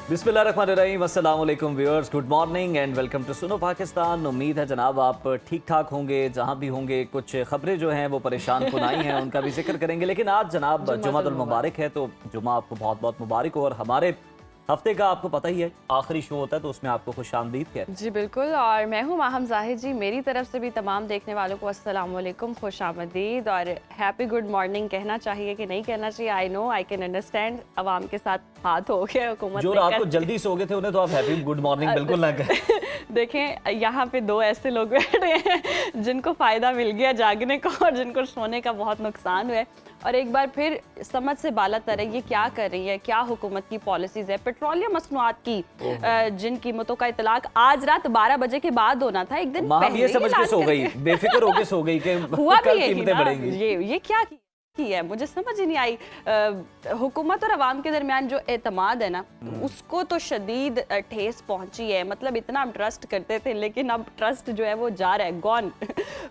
बिस्मिल्लाहिर्रहमानिर्रहीम, अस्सलाम वालेकुम viewers, good morning and welcome to Suno Pakistan. उम्मीद है जनाब आप ठीक ठाक होंगे जहां भी होंगे। कुछ खबरें जो हैं वो परेशान कुनाई हैं, उनका भी जिक्र करेंगे। लेकिन आज जनाब जुमातुल मुबारक है, तो जुमा आपको बहुत बहुत मुबारक हो। और हमारे हफ्ते का आपको पता ही है आखिरी शो होता है, तो उसमें आपको खुश आमदीद कहते हैं। जी बिल्कुल, और मैं हूँ माहम जाहिद जी। मेरी तरफ से भी तमाम देखने वालों को अस्सलाम वालेकुम, खुश आमदीद और हैप्पी गुड मॉर्निंग कहना चाहिए कि नहीं कहना चाहिए। I know, I can understand, अवाम के साथ हाथ हो गया हुकूमत जो रात को जल्दी सो गए थे उन्हें तो आप हैप्पी गुड मॉर्निंग बिल्कुल ना कहें। देखें, यहाँ पे दो ऐसे लोग बैठे हैं जिनको फ़ायदा मिल गया जागने का और जिनको सोने का बहुत नुकसान हुआ है। और एक बार फिर समझ से बाला तर है, ये क्या कर रही है, क्या हुकूमत की पॉलिसीज़ है। पेट्रोलियम मसनूआत की जिन कीमतों का इतलाक आज रात 12 बजे के बाद होना था, एक दिन पहले ये समझ के सो गई, बेफिक्र होके सो गई कि हुआ कल भी कीमतें बढ़ेंगी। ये क्या की है, मुझे समझ ही नहीं आई। हुकूमत और अवाम के दरमियान जो एतमाद है ना, उसको तो शदीद ठेस पहुंची है। मतलब इतना हम ट्रस्ट करते थे, लेकिन अब ट्रस्ट जो है वो जा रहा है, गॉन।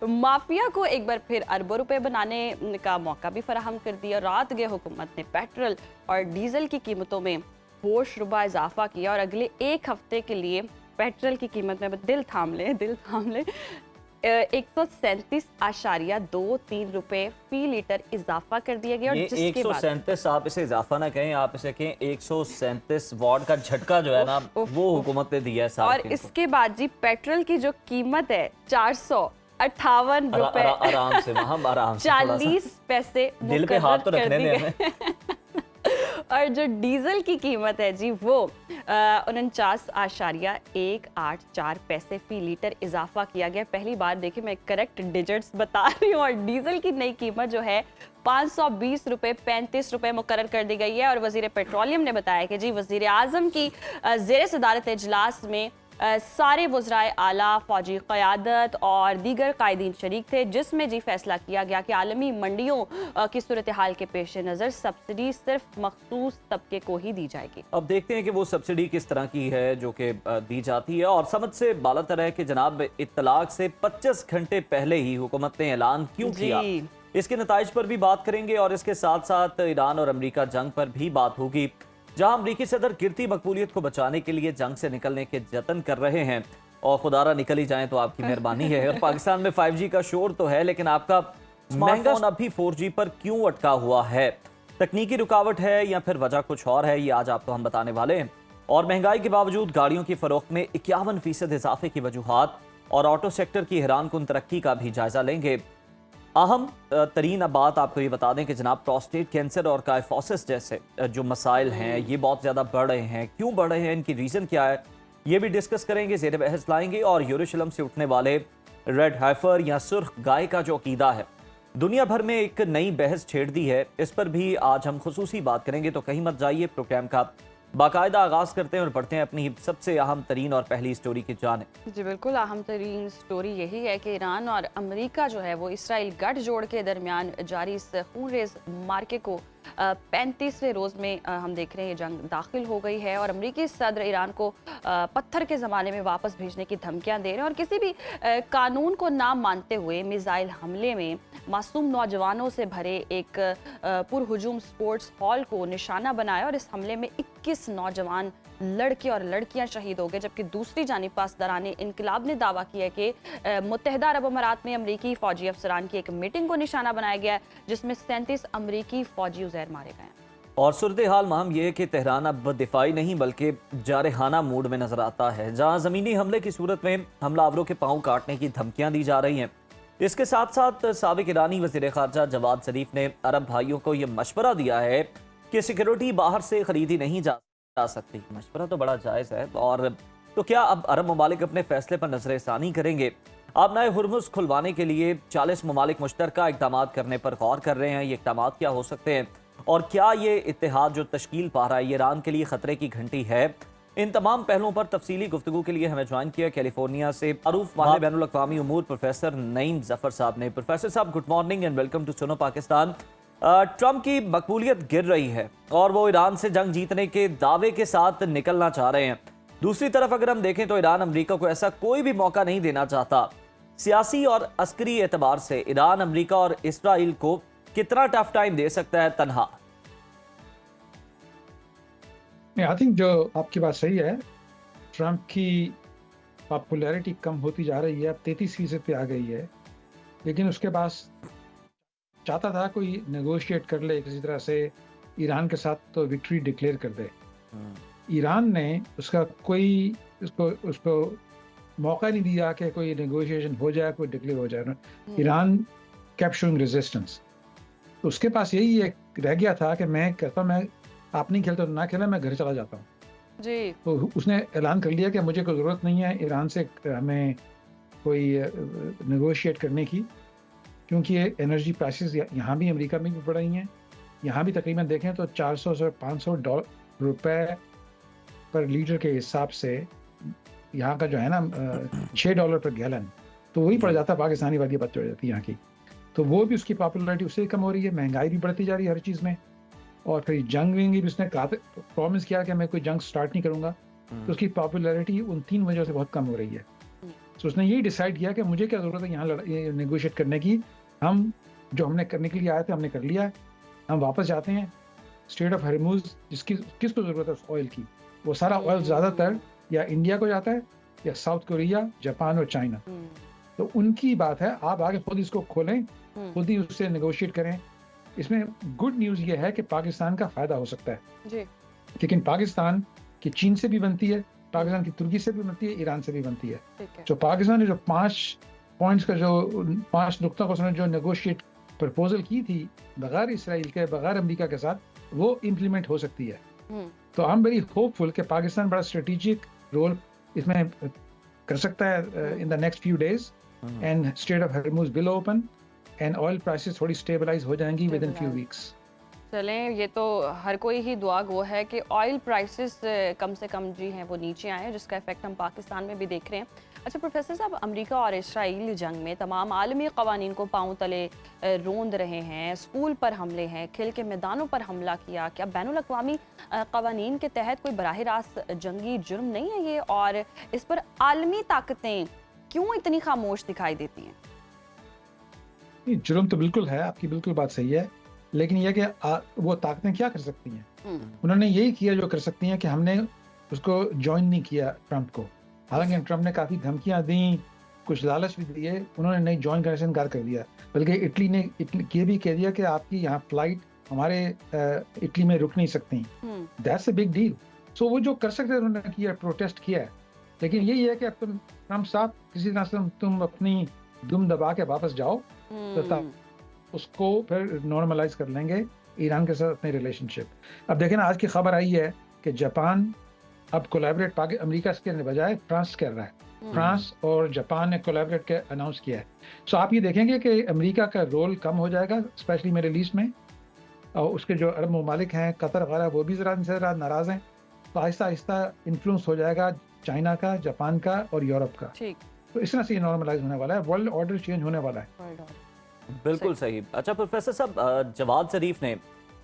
माफिया को एक बार फिर अरबों रुपए बनाने का मौका भी फराहम कर दिया। रात गए हुकूमत ने पेट्रोल और डीजल की कीमतों में होशरुबा इजाफा किया और अगले एक हफ्ते के लिए पेट्रोल की कीमत में दिल थाम ले 137.23 रुपए फी लीटर इजाफा कर दिया गया। और जिसके 137, आप इसे इजाफा ना कहें, आप इसे कहें 137 वाट का झटका जो है ना वो हुकूमत ने दिया है। और इसके बाद जी पेट्रोल की जो कीमत है 458 रुपए आराम से 40 पैसे दिल पे हाथ तो रखने दें। और जो डीजल की कीमत है जी वो 49.184 पैसे फी लीटर इजाफा किया गया। पहली बार देखिए, मैं करेक्ट डिजिट्स बता रही हूँ। और डीजल की नई कीमत जो है 520 रुपए 35 रुपए मुकर्रर कर दी गई है। और वजीर पेट्रोलियम ने बताया कि जी वजीर आजम की ज़ेर सदारत इजलास में सारे वज़राए आला, फौजी क़यादत और दीगर कायदीन शरीक थे, जिसमें जी फैसला किया गया कि आलमी मंडियों की सूरत हाल के पेश नज़र सब्सिडी सिर्फ मखसूस तबके को ही दी जाएगी। अब देखते हैं कि वो सब्सिडी किस तरह की है जो कि दी जाती है। और समझ से बालातर है कि जनाब इत्तलाक से 25 घंटे पहले ही हुकूमत ने ऐलान क्यों किया, इसके नताइज पर भी बात करेंगे। और इसके साथ साथ ईरान और अमेरिका जंग पर भी बात होगी, जहां अमरीकी सदर गिरती मकबूलियत को बचाने के लिए जंग से निकलने के जतन कर रहे हैं। और खुदारा निकल ही जाए तो आपकी मेहरबानी है। और पाकिस्तान में 5G का शोर तो है, लेकिन आपका स्मार्टफोन अभी 4G पर क्यों अटका हुआ है? तकनीकी रुकावट है या फिर वजह कुछ और है, ये आज आपको हम बताने वाले हैं। और महंगाई के बावजूद गाड़ियों की फरोख्त में 51% इजाफे की वजूहात और ऑटो सेक्टर की हैरान कुन तरक्की का भी जायजा लेंगे। अहम तरीन बात आपको ये बता दें कि जनाब प्रोस्टेट कैंसर और काइफोसिस जैसे जो मसाइल हैं ये बहुत ज़्यादा बढ़ रहे हैं। क्यों बढ़ रहे हैं, इनकी रीज़न क्या है, ये भी डिस्कस करेंगे, ज़ेर बहस लाएंगे। और यरूशलेम से उठने वाले रेड हाइफर या सुर्ख गाय का जो अकीदा है, दुनिया भर में एक नई बहस छेड़ दी है, इस पर भी आज हम खुसूसी बात करेंगे। तो कहीं मत जाइए, प्रोग्राम का बाकायदा आगाज़ करते हैं और बढ़ते हैं अपनी सबसे अहम तरीन और पहली स्टोरी की जानिब। जी बिल्कुल, अहम तरीन स्टोरी यही है कि ईरान और अमेरिका जो है वो इसराइल गठजोड़ के दरमियान जारी इस खूनरेज मार्के को 35वें रोज़ में हम देख रहे हैं ये जंग दाखिल हो गई है। और अमेरिकी सदर ईरान को पत्थर के ज़माने में वापस भेजने की धमकियां दे रहे हैं और किसी भी कानून को ना मानते हुए मिसाइल हमले में मासूम नौजवानों से भरे एक पुरहुजूम स्पोर्ट्स हॉल को निशाना बनाया। और इस हमले में 21 नौजवान लड़के और लड़कियां शहीद हो गए, जबकि दूसरी जानिब पासदाराने इनकलाब ने दावा किया कि मुत्तहिदा अरब अमारात में अमरीकी फौजी अफसरान की एक मीटिंग को निशाना बनाया गया, जिसमें 37 अमरीकी फौजी उज़ैर मारे गए। और सूरत हाल माहम यह है कि तेहरान अब दिफाई नहीं बल्कि जारहाना मूड में नजर आता है, जहां ज़मीनी हमले की सूरत में हमलावरों के पांव काटने की धमकियां दी जा रही हैं। इसके साथ साथ साबिक ईरानी वज़ीर ख़ारजा जवाद ज़रीफ ने अरब भाइयों को यह मशवरा दिया है कि सिक्योरिटी बाहर से खरीदी नहीं जा सकती। मशवरा तो बड़ा जायज़ है। और तो क्या अब अरब ममालिक अपने फैसले पर नजरसानी करेंगे? अब नए हुर्मुज़ खुलवाने के लिए 40 ममालिक मुश्तरका इक़दाम करने पर गौर कर रहे हैं। ये इक़दाम क्या हो सकते हैं और क्या ये इत्तेहाद जो तश्कील पा रहा है ये ईरान के लिए खतरे की घंटी है? इन तमाम पहलुओं पर तफसीली गुफ्तगू के लिए हमें ज्वाइन किया कैलिफोर्निया से मारूफ माहिर बैनुल अक़वामी उमूर प्रोफेसर नईम ज़फ़र साहब ने। प्रोफेसर साहब, good morning and welcome to Suno Pakistan. Trump की मकबूलियत गिर रही है और वो ईरान से जंग जीतने के दावे के साथ निकलना चाह रहे हैं। दूसरी तरफ अगर हम देखें तो ईरान अमेरिका को ऐसा कोई भी मौका नहीं देना चाहता। सियासी और अस्करी एतबार से ईरान अमेरिका और इसराइल को कितना टफ टाइम दे सकता है तन्हा? आई थिंक जो आपकी बात सही है, ट्रम्प की पॉपुलैरिटी कम होती जा रही है, अब 33% पे आ गई है, लेकिन उसके पास चाहता था कोई नेगोशिएट कर ले किसी तरह से ईरान के साथ, तो विक्ट्री डिक्लेयर कर दे। ईरान ने उसका कोई उसको मौका नहीं दिया कि कोई नेगोशिएशन हो जाए, कोई डिक्लेयर हो जाए। Iran kept showing resistance. तो उसके पास यही एक रह गया था कि मैं कहता मैं आप नहीं खेलते तो ना खेले, मैं घर चला जाता हूँ। जी। तो उसने ऐलान कर लिया कि मुझे कोई ज़रूरत नहीं है ईरान से हमें कोई नेगोशिएट करने की, क्योंकि ये एनर्जी प्राइसेस यहाँ भी अमेरिका में भी बढ़ रही हैं। यहाँ भी तकरीबन देखें तो 400 से 500 रुपए पर लीटर के हिसाब से यहाँ का जो है ना $6 पर गैलन, तो वही पड़ जाता है पाकिस्तानी वाली बात हो जाती है यहाँ की। तो वो भी उसकी पॉपुलैरिटी उससे कम हो रही है, महंगाई भी बढ़ती जा रही है हर चीज़ में। और फिर जंग भी उसने प्रॉमिस किया कि मैं कोई जंग स्टार्ट नहीं करूँगा, तो उसकी पॉपुलैरिटी उन 3 वजह से बहुत कम हो रही है। तो उसने यही डिसाइड किया कि मुझे क्या ज़रूरत है यहाँ नेगोशिएट करने की, हम जो हमने करने के लिए आए थे हमने कर लिया है, हम वापस जाते हैं। स्ट्रेट ऑफ हॉर्मुज़ किसको ज़रूरत है उस ऑयल की, वो सारा ऑयल ज़्यादातर या इंडिया को जाता है या साउथ कोरिया, जापान और चाइना। तो उनकी बात है, आप आगे खुद इसको खोलें, खुद ही उससे नेगोशिएट करें। इसमें गुड न्यूज़ ये है कि पाकिस्तान का फ़ायदा हो सकता है जी। लेकिन पाकिस्तान की चीन से भी बनती है, पाकिस्तान की तुर्की से भी बनती है, ईरान से भी बनती है। जो पाकिस्तान ने जो 5 पॉइंट्स का जो 5 नुक्तों को उसने जो नेगोशिएट प्रपोजल की थी बगैर इसराइल के, बगैर अमेरिका के साथ, वो इम्प्लीमेंट हो सकती है। तो आई एम वेरी होपफुल कि पाकिस्तान बड़ा स्ट्रेटेजिक रोल इसमें कर सकता है in the next few days, and straight of Hormuz will open and oil prices थोड़ी स्टेबलाइज हो जाएंगी विद इन फ्यू वीक्स। चलें, ये तो हर कोई ही दुआ गो है कि ऑयल प्राइसेस कम से कम जी हैं वो नीचे आए, जिसका इफेक्ट हम पाकिस्तान में भी देख रहे हैं। अच्छा प्रोफेसर साहब, अमेरिका और इसराइल जंग में तमाम आलमी कवानीन को पांव तले रोंद रहे हैं, स्कूल पर हमले हैं, खेल के मैदानों पर हमला किया। क्या बैनुल-अक़वामी कवानीन के तहत कोई बराह रास्त जंगी जुर्म नहीं है ये, और इस पर आलमी ताकतें क्यों इतनी खामोश दिखाई देती हैं? जुर्म तो बिल्कुल है, आपकी बिल्कुल बात सही है, लेकिन यह कि वो ताकतें क्या कर सकती हैं? उन्होंने यही किया जो कर सकती हैं कि हमने उसको ज्वाइन नहीं किया ट्रंप को। हालांकि ट्रंप ने काफ़ी धमकियां दी, कुछ लालच भी दिए, उन्होंने नहीं ज्वाइन करने से इनकार कर दिया। बल्कि इटली ने ये भी कह दिया कि आपकी यहाँ फ्लाइट हमारे इटली में रुक नहीं सकती। That's a big deal. So वो जो कर सकते थे उन्होंने किया, प्रोटेस्ट किया है। लेकिन यही है कि अब तुम ट्रंप साहब किसी तरह से तुम अपनी दुम दबा के वापस जाओ, तो उसको फिर नॉर्मलाइज कर लेंगे ईरान के साथ अपने रिलेशनशिप। अब देखें ना, आज की खबर आई है कि जापान अब कोलैबोरेट अमेरिका के बजाय फ्रांस कर रहा है। फ्रांस और जापान ने कोलैबोरेट के अनाउंस किया है। सो आप ये देखेंगे कि अमेरिका का रोल कम हो जाएगा, स्पेशली मिडिल ईस्ट में, और उसके जो अरब ममालिक हैं, कतर वगैरह, वो भी ज़रा नाराज़ हैं। तो आहिस्ता आहिस्ता इन्फ्लुएंस हो जाएगा चाइना का, जापान का और यूरोप का। तो इस तरह से ये नॉर्मलाइज होने वाला है, वर्ल्ड ऑर्डर चेंज होने वाला है। बिल्कुल सही। अच्छा प्रोफेसर साहब, जवाद ज़रीफ ने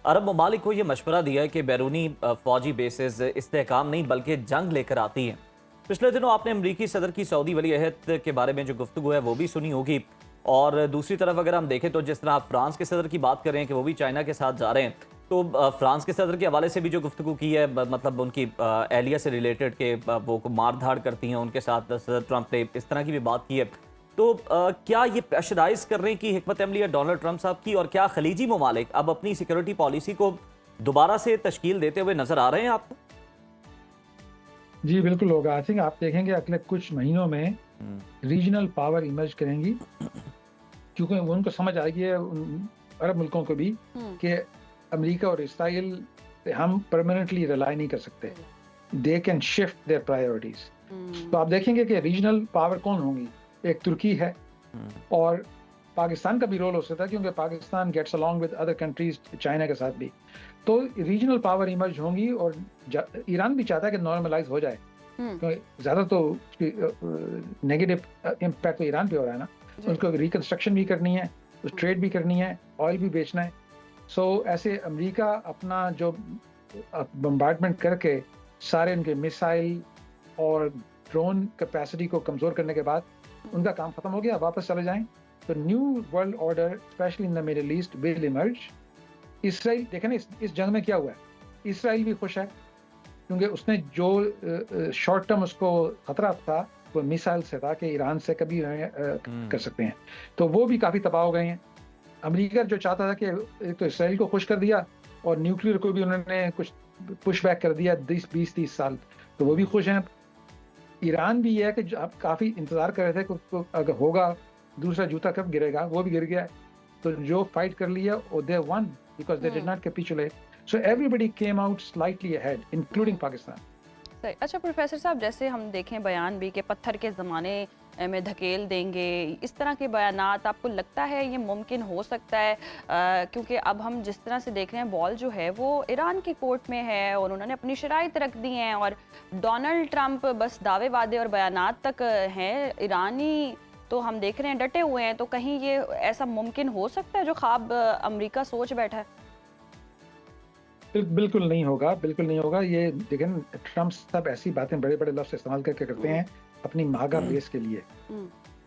अरब ममालिक को ये मशवरा दिया है कि बैरूनी फौजी बेसिस इस्तेहकाम नहीं बल्कि जंग लेकर आती हैं। पिछले दिनों आपने अमरीकी सदर की सऊदी वली अहद के बारे में जो गुफ्तगू है वो भी सुनी होगी, और दूसरी तरफ अगर हम देखें तो जिस तरह आप फ्रांस के सदर की बात कर रहे हैं कि वो भी चाइना के साथ जा रहे हैं, तो फ्रांस के सदर के हवाले से भी जो गुफ्तगू की है, मतलब उनकी एहलिया से रिलेटेड के वो मार धाड़ करती हैं उनके साथ, सदर ट्रंप ने इस तरह की भी बात की है। तो क्या ये प्रेशराइज करने की हिकमत अमली है डोनाल्ड ट्रंप साहब की, और क्या खलीजी ममालिक अब अपनी सिक्योरिटी पॉलिसी को दोबारा से तश्कील देते हुए नजर आ रहे हैं आपको? जी बिल्कुल होगा। आई थिंक आप देखेंगे अगले कुछ महीनों में रीजनल पावर इमर्ज करेंगी, क्योंकि उनको समझ आ गई है अरब मुल्कों को भी कि अमेरिका और इसराइल पे हम परमानेंटली रिलाई नहीं कर सकते। They can shift there priorities. तो आप देखेंगे कि रीजनल पावर कौन होंगी, एक तुर्की है, और पाकिस्तान का भी रोल हो सकता है, क्योंकि Pakistan gets along with other countries, China के साथ भी। तो रीजनल पावर इमर्ज होंगी, और ईरान भी चाहता है कि नॉर्मलाइज हो जाए, क्योंकि ज़्यादा तो नेगेटिव इम्पैक्ट तो ईरान पे हो रहा है ना। उसको रिकंस्ट्रक्शन भी करनी है, ट्रेड भी करनी है, ऑयल भी बेचना है। सो ऐसे अमेरिका अपना जो बम्बार्डमेंट करके सारे उनके मिसाइल और ड्रोन कैपेसिटी को कमज़ोर करने के बाद उनका काम खत्म हो गया, वापस चले जाएं, तो new world order specially in the middle east will emerge. Israel देखें ना, इस जंग में क्या हुआ है, इसराइल भी खुश है, क्योंकि उसने जो शॉर्ट टर्म उसको खतरा था वो मिसाइल से था कि ईरान से कभी कर सकते हैं, तो वो भी काफ़ी तबाह हो गए हैं। अमेरिका जो चाहता था कि एक तो इसराइल को खुश कर दिया और न्यूक्लियर को भी उन्होंने कुछ पुश बैक कर दिया 20-30 साल, तो वो भी खुश हैं। ईरान भी ये है कि अब काफ़ी इंतज़ार कर रहे थे कि अगर होगा दूसरा जूता कब गिरेगा, वो भी गिर गया। तो जो फाइट कर लिया they won because they did not capitulate, so everybody came out slightly ahead including Pakistan. सही। अच्छा प्रोफेसर साहब, जैसे हम देखें बयान भी कि पत्थर के ज़माने में धकेल देंगे, इस तरह के बयानात, आपको लगता है ये मुमकिन हो सकता है? क्योंकि अब हम जिस तरह से देख रहे हैं बॉल जो है वो ईरान के कोर्ट में है और उन्होंने अपनी शराइत रख दी हैं और डोनाल्ड ट्रंप बस दावे वादे और बयानात तक हैं, ईरानी तो हम देख रहे हैं डटे हुए हैं। तो कहीं ये ऐसा मुमकिन हो सकता है जो ख्वाब अमेरिका सोच बैठा है? बिल्कुल नहीं होगा, बिल्कुल नहीं होगा। ये देखें, ट्रम्प साहब ऐसी बातें बड़े बड़े लफ्ज़ इस्तेमाल करके करते हैं अपनी मागा बेस के लिए,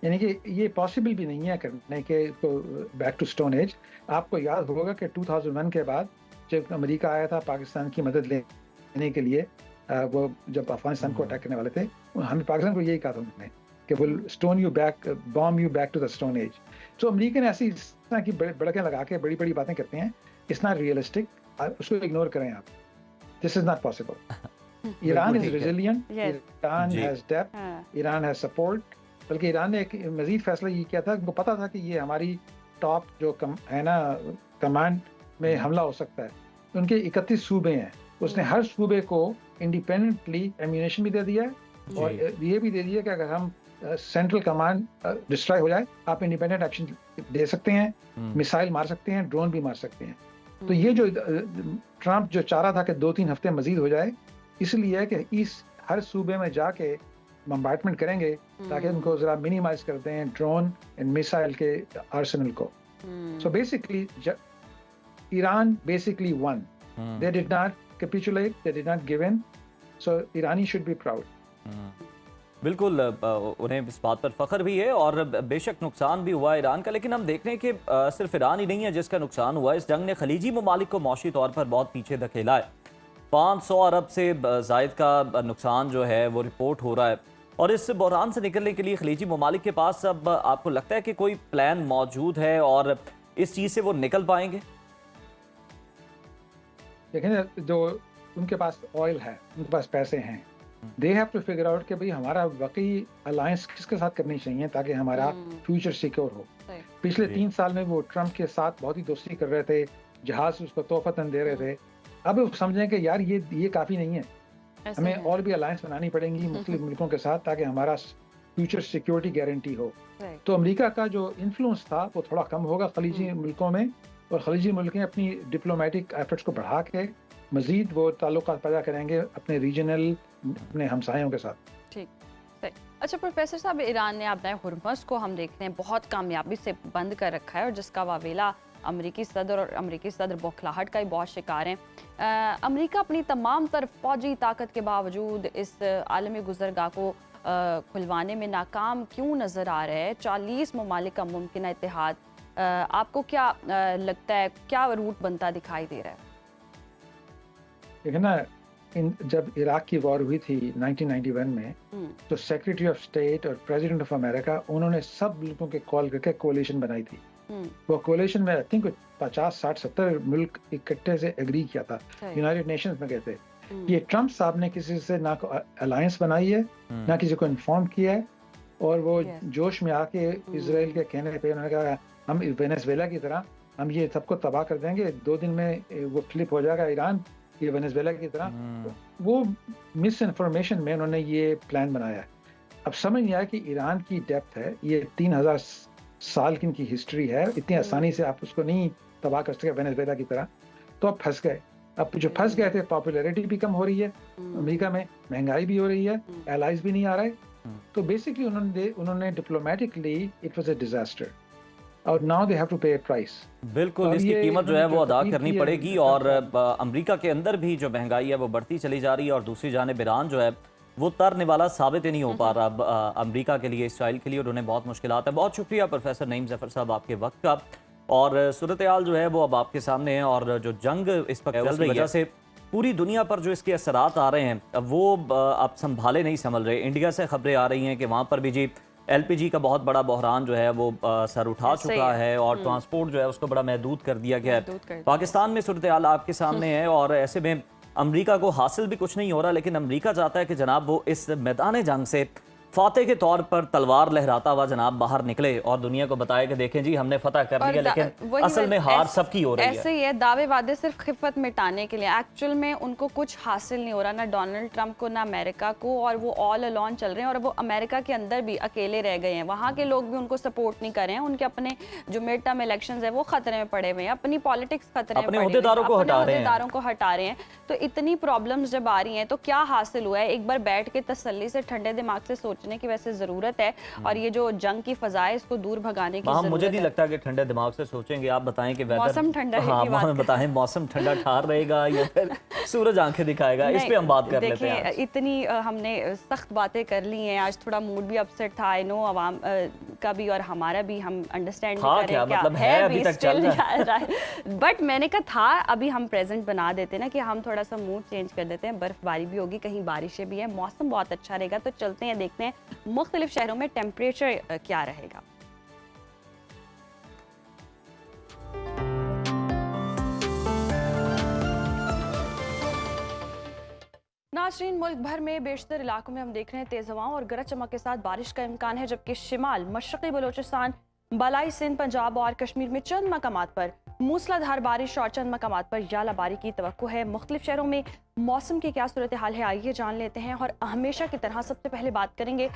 यानी कि ये पॉसिबल भी नहीं है करने के। तो बैक टू स्टोन एज, आपको याद होगा कि 2001 के बाद जब अमेरिका आया था पाकिस्तान की मदद लेने के लिए, वो जब अफगानिस्तान को अटैक करने वाले थे, हमें पाकिस्तान को यही कहा था उन्होंने कि will stone you back, bomb you back to the stone age. तो अमेरिकन ऐसी इस तरह की बड़कें लगा के बड़ी बड़ी बातें करते हैं, इट्स नॉट रियलिस्टिक, उसको इग्नोर करें आप, this is not possible. Iran is resilient, Iran has depth, Iran has support. बल्कि ईरान ने एक मजीद फैसला ये किया था, उनको पता था कि ये हमारी टॉप जो है ना कमांड में हमला हो सकता है। उनके 31 सूबे हैं, उसने हर सूबे को इंडिपेंडेंटली एम्यूनेशन भी दे दिया है और ये भी दे दिया कि अगर हम सेंट्रल कमांड डिस्ट्रॉय हो जाए, आप इंडिपेंडेंट एक्शन दे सकते हैं, मिसाइल मार सकते हैं, ड्रोन भी मार सकते हैं। तो ये जो ट्रंप जो चाह रहा था कि 2-3 हफ्ते मजीद हो जाए, इसलिए कि इस हर सूबे में जाके बम्बार्डमेंट करेंगे ताकि उनको जरा मिनिमाइज करते हैं ड्रोन एंड मिसाइल के आर्सेनल को। So basically Iran basically one, they did not capitulate, they did not give in, so Irani should be proud. बिल्कुल, उन्हें इस बात पर फख्र भी है और बेशक नुकसान भी हुआ ईरान का, लेकिन हम देख रहे हैं कि सिर्फ ईरान ही नहीं है जिसका नुकसान हुआ। इस जंग ने खलीजी ममालिक को मौशी तौर पर बहुत पीछे धकेला है। 500 अरब से जायद का नुकसान जो है वो रिपोर्ट हो रहा है और इस बहरान से निकलने के लिए खलीजी ममालिक के पास अब आपको लगता है कि कोई प्लान मौजूद है और इस चीज़ से वो निकल पाएंगे? देखें, जो उनके पास ऑयल है, उनके पास पैसे हैं, they have to figure out कि भाई हमारा वाकई अलायंस किसके साथ करनी चाहिए ताकि हमारा फ्यूचर सिक्योर हो। पिछले 3 साल में वो ट्रंप के साथ बहुत ही दोस्ती कर रहे थे, जहाज उसको तोहफतन दे रहे थे। अब वो समझें कि यार ये काफ़ी नहीं है, हमें और भी अलायंस बनानी पड़ेंगी मुख्तलिफ मुल्कों के साथ ताकि हमारा फ्यूचर सिक्योरिटी गारंटी हो। तो अमेरिका का जो इन्फ्लुएंस था वो थोड़ा कम होगा खलीजी मुल्कों में, और खलीजी मुल्कें अपनी डिप्लोमेटिक एफर्ट्स को बढ़ा के मजीद वो ताल्लुकात पैदा करेंगे अपने रीजनल, अपने हमसायों के साथ। ठीक, सही। अच्छा प्रोफेसर साहब, ईरान ने अपने हुर्मस को हम देखते हैं बहुत कामयाबी से बंद कर रखा है और जिसका वावेला अमेरिकी सदर और अमेरिकी सदर बौखलाहट का ही बहुत शिकार हैं। अमेरिका अपनी तमाम तरफ फौजी ताकत के बावजूद इस आलमी गुजरगाह को खुलवाने में नाकाम क्यों नज़र आ रहा है? 40 ममालिक का मुमकिन इत्तेहाद, आपको क्या लगता है, क्या रूट बनता दिखाई दे रहा है? देखिए ना, जब इराक की वॉर हुई थी 1991 में, तो सेक्रेटरी ऑफ स्टेट और प्रेसिडेंट ऑफ अमेरिका, उन्होंने सब मुल्कों के कॉल करके कोalition बनाई थी। वो कोalition में आई थिंक 50, 60, 70 मुल्क इकट्ठे से एग्री किया था, यूनाइटेड नेशंस में गए थे। ये ट्रंप साहब ने किसी से ना अलायंस बनाई है, ना किसी को इन्फॉर्म किया है, और वो जोश में आके इजराइल के कहने पे उन्होंने कहा हम वेनेजुएला की तरह हम ये सबको तबाह कर देंगे, 2 दिन में वो फ्लिप हो जाएगा ईरान, ये वेनेजुएला की तरह। वो मिस इन्फॉर्मेशन में उन्होंने ये प्लान बनाया है। अब समझ नहीं आया कि ईरान की डेप्थ है, ये 3000 साल की इनकी हिस्ट्री है, इतनी आसानी से आप उसको नहीं तबाह कर सके वेनेजुएला की तरह। तो अब फंस गए। अब जो फंस गए थे, पॉपुलैरिटी भी कम हो रही है अमेरिका में, महंगाई भी हो रही है, एलाइज भी नहीं आ रहे। तो बेसिकली उन्होंने diplomatically it was a disaster और नाउ दे हैव टू पे अ प्राइस। बिल्कुल, इसकी कीमत जो है वो अदा करनी पड़ेगी और अमेरिका के अंदर भी जो महंगाई है वो बढ़ती चली जा रही है और दूसरी जानिब ईरान जो है वो तरने वाला साबित ही नहीं हो पा रहा अमेरिका के लिए, इसराइल के लिए, और उन्हें बहुत मुश्किलात है। बहुत शुक्रिया प्रोफेसर नईम ज़फ़र साहब आपके वक्त का। और सूरत हाल जो है वो अब आपके सामने है और जो जंग इस पर चल रही है, वजह से पूरी दुनिया पर जो इसके असरात आ रहे हैं वो अब संभाले नहीं संभल रहे। इंडिया से खबरें आ रही हैं कि वहाँ पर भी जी एलपीजी का बहुत बड़ा बहरान जो है वो सर उठा चुका है और ट्रांसपोर्ट जो है उसको बड़ा महदूद कर दिया गया है। पाकिस्तान में सूरत हाल आपके सामने है और ऐसे में अमेरिका को हासिल भी कुछ नहीं हो रहा, लेकिन अमेरिका चाहता है कि जनाब वो इस मैदान जंग से फातेह के तौर पर तलवार लहराता हुआ जनाब बाहर निकले और दुनिया को बताए कि देखें जी हमने फतह कर लिया, लेकिन असल में हार सबकी हो रही है। ऐसे ही है, दावे वादे सिर्फ खिफत मिटाने के लिए, एक्चुअल में उनको कुछ हासिल नहीं हो रहा, ना डोनाल्ड ट्रंप को ना अमेरिका को, और वो ऑल अलोन चल रहे हैं और वो अमेरिका के अंदर भी अकेले रह गए हैं। वहाँ के लोग भी उनको सपोर्ट नहीं कर रहे हैं, उनके अपने जो मिड टर्म इलेक्शंस है वो खतरे में पड़े हुए हैं, अपनी पॉलिटिक्स खतरे में, अपने अहदेदारों को हटा रहे हैं। तो इतनी प्रॉब्लम्स जब आ रही हैं तो क्या हासिल हुआ है? एक बार बैठ के तसल्ली से ठंडे दिमाग से सोचने की वैसे जरूरत है और ये जो जंग की फजा है इसको दूर भगाने की जरूरत है। मुझे नहीं लगता कि ठंडे दिमाग से सोचेंगे। आप बताएं कि मौसम ठंडा है की बात बताएं, मौसम ठंडा ठार रहेगा या फिर सूरज आंखें दिखाएगा? इस पे हम बात कर लेते हैं। इतनी हमने सख्त बातें कर ली हैं, आज थोड़ा मूड भी अपसेट था, आई नो अवाम का भी और हमारा भी, हम अंडरस्टैंड कर रहे हैं मतलब है अभी तक चल रहा है बट मैंने कहा था अभी हम प्रेजेंट बना देते ना कि हम थोड़ा सा मूड चेंज कर देते हैं। बर्फबारी भी होगी, कहीं बारिशें भी है, मौसम बहुत अच्छा रहेगा। तो चलते हैं, देखते हैं मुख्तलिफ शहरों में टेम्परेचर क्या रहेगा। नाज़रीन, मुल्क भर में बेशतर इलाकों में हम देख रहे हैं तेज हवाओं और गरज चमक के साथ बारिश का इम्कान है, जबकि शिमाल, मशरक़ी बलोचिस्तान, बलाई सिंध, पंजाब और कश्मीर में चंद मकामात पर मूसलाधार बारिश और चंद मकामात पर यालाबारी की तवक्को है। मुख्तलिफ शहरों में मौसम की क्या सूरत हाल है, आइए जान लेते हैं। और हमेशा की तरह सबसे पहले बात करेंगे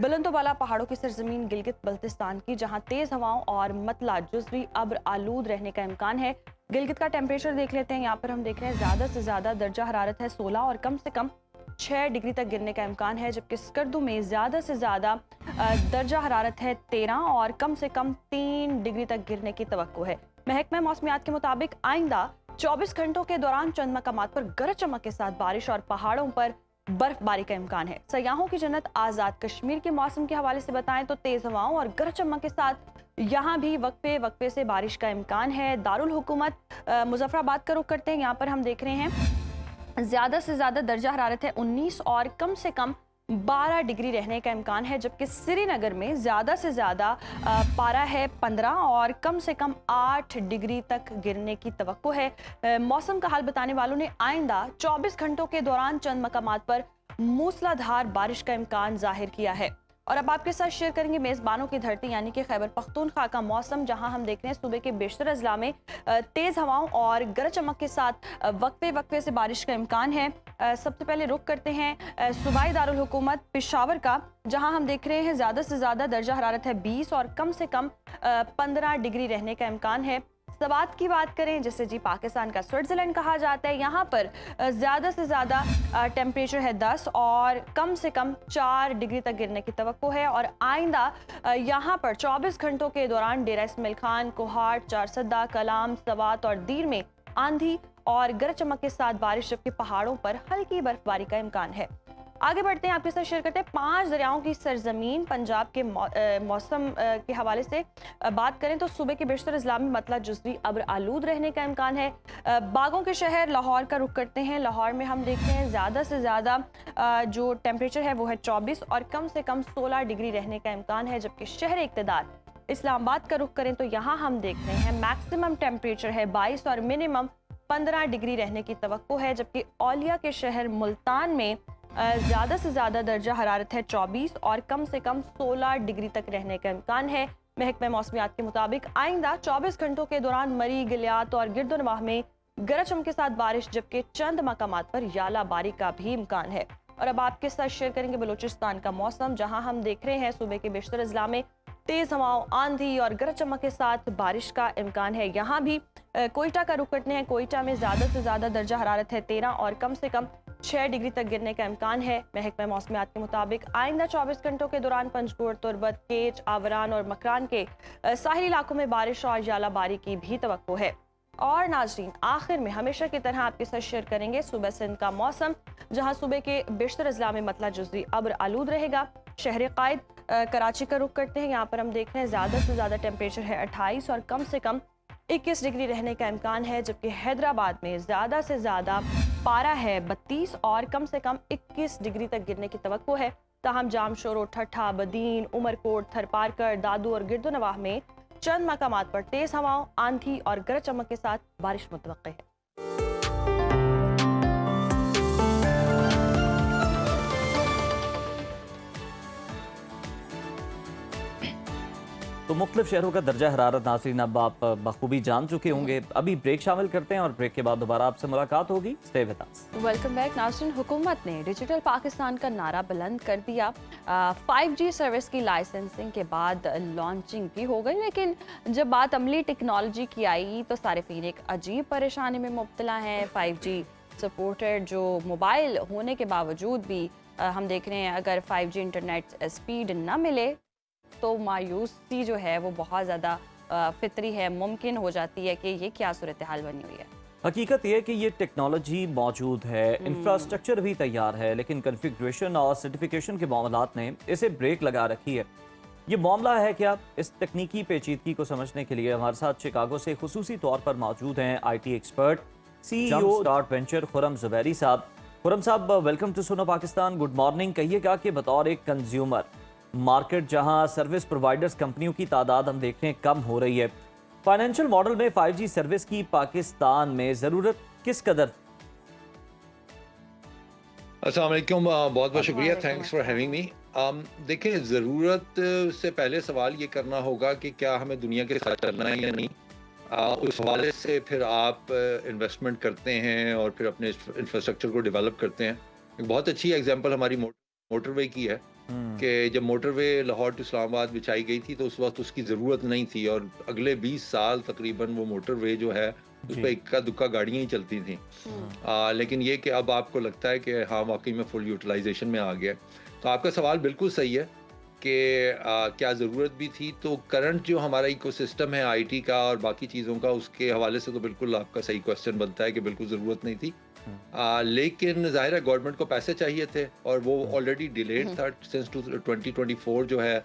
बुलंदोबाला पहाड़ों की सरजमीन गिलगित बल्तिस्तान की, जहां तेज हवाओं और मतला जुज़वी अब्र आलूद रहने का इम्कान है। गिलगित का टेम्परेचर देख लेते हैं। यहाँ पर हम देख रहे हैं ज़्यादा से ज़्यादा दर्जा हरारत है 16 और कम से कम 6 डिग्री तक गिरने का इम्कान है, जबकि स्कर्दू में ज़्यादा से ज़्यादा दर्जा हरारत है 13 और कम से कम 3 डिग्री तक गिरने की तवक्को है। महकमा मौसमियात के मुताबिक आइंदा 24 घंटों के दौरान चंद मकामात पर गरज चमक के साथ बारिश और पहाड़ों पर बर्फबारी का इम्कान है। सयाहों की जन्नत आज़ाद कश्मीर के मौसम के हवाले से बताएं तो तेज हवाओं और गरज चमक के साथ यहाँ भी वक्फे वक्फे से बारिश का इम्कान है। दारुल हुकूमत मुजफ्फराबाद का रुख करते हैं। यहाँ पर हम देख रहे हैं ज़्यादा से ज़्यादा दर्जा हरारत है 19 और कम से कम 12 डिग्री रहने का इम्कान है, जबकि श्रीनगर में ज़्यादा से ज़्यादा पारा है 15 और कम से कम 8 डिग्री तक गिरने की तवक्को है। मौसम का हाल बताने वालों ने आइंदा 24 घंटों के दौरान चंद मकामात पर मूसलाधार बारिश का इम्कान जाहिर किया है। और अब आपके साथ शेयर करेंगे मेज़बानों की धरती यानी कि खैबर पख्तूनख्वा का मौसम, जहां हम देख रहे हैं सुबह के बेशतर अजला में तेज़ हवाओं और गरज चमक के साथ वक्फे वक्फे से बारिश का इम्कान है। सबसे पहले रुख करते हैं सूबाई दारुल हुकूमत पेशावर का, जहां हम देख रहे हैं ज़्यादा से ज़्यादा दर्जा हरारत है 20 और कम से कम 15 डिग्री रहने का इम्कान है। सवात की बात करें, जिसे जी पाकिस्तान का स्विट्ज़रलैंड कहा जाता है, यहाँ पर ज़्यादा से ज़्यादा टेम्परेचर है 10 और कम से कम 4 डिग्री तक गिरने की तवक्को है। और आइंदा यहाँ पर 24 घंटों के दौरान डेरा इस्माइल खान, कोहाट, चारसद्दा, कलाम, सवात और दीर में आंधी और गरज चमक के साथ बारिश, जबकि पहाड़ों पर हल्की बर्फबारी का इम्कान है। आगे बढ़ते हैं, आपके साथ शेयर करते हैं 5 दरियाओं की सरजमीन पंजाब के मौसम के हवाले से बात करें तो सुबह के बेशतर अजला में मतला जुज़वी अब्र आलूद रहने का इम्कान है। बागों के शहर लाहौर का रुख करते हैं। लाहौर में हम देखते हैं ज़्यादा से ज़्यादा जो टेम्परेचर है वो है 24 और कम से कम 16 डिग्री रहने का इम्कान है, जबकि शहर इक़्तिदार इस्लामाबाद का रुख करें तो यहाँ हम देखते हैं मैक्सिमम टेम्परेचर है 22 और मिनिमम 15 डिग्री रहने की तवक्को है, जबकि औलिया के शहर मुल्तान में ज़्यादा से ज़्यादा दर्जा हरारत है 24 और कम से कम 16 डिग्री तक रहने का इम्कान है। महकमा मौसमियात के मुताबिक आइंदा 24 घंटों के दौरान मरी, गिलियात और गिरदोनवाह में गरज चमक के साथ बारिश, जबकि चंद मकामात पर यालाबारी का भी इम्कान है। और अब आपके साथ शेयर करेंगे बलूचिस्तान का मौसम, जहां हम देख रहे हैं सुबह के बेशतर अजला में तेज हवाओं, आंधी और गरज चमक के साथ बारिश का इम्कान है। यहाँ भी कोयटा का रुख करते हैं। कोयटा में ज़्यादा से ज़्यादा दर्जा हरारत है 13 और कम से कम 6 डिग्री तक गिरने का इम्कान है। महकमा मौसमियात के मुताबिक आइंदा 24 घंटों के दौरान पंजगुड़, तुरबत, केच, आवरान और मकरान के साहिली इलाकों में बारिश और यालाबारी की भी तवक्को है। और नाज़रीन, आखिर में हमेशा की तरह आपके साथ शेयर करेंगे सुबह सिंध का मौसम, जहां सुबह के बेशतर अजला में मतला जुज़वी अब्र आलूद रहेगा। शहर कायद कराची का रुख करते हैं। यहाँ पर हम देख रहे हैं ज़्यादा से ज़्यादा टेम्परेचर है 28 और कम से कम 21 डिग्री रहने का इम्कान है, जबकि हैदराबाद में ज़्यादा से ज़्यादा पारा है 32 और कम से कम 21 डिग्री तक गिरने की तवक्को है। ताहम जामशोरो, ठट्ठा, बदीन, उमरकोट, थरपारकर, दादू और गिरदोनवाह में चंद मकामात पर तेज हवाओं, आंधी और गरज चमक के साथ बारिश मुतवक्के है। तो मुख्तलिफ शहरों का दर्जा हरारत नाज़रीन अब आप बखूबी जान चुके होंगे। अभी ब्रेक शामिल करते हैं और ब्रेक के बाद दोबारा आपसे मुलाकात होगी। Stay with us. Welcome back नाज़रीन। हुकूमत ने डिजिटल पाकिस्तान का नारा बुलंद कर दिया। 5G सर्विस की लाइसेंसिंग के बाद लॉन्चिंग भी हो गई, लेकिन जब बात अमली टेक्नोलॉजी की आई तो सारिफीन एक अजीब परेशानी में मुब्तला हैं। 5G सपोर्टेड जो मोबाइल होने के बावजूद भी हम देख रहे हैं अगर 5G इंटरनेट स्पीड ना मिले तो मायूसी जो है वो बहुत ज़्यादा फितरी है, मुमकिन हो जाती है कि ये क्या सूरत हाल बनी हुई है। हकीकत ये है कि ये टेक्नोलॉजी मौजूद है, इंफ्रास्ट्रक्चर भी तैयार है, लेकिन कन्फिग्रेशन और सर्टिफिकेशन के मामलात ने इसे ब्रेक लगा रखी है। ये मामला है क्या? इस तकनीकी पेचीदगी को समझने के लिए हमारे साथ शिकागो से खुसूसी तौर पर मौजूद हैं IT expert, CEO start venture Khurram Zubairi साहब। खुरम साहब, welcome to Suno Pakistan. Good morning. कहिएगा कि बतौर एक कंज्यूमर, मार्केट जहां सर्विस प्रोवाइडर्स कंपनियों की तादाद हम देख रहे हैं कम हो रही है, फाइनेंशियल मॉडल में 5G सर्विस की पाकिस्तान में ज़रूरत किस कदर? अस्सलाम वालेकुम, बहुत बहुत शुक्रिया, थैंक्स फॉर हैविंग मी। देखिए, ज़रूरत से पहले सवाल ये करना होगा कि क्या हमें दुनिया के साथ चलना है या नहीं। उस हवाले से फिर आप इन्वेस्टमेंट करते हैं और फिर अपने इंफ्रास्ट्रक्चर को डेवलप करते हैं। एक बहुत अच्छी एग्जांपल हमारी मोटरवे की है कि जब मोटरवे लाहौर टू इस्लामाबाद बिछाई गई थी तो उस वक्त उसकी ज़रूरत नहीं थी, और अगले 20 साल तकरीबन वो मोटरवे जो है उस पर इक्का दुक्का गाड़ियाँ ही चलती थी। लेकिन ये कि अब आपको लगता है कि हाँ वाकई में फुल यूटिलाइजेशन में आ गया। तो आपका सवाल बिल्कुल सही है कि क्या ज़रूरत भी थी। तो करंट जो हमारा इकोसिस्टम है IT का और बाकी चीज़ों का, उसके हवाले से तो बिल्कुल आपका सही क्वेश्चन बनता है कि बिल्कुल ज़रूरत नहीं थी। लेकिन ज़ाहिर है गवर्नमेंट को पैसे चाहिए थे और वो ऑलरेडी डिलेड था सिंस 2024 जो है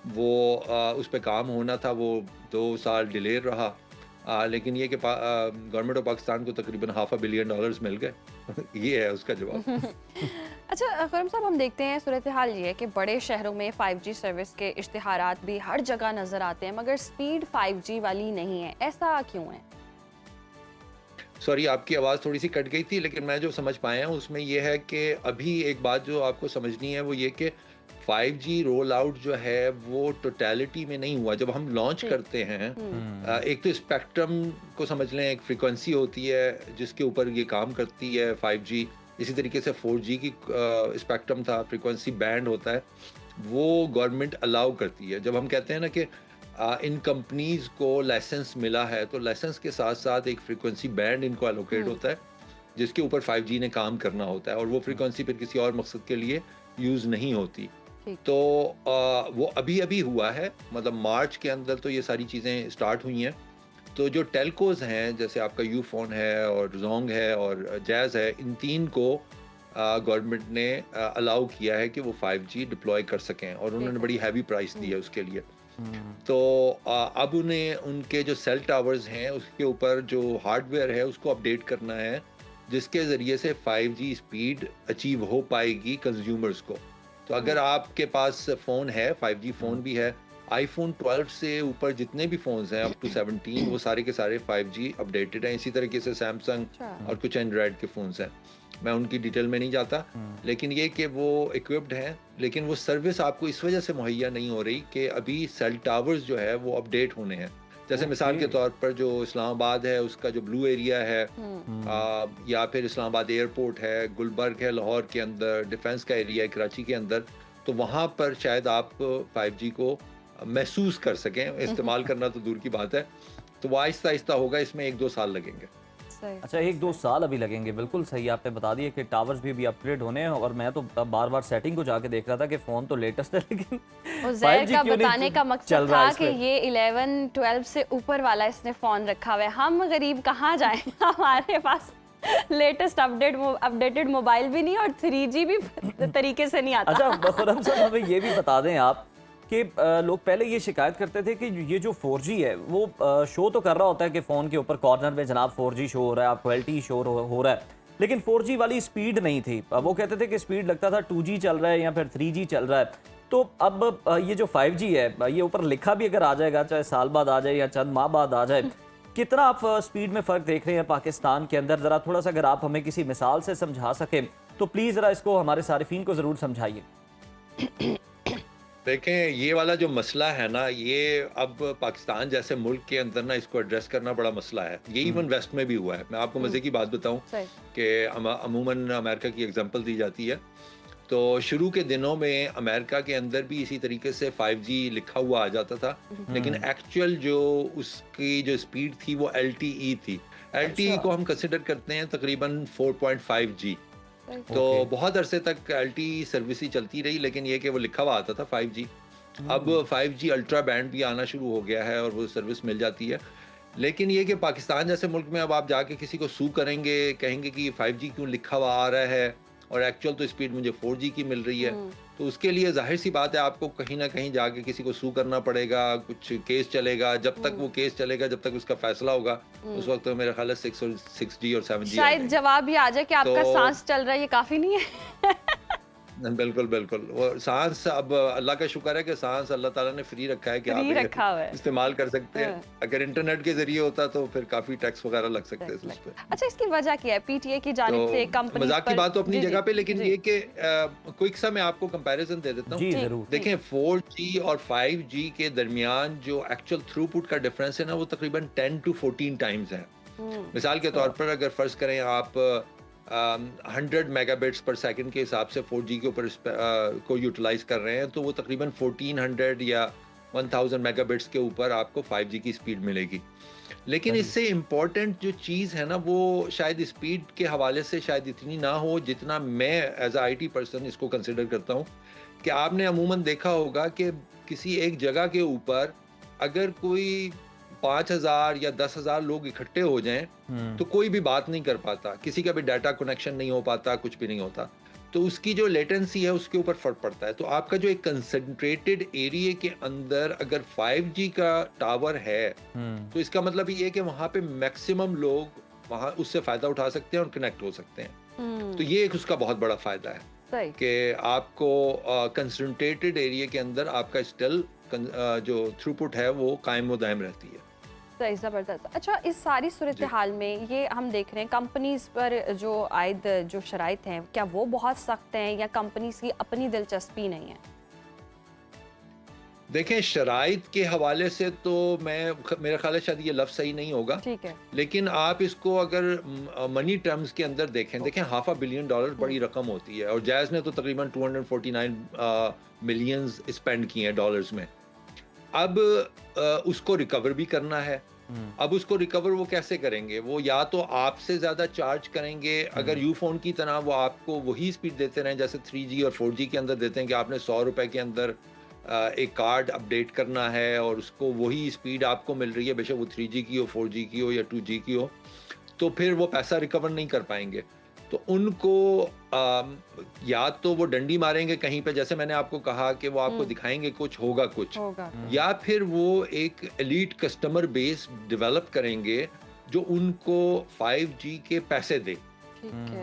वो उस पर काम होना था, वो 2 साल डिले रहा। लेकिन ये कि गवर्नमेंट ऑफ पाकिस्तान को तकरीबन $500 बिलियन मिल गए। ये है उसका जवाब। अच्छा खुरम साहब, हम देखते हैं सूरत हाल ये है कि बड़े शहरों में 5G सर्विस के इश्तिहारात भी हर जगह नज़र आते हैं, मगर स्पीड 5G वाली नहीं है। ऐसा क्यों है? सॉरी, आपकी आवाज़ थोड़ी सी कट गई थी, लेकिन मैं जो समझ पाया हूँ उसमें यह है कि अभी एक बात जो आपको समझनी है वो ये कि 5G रोल आउट जो है वो टोटलिटी में नहीं हुआ। जब हम लॉन्च करते हैं, एक तो स्पेक्ट्रम को समझ लें, एक फ्रीक्वेंसी होती है जिसके ऊपर ये काम करती है 5G। इसी तरीके से 4G की स्पेक्ट्रम था, फ्रीक्वेंसी बैंड होता है, वो गवर्नमेंट अलाउ करती है। जब हम कहते हैं ना कि इन कंपनीज को लाइसेंस मिला है, तो लाइसेंस के साथ साथ एक फ्रीक्वेंसी बैंड इनको एलोकेट होता है जिसके ऊपर 5G ने काम करना होता है, और वो फ्रीक्वेंसी फिर किसी और मकसद के लिए यूज़ नहीं होती। तो वो अभी हुआ है, मतलब मार्च के अंदर तो ये सारी चीज़ें स्टार्ट हुई हैं। तो जो टेलकोज हैं, जैसे आपका यूफोन है और जोंग है और जैज़ है, इन 3 को गवर्नमेंट ने अलाउ किया है कि वो 5G डिप्लॉय कर सकें, और उन्होंने बड़ी हैवी प्राइस दी है उसके लिए। तो अब उन्हें उनके जो सेल टावर्स हैं उसके ऊपर जो हार्डवेयर है उसको अपडेट करना है, जिसके ज़रिए से 5G स्पीड अचीव हो पाएगी कंज्यूमर्स को। तो अगर आपके पास फ़ोन है, 5G फ़ोन भी है, iPhone 12 से ऊपर जितने भी फ़ोन्स हैं अप टू 17 वो सारे के सारे 5G अपडेटेड हैं। इसी तरीके से सैमसंग और कुछ एंड्रॉयड के फ़ोन्स हैं, मैं उनकी डिटेल में नहीं जाता, लेकिन ये कि वो इक्विप्ड हैं, लेकिन वो सर्विस आपको इस वजह से मुहैया नहीं हो रही कि अभी सेल टावर्स जो है वो अपडेट होने हैं। जैसे मिसाल के तौर पर जो इस्लामाबाद है उसका जो ब्लू एरिया है, या फिर इस्लामाबाद एयरपोर्ट है, गुलबर्ग है लाहौर के अंदर, डिफेंस का एरिया है कराची के अंदर, तो वहाँ पर शायद आप 5G को महसूस कर सकें। इस्तेमाल करना तो दूर की बात है, तो वो आहिस्ता आहिस्ता होगा, इसमें 1-2 साल लगेंगे। अच्छा, 1-2 साल अभी लगेंगे। बिल्कुल सही आपने बता दिया कि टावर्स भी अभी अपग्रेड होने हैं, और मैं तो बार बार सेटिंग को जाके देख रहा था कि फ़ोन तो लेटेस्ट है, लेकिन ज़ैर का बताने का मकसद था कि ये 11-12 से ऊपर वाला इसने फ़ोन रखा हुआ है। हम गरीब कहाँ जाएं, हमारे पास लेटेस्ट अपडेटेड मोबाइल भी नहीं और 3G भी तरीके से नहीं आता। अच्छा खुरम साहब, हमें ये भी बता दें आप कि लोग पहले ये शिकायत करते थे कि ये जो 4G है वो शो तो कर रहा होता है कि फ़ोन के ऊपर कॉर्नर में जनाब 4G शो हो रहा है, आपको LTE शो हो रहा है, लेकिन 4G वाली स्पीड नहीं थी। वो कहते थे कि स्पीड लगता था 2G चल रहा है या फिर 3G चल रहा है। तो अब ये जो 5G है, ये ऊपर लिखा भी अगर आ जाएगा, चाहे साल बाद आ जाए या चंद माह बाद आ जाए, कितना आप स्पीड में फ़र्क देख रहे हैं पाकिस्तान के अंदर? ज़रा थोड़ा सा अगर आप हमें किसी मिसाल से समझा सकें तो प्लीज़ ज़रा इसको हमारे सारिफीन को ज़रूर समझाइए। देखें, ये वाला जो मसला है ना, ये अब पाकिस्तान जैसे मुल्क के अंदर ना इसको एड्रेस करना बड़ा मसला है। ये इवन वेस्ट में भी हुआ है। मैं आपको मज़े की बात बताऊं कि अमूमन अमेरिका की एग्जांपल दी जाती है, तो शुरू के दिनों में अमेरिका के अंदर भी इसी तरीके से 5G लिखा हुआ आ जाता था, लेकिन एक्चुअल जो उसकी जो स्पीड थी वो LTE थी। LTE को हम कंसिडर करते हैं तकरीबन 4.5G। तो बहुत अरसे तक LTE सर्विस ही चलती रही, लेकिन ये कि वो लिखा हुआ आता था 5G। अब 5G अल्ट्रा बैंड भी आना शुरू हो गया है और वो सर्विस मिल जाती है। लेकिन ये कि पाकिस्तान जैसे मुल्क में अब आप जाके किसी को सू करेंगे, कहेंगे कि 5G क्यों लिखा हुआ आ रहा है और एक्चुअल तो स्पीड मुझे 4G की मिल रही है, तो उसके लिए जाहिर सी बात है आपको कहीं ना कहीं जाके किसी को सू करना पड़ेगा, कुछ केस चलेगा। जब तक वो केस चलेगा, जब तक उसका फैसला होगा, उस वक्त तो मेरा ख्याल है 6G और 7G शायद जवाब भी आ जाए कि आपका सांस चल रहा है, ये काफी नहीं है। बिल्कुल बिल्कुल। वो सांस, अब अल्लाह का शुक्र है कि सांस अल्लाह ताला ने फ्री रखा है कि आप इस्तेमाल कर सकते हैं। अगर इंटरनेट के जरिए होता तो फिर काफी टैक्स वगैरह लग सकते हैं उस पर। अच्छा, इसकी वजह क्या है? PTA की जानिब से कंपनी, मजाक की बात तो अपनी जगह पे, लेकिन ये कि क्विक सा मैं आपको कंपैरिजन दे देता हूँ। देखें, 4G और 5G के दरमियान जो एक्चुअल थ्रूपुट का डिफरेंस है ना, वो तकरीबन 10 to 14 टाइम्स है। मिसाल के तौर पर अगर फर्ज करें आप 100 मेगाबिट्स पर सेकंड के हिसाब से 4G के ऊपर को यूटिलाइज कर रहे हैं, तो वो तकरीबन 1400 या 1000 मेगाबिट्स के ऊपर आपको 5G की स्पीड मिलेगी। लेकिन इससे इम्पोर्टेंट जो चीज़ है ना, वो शायद स्पीड के हवाले से शायद इतनी ना हो जितना मैं एज अ IT पर्सन इसको कंसिडर करता हूँ। कि आपने अमूमन देखा होगा कि किसी एक जगह के ऊपर अगर कोई 5000 या 10,000 लोग इकट्ठे हो जाएं तो कोई भी बात नहीं कर पाता, किसी का भी डाटा कनेक्शन नहीं हो पाता, कुछ भी नहीं होता। तो उसकी जो लेटेंसी है उसके ऊपर फर्क पड़ता है। तो आपका जो एक कंसंट्रेटेड एरिया के अंदर अगर 5G का टावर है, तो इसका मतलब ये है कि वहाँ पे मैक्सिमम लोग वहाँ उससे फायदा उठा सकते हैं और कनेक्ट हो सकते हैं। तो ये एक उसका बहुत बड़ा फायदा है कि आपको कंसंट्रेटेड एरिया के अंदर आपका स्टिल जो थ्रूपुट है वो कायम व दायम रहती है। सही, ज़बरदस्त। अच्छा, इस सारी सूरत हाल में ये हम देख रहे हैं कंपनीज पर जो आयद जो शराइत हैं, क्या वो बहुत सख्त हैं या कंपनीज की अपनी दिलचस्पी नहीं है? देखें, शराइत के हवाले से तो मेरा ख्याल है शायद ये लफ्ज़ सही नहीं होगा, ठीक है, लेकिन आप इसको अगर मनी टर्म्स के अंदर देखें $500 बिलियन बड़ी रकम होती है और जैज़ ने तो तकरीबन 249 मिलियन स्पेंड किए हैं डॉलर्स में। अब उसको रिकवर भी करना है। अब उसको रिकवर वो कैसे करेंगे? वो या तो आपसे ज़्यादा चार्ज करेंगे, अगर यूफोन की तरह वो आपको वही स्पीड देते रहें जैसे 3G और 4G के अंदर देते हैं कि आपने 100 रुपए के अंदर एक कार्ड अपडेट करना है और उसको वही स्पीड आपको मिल रही है, बेशक वो 3G की हो, 4G की हो या 2G की हो, तो फिर वो पैसा रिकवर नहीं कर पाएंगे। तो उनको या तो वो डंडी मारेंगे कहीं पे, जैसे मैंने आपको कहा कि वो आपको दिखाएंगे कुछ होगा कुछ, या फिर वो एक एलीट कस्टमर बेस डेवलप करेंगे जो उनको 5G के पैसे दे।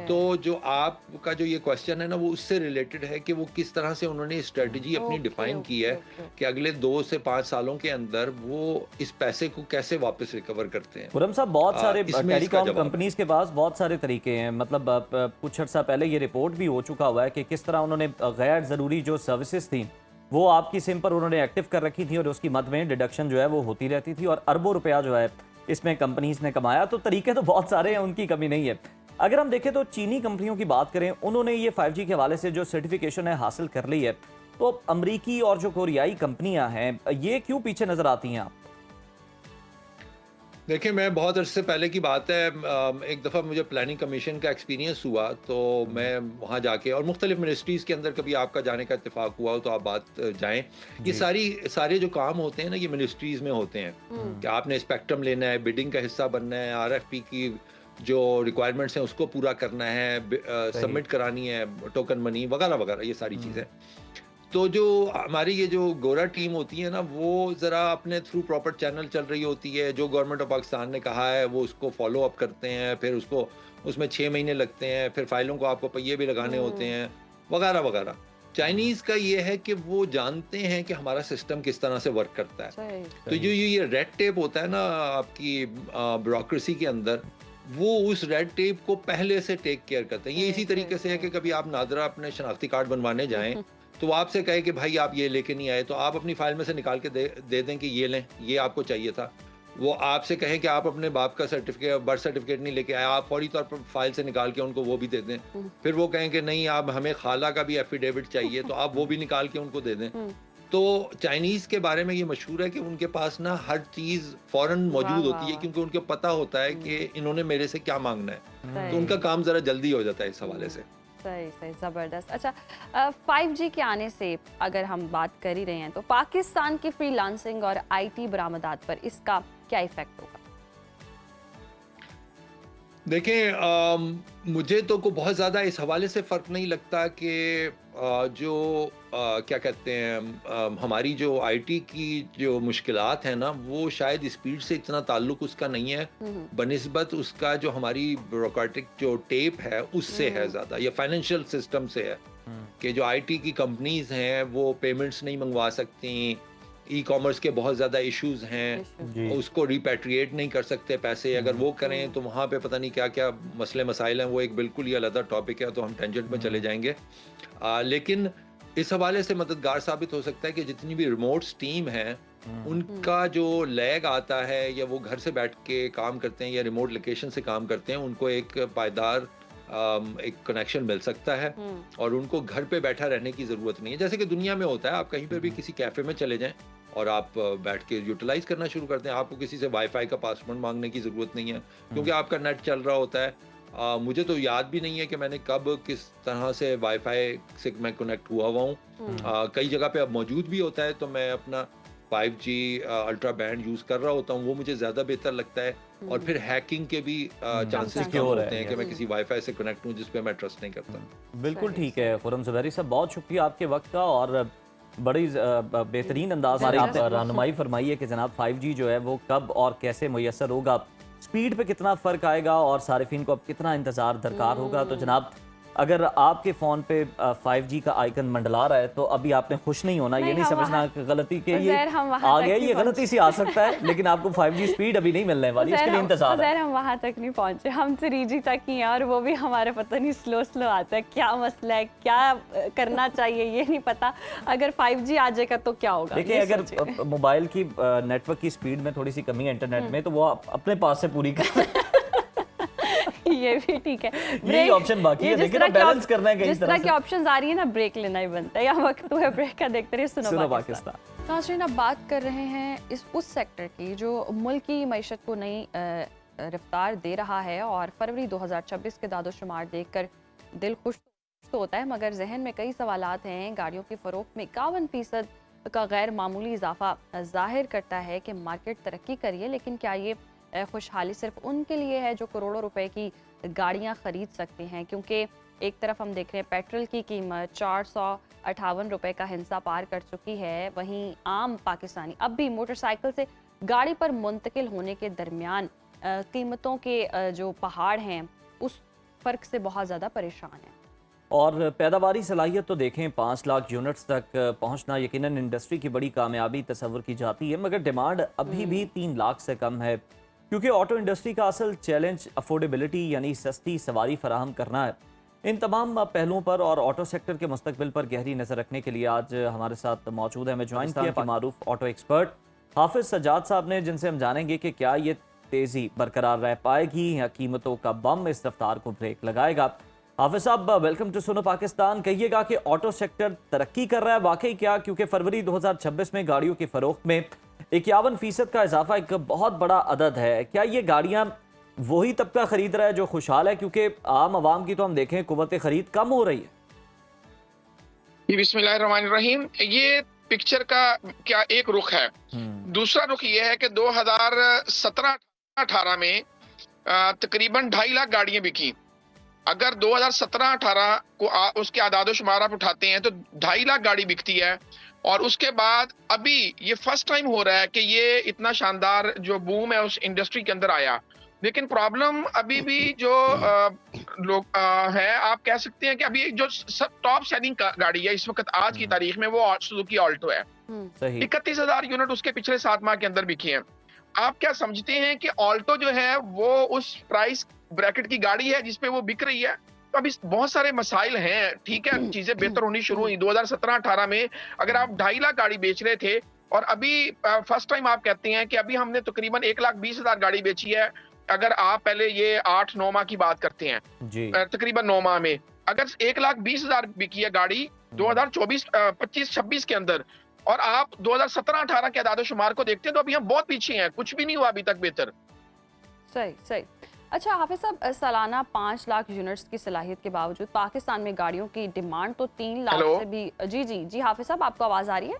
तो जो आपका जो ये क्वेश्चन है ना, वो उससे रिलेटेड है कि वो किस तरह से उन्होंने स्ट्रेटजी अपनी डिफाइन की है कि अगले 2 से 5 सालों के अंदर वो इस पैसे को कैसे वापस रिकवर करते हैं। खुर्रम साहब, बहुत सारे टेलीकॉम कंपनीज के पास बहुत सारे तरीके हैं। मतलब कुछ अर्सा पहले ये रिपोर्ट भी हो चुका हुआ है कि किस तरह उन्होंने गैर ज़रूरी जो सर्विसेज थी वो आपकी सिम पर उन्होंने एक्टिव कर रखी थी और उसकी मद में डिडक्शन जो है वो होती रहती थी और अरबों रुपया जो है इसमें कंपनीज ने कमाया। तो तरीके तो बहुत सारे हैं, उनकी कमी नहीं है। अगर हम देखें तो चीनी कंपनियों की बात करें, उन्होंने ये 5G के हवाले से जो सर्टिफिकेशन है हासिल कर ली है, तो अमरीकी और जो कोरियाई कंपनियां हैं ये क्यों पीछे नजर आती हैं आप? देखिए, मैं बहुत अरसे पहले की बात है, एक दफ़ा मुझे प्लानिंग कमीशन का एक्सपीरियंस हुआ, तो मैं वहाँ जाके और मुख्तलिफ मिनिस्ट्रीज़ के अंदर कभी आपका जाने का इत्तेफाक हुआ हो तो आप बात जाएं। ये सारे जो काम होते हैं ना, ये मिनिस्ट्रीज़ में होते हैं कि आपने स्पेक्ट्रम लेना है, बिडिंग का हिस्सा बनना है, RFP की जो रिक्वायरमेंट्स हैं उसको पूरा करना है, सबमिट करानी है, टोकन मनी वगैरह वगैरह, ये सारी चीज़ें। تو جو ہماری یہ جو گورا ٹیم ہوتی ہے نا وہ ذرا اپنے تھرو پراپر چینل چل رہی ہوتی ہے, جو گورنمنٹ آف پاکستان نے کہا ہے وہ اس کو فالو اپ کرتے ہیں, پھر اس کو اس میں 6 مہینے لگتے ہیں, پھر فائلوں کو آپ کو پہیے بھی لگانے ہوتے ہیں وغیرہ وغیرہ. چائنیز کا یہ ہے کہ وہ جانتے ہیں کہ ہمارا سسٹم کس طرح سے ورک کرتا ہے. تو جو یہ ریڈ ٹیپ ہوتا ہے نا آپ کی بیوروکریسی کے اندر, وہ اس ریڈ ٹیپ کو پہلے سے ٹیک کیئر کرتے ہیں. یہ اسی طریقے سے ہے کہ کبھی آپ نادرا اپنے شناختی کارڈ بنوانے جائیں تو وہ آپ سے کہے کہ بھائی آپ یہ لے کے نہیں آئے, تو آپ اپنی فائل میں سے نکال کے دے دیں کہ یہ لیں, یہ آپ کو چاہیے تھا. وہ آپ سے کہیں کہ آپ اپنے باپ کا سرٹیفکیٹ, برتھ سرٹیفکیٹ نہیں لے کے آئے, آپ فوری طور پر فائل سے نکال کے ان کو وہ بھی دے دیں. پھر وہ کہیں کہ نہیں آپ ہمیں خالہ کا بھی ایفیڈیوٹ چاہیے, تو آپ وہ بھی نکال کے ان کو دے دیں. تو چائنیز کے بارے میں یہ مشہور ہے کہ ان کے پاس نا ہر چیز فوراً موجود ہوتی ہے, کیونکہ ان کو پتہ ہوتا ہے کہ انہوں نے میرے سے کیا مانگنا ہے. تو ان کا کام ذرا جلدی ہو جاتا ہے اس حوالے سے. صحیح, زبردست. اچھا, 5G کے آنے سے اگر ہم بات کر ہی رہے ہیں تو پاکستان کی فری لانسنگ اور IT برآمدات پر اس کا کیا ایفیکٹ ہوگا؟ دیکھیں, مجھے تو کو بہت زیادہ اس حوالے سے فرق نہیں لگتا کہ جو کیا کہتے ہیں ہماری جو IT کی جو مشکلات ہیں نا, وہ شاید اسپیڈ سے اتنا تعلق اس کا نہیں ہے بنسبت اس کا جو ہماری بیوروکریٹک جو ٹیپ ہے اس سے ہے زیادہ, یا فائنینشیل سسٹم سے ہے کہ جو IT کی کمپنیز ہیں وہ پیمنٹس نہیں منگوا سکتی, ای کامرس کے بہت زیادہ ایشوز ہیں, اس کو ریپیٹریٹ نہیں کر سکتے پیسے, اگر وہ کریں تو وہاں پہ پتہ نہیں کیا کیا مسئلے مسائل ہیں, وہ ایک بالکل ہی علیحدہ ٹاپک ہے, تو ہم ٹینجنٹ میں چلے جائیں گے. لیکن اس حوالے سے مددگار ثابت ہو سکتا ہے کہ جتنی بھی ریموٹس ٹیم ہیں ان کا جو لیگ آتا ہے, یا وہ گھر سے بیٹھ کے کام کرتے ہیں یا ریموٹ لوکیشن سے کام کرتے ہیں, ان کو ایک پائیدار ایک کنیکشن مل سکتا ہے, اور ان کو گھر پہ بیٹھا رہنے کی ضرورت نہیں ہے. جیسے کہ دنیا میں ہوتا ہے, آپ کہیں پہ بھی کسی کیفے میں چلے جائیں اور آپ بیٹھ کے یوٹیلائز کرنا شروع کرتے ہیں, آپ کو کسی سے وائی فائی کا پاسورڈ مانگنے کی ضرورت نہیں ہے, کیونکہ آپ کا نیٹ چل رہا ہوتا ہے. مجھے تو یاد بھی نہیں ہے کہ میں نے کب کس طرح سے وائی فائی سے میں کنیکٹ ہوا ہوں. کئی جگہ پہ اب موجود بھی ہوتا ہے, تو میں اپنا 5G الٹرا بینڈ یوز کر رہا ہوتا ہوں, وہ مجھے زیادہ بہتر لگتا ہے. اور پھر ہیکنگ کے بھی چانسز کم ہوتے ہیں کہ میں کسی وائی فائی سے کنیکٹ ہوں جس پہ میں ٹرسٹ نہیں کرتا. بالکل ٹھیک ہے خرم زبیری صاحب, بہت شکریہ آپ کے وقت کا, اور بڑی بہترین انداز میں آپ رہنمائی فرمائی ہے کہ جناب 5G جو ہے وہ کب اور کیسے میسر ہوگا, سپیڈ پہ کتنا فرق آئے گا, اور صارفین کو اب کتنا انتظار درکار ہوگا. تو جناب اگر آپ کے فون پہ 5G کا آئیکن منڈلا رہا ہے تو ابھی آپ نے خوش نہیں ہونا, یہ نہیں سمجھنا کہ غلطی کہ یہ آ گیا, یہ غلطی سے آ سکتا ہے, لیکن آپ کو 5G سپیڈ ابھی نہیں ملنے والی, اس کے لیے انتظار ہے. ہم وہاں تک نہیں پہنچے, ہم 3G تک ہی ہیں, اور وہ بھی ہمارے پتہ نہیں سلو آتا ہے. کیا مسئلہ ہے, کیا کرنا چاہیے یہ نہیں پتا. اگر 5G آ جائے گا تو کیا ہوگا. دیکھیں, اگر موبائل کی نیٹ ورک کی سپیڈ میں تھوڑی سی کمی ہے انٹرنیٹ میں, تو وہ اپنے پاس سے پوری کر یہ بھی ٹھیک ہے, یہی آپشن باقی ہے, لیکن بیلنس کرنا ہے کہیں جس طرح کی آپشنز آ رہی ہیں نا, بریک لینا ہی بنتا ہے. یا وقت ہے بریک کا, دیکھتے رہیے سنو پاکستان. ناظرین, اب بات کر رہے ہیں اس سیکٹر کی جو ملکی معیشت کو نئی رفتار دے رہا ہے, اور فروری 2026 کے داد و شمار دیکھ کر دل خوش تو ہوتا ہے, مگر ذہن میں کئی سوالات ہیں. گاڑیوں کی فروخت میں 51% کا غیر معمولی اضافہ ظاہر کرتا ہے کہ مارکیٹ ترقی کریے, لیکن کیا یہ خوشحالی صرف ان کے لیے ہے جو کروڑوں روپے کی گاڑیاں خرید سکتے ہیں؟ کیونکہ ایک طرف ہم دیکھ رہے ہیں پیٹرول کی قیمت 458 روپے کا ہنسا پار کر چکی ہے, وہیں عام پاکستانی اب بھی موٹر سائیکل سے گاڑی پر منتقل ہونے کے درمیان قیمتوں کے جو پہاڑ ہیں اس فرق سے بہت زیادہ پریشان ہیں. اور پیداواری صلاحیت تو دیکھیں 5 لاکھ یونٹس تک پہنچنا یقیناً انڈسٹری کی بڑی کامیابی تصور کی جاتی ہے, مگر ڈیمانڈ ابھی بھی 3 لاکھ سے کم ہے, کیونکہ آٹو انڈسٹری کا اصل چیلنج افورڈیبلٹی یعنی سستی سواری فراہم کرنا ہے. ان تمام پہلوؤں پر اور آٹو سیکٹر کے مستقبل پر گہری نظر رکھنے کے لیے آج ہمارے ساتھ موجود ہے, ہمیں جوائن کیا کہ معروف آٹو ایکسپرٹ حافظ سجاد صاحب نے, جن سے ہم جانیں گے کہ کیا یہ تیزی برقرار رہ پائے گی یا قیمتوں کا بم اس رفتار کو بریک لگائے گا. حافظ صاحب, ویلکم ٹو سنو پاکستان. کہیے گا کہ آٹو سیکٹر ترقی کر رہا ہے واقعی کیا, کیونکہ فروری 2026 میں گاڑیوں کی فروخت میں 51% کا اضافہ ایک بہت بڑا عدد ہے. کیا یہ گاڑیاں وہی طبقہ خرید رہا ہے جو خوشحال ہے, کیونکہ عام عوام کی تو ہم دیکھیں قوت خرید کم ہو رہی ہے؟ بسم اللہ الرحمن الرحیم. یہ پکچر کا کیا ایک رخ ہے. دوسرا رخ یہ ہے کہ 2017-18 میں تقریباً 2.5 لاکھ گاڑیاں بکی, अगर 2017-18 को उसके आदाद शुमार आप उठाते हैं तो 2.5 लाख गाड़ी बिकती है, और उसके बाद अभी ये फर्स्ट टाइम हो रहा है कि ये इतना शानदार जो बूम है उस इंडस्ट्री के अंदर आया। लेकिन प्रॉब्लम अभी भी जो लोग है, आप कह सकते हैं कि अभी जो सब टॉप सेलिंग गाड़ी है इस वक्त आज की तारीख में वो सुजुकी ऑल्टो है। सही। 31,000 यूनिट उसके पिछले 7 माह के अंदर बिके हैं। आप क्या समझते हैं कि ऑल्टो जो है वो उस प्राइस ब्रैकेट की गाड़ी है जिसपे वो बिक रही है? तो अभी बहुत सारे मसाइल हैं, ठीक है, चीजें बेहतर होनी शुरू हुई 2017-18 में। अगर आप 2.5 लाख गाड़ी बेच रहे थे और अभी फर्स्ट टाइम आप कहते हैं कि अभी हमने तकरीबन 1,20,000 गाड़ी बेची है, अगर आप पहले ये 8-9 माह की बात करते हैं जी। तकरीबन 9 माह में अगर 1,20,000 बिकी है गाड़ी 2024, 25, 26 के अंदर, और आप 2017-18 के आदाद शुमार को देखते हैं तो अभी हम बहुत पीछे हैं, कुछ भी नहीं हुआ अभी तक बेहतर। सही सही। अच्छा हाफिज साहब, सालाना 5 लाख यूनिट्स की सलाहियत के बावजूद पाकिस्तान में गाड़ियों की डिमांड तो 3 लाख से भी। जी जी जी हाफिज साहब, आपको आवाज आ रही है?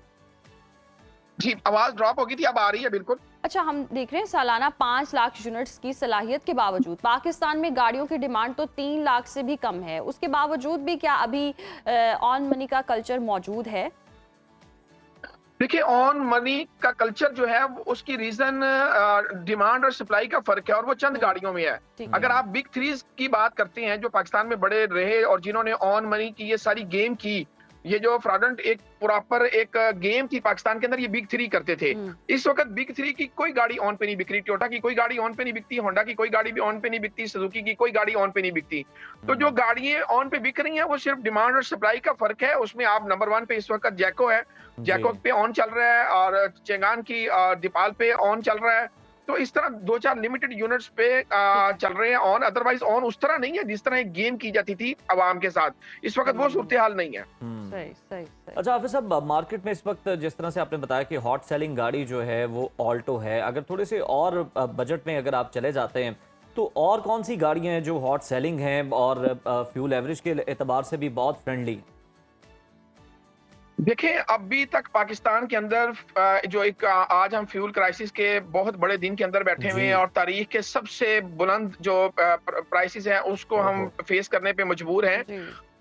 जी, आवाज ड्रॉप हो गई थी, अब आ रही है बिल्कुल। अच्छा, हम देख रहे हैं सालाना 5 लाख यूनिट्स की सलाहियत के बावजूद पाकिस्तान में गाड़ियों की डिमांड तो 3 लाख से भी कम है। उसके बावजूद भी क्या अभी ऑन मनी का कल्चर मौजूद है? देखिए, ऑन मनी का कल्चर जो है उसकी रीजन डिमांड और सप्लाई का फर्क है, और वो चंद गाड़ियों में है। अगर आप बिग थ्रीज की बात करते हैं जो पाकिस्तान में बड़े रहे और जिन्होंने ऑन मनी की ये सारी गेम की, ये जो फ्रॉडलेंट एक प्रॉपर एक गेम थी पाकिस्तान के अंदर, ये बिग थ्री करते थे। इस वक्त बिग थ्री की कोई गाड़ी ऑन पे नहीं बिक रही, टोयोटा की कोई गाड़ी ऑन पे नहीं बिकती, होंडा की कोई गाड़ी भी ऑन पे नहीं बिकती, सुजुकी की कोई गाड़ी ऑन पे नहीं बिकती। तो जो गाड़ियां ऑन पे बिक रही हैं वो सिर्फ डिमांड और सप्लाई का फर्क है। उसमें आप नंबर 1 पे इस वक्त जैको है, जैको पे ऑन चल रहा है, और चेंगान की दीपाल पे ऑन चल रहा है। तो इस तरह 2-4 लिमिटेड यूनिट्स पे चल रहे हैं ऑन, अदरवाइज ऑन उस तरह नहीं है जिस तरह एक गेम की जाती थी अवाम के साथ। इस वक्त वो सूरत हाल नहीं है। सही सही सही। अच्छा हाफिज साहब, मार्केट में इस वक्त जिस तरह से आपने बताया कि हॉट सेलिंग गाड़ी जो है वो ऑल्टो है, अगर थोड़े से और बजट में अगर आप चले जाते हैं तो और कौन सी गाड़ियां हैं जो हॉट सेलिंग हैं और फ्यूल एवरेज के एतबार से भी बहुत फ्रेंडली? देखें, अभी तक पाकिस्तान के अंदर जो एक आज हम फ्यूल क्राइसिस के बहुत बड़े दिन के अंदर बैठे हुए हैं और तारीख के सबसे बुलंद जो प्राइसेस हैं उसको हम फेस करने पे मजबूर हैं।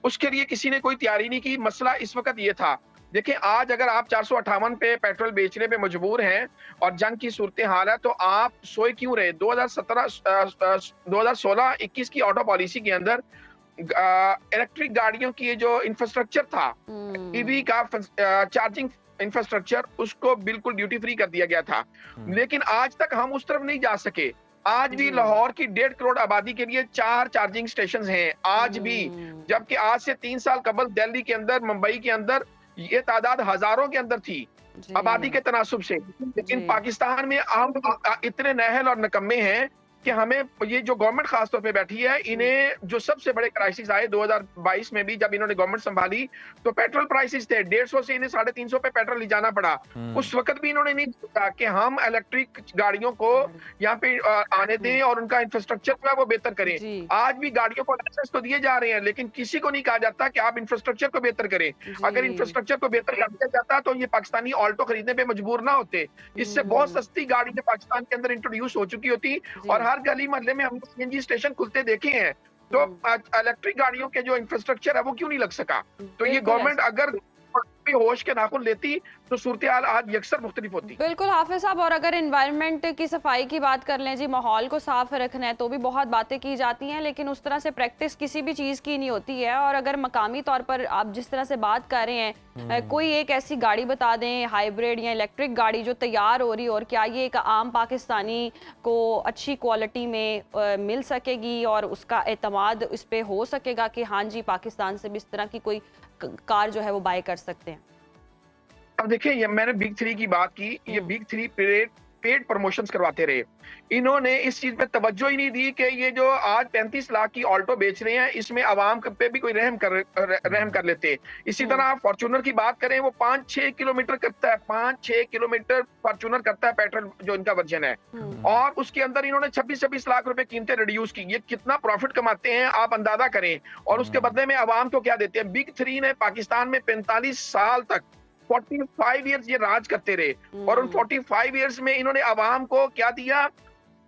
उसके लिए किसी ने कोई तैयारी नहीं की। मसला इस वक्त ये था, देखिए आज अगर आप 458 पे पेट्रोल बेचने पे मजबूर हैं और जंग की सूरत हाल है तो आप सोए क्यों रहे? 2016-21 की ऑटो पॉलिसी के अंदर इलेक्ट्रिक गाड़ियों की जो इंफ्रास्ट्रक्चर था, ईवी का चार्जिंग इंफ्रास्ट्रक्चर, उसको बिल्कुल ड्यूटी फ्री कर दिया गया था। लेकिन आज तक हम उस तरफ नहीं जा सके। आज भी लाहौर की 1.5 करोड़ आबादी के लिए 4 चार्जिंग स्टेशन हैं आज भी, जबकि आज से 3 साल कबल दिल्ली के अंदर, मुंबई के अंदर ये तादाद हजारों के अंदर थी आबादी के तनासुब से। लेकिन पाकिस्तान में हम इतने नहल और निकम्मे हैं कि हमें ये जो गवर्नमेंट खासतौर पे बैठी है, इन्हें जो सबसे बड़े क्राइसिस आए 2022 में भी जब इन्होंने गवर्नमेंट संभाली तो पेट्रोल प्राइसेस थे 150 से इन्हें 350 पे पेट्रोल ले जाना पड़ा। उस वक्त भी इन्होंने नहीं सोचा कि हम इलेक्ट्रिक गाड़ियों को यहाँ पे आने दें और उनका इंफ्रास्ट्रक्चर जो है वो बेहतर करें। आज भी गाड़ियों को लाइसेंस तो दिए जा रहे हैं लेकिन किसी को नहीं कहा जाता कि आप इंफ्रास्ट्रक्चर को बेहतर करें। अगर इंफ्रास्ट्रक्चर को बेहतर कर दिया जाता तो ये पाकिस्तानी ऑल्टो खरीदने पे मजबूर ना होते। इससे बहुत सस्ती गाड़ियां पाकिस्तान के अंदर इंट्रोड्यूस हो चुकी होती और हर गली मोहल्ले में हमने सीएनजी स्टेशन खुलते देखे हैं। तो इलेक्ट्रिक गाड़ियों के जो इंफ्रास्ट्रक्चर है वो क्यों नहीं लग सका? तो ये गवर्नमेंट अगर होश के नाखुन लेती तो सूरत हाल आज यकसर मुख्तलिफ होती। बिल्कुल हाफिज साहब, और अगर एनवायरनमेंट की सफाई की बात कर लें जी, माहौल को साफ रखना है तो भी बहुत बातें की जाती हैं, लेकिन उस तरह से प्रैक्टिस किसी भी चीज़ की नहीं होती है। और अगर मकामी तौर पर आप जिस तरह से बात कर रहे हैं, कोई एक ऐसी गाड़ी बता दें हाइब्रिड या इलेक्ट्रिक गाड़ी जो तैयार हो रही, और क्या ये एक आम पाकिस्तानी को अच्छी क्वालिटी में मिल सकेगी और उसका एतमाद इस पर हो सकेगा कि हाँ जी पाकिस्तान से भी इस तरह की कोई कार जो है वो बाय कर सकते हैं? अब देखिए, ये मैंने बिग थ्री की बात की, ये बिग थ्री पेड प्रमोशंस करवाते रहे। इन्होंने इस चीज पे तवज्जो ही नहीं दी कि ये जो आज 35 लाख की ऑल्टो बेच रहे हैं इसमें आवाम पे भी कोई रहम कर लेते। इसी तरह आप फॉर्च्यूनर की बात करें, वो 5-6 किलोमीटर करता है, 5-6 किलोमीटर फॉर्च्यूनर करता है पेट्रोल जो इनका वर्जन है, और उसके अंदर इन्होंने 26-26 लाख रुपए कीमतें रिड्यूस की। ये कितना प्रॉफिट कमाते हैं आप अंदाजा करें, और उसके बदले में आवाम को क्या देते हैं? बिग थ्री ने पाकिस्तान में 45 साल तक 45 इयर्स ये राज करते रहे, और उन 45 इयर्स में इन्होंने आवाम को क्या दिया?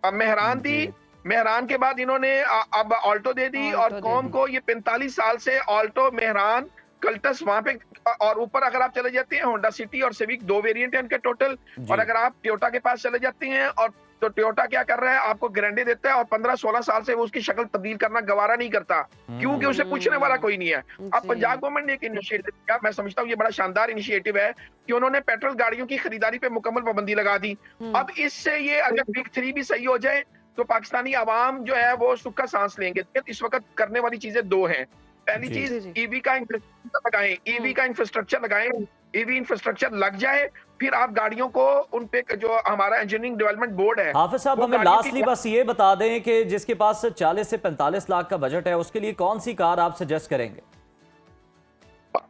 मेहरान दी, मेहरान के बाद इन्होंने अब ऑल्टो दे दी, और कौम को ये 45 साल से ऑल्टो, मेहरान, कल्टस वहां पे, और ऊपर अगर आप चले जाते हैं होंडा सिटी और सिविक, 2 वेरिएंट है उनके टोटल। और अगर आप टोयोटा के पास चले जाते हैं, और तो टोयोटा क्या कर रहा है, आपको गारंटी देता है और 15-16 साल से वो उसकी शक्ल तब्दील करना गवारा नहीं करता, क्योंकि उसे पूछने वाला कोई नहीं है। अब पंजाब गवर्नमेंट ने एक इनिशिएटिव किया, मैं समझता हूँ ये बड़ा शानदार इनिशिएटिव है कि उन्होंने पेट्रोल गाड़ियों की खरीदारी पे मुकम्मल पाबंदी लगा दी। अब इससे ये अगर बिग 3 भी सही हो जाए तो पाकिस्तानी आवाम जो है वो सुख का सांस लेंगे। इस वक्त करने वाली चीजें 2 हैं। पहली चीज, ईवी का इंफ्रास्ट्रक्चर लगाएं, ईवी का इंफ्रास्ट्रक्चर लगाएं, ईवी इंफ्रास्ट्रक्चर लग जाए, फिर आप गाड़ियों को उन पे जो हमारा इंजीनियरिंग डेवलपमेंट बोर्ड है। हाफिज साहब, हमें लास्टली बस ये बता दें कि जिसके पास 40 से 45 लाख का बजट है, उसके लिए कौन सी कार आप सजेस्ट करेंगे?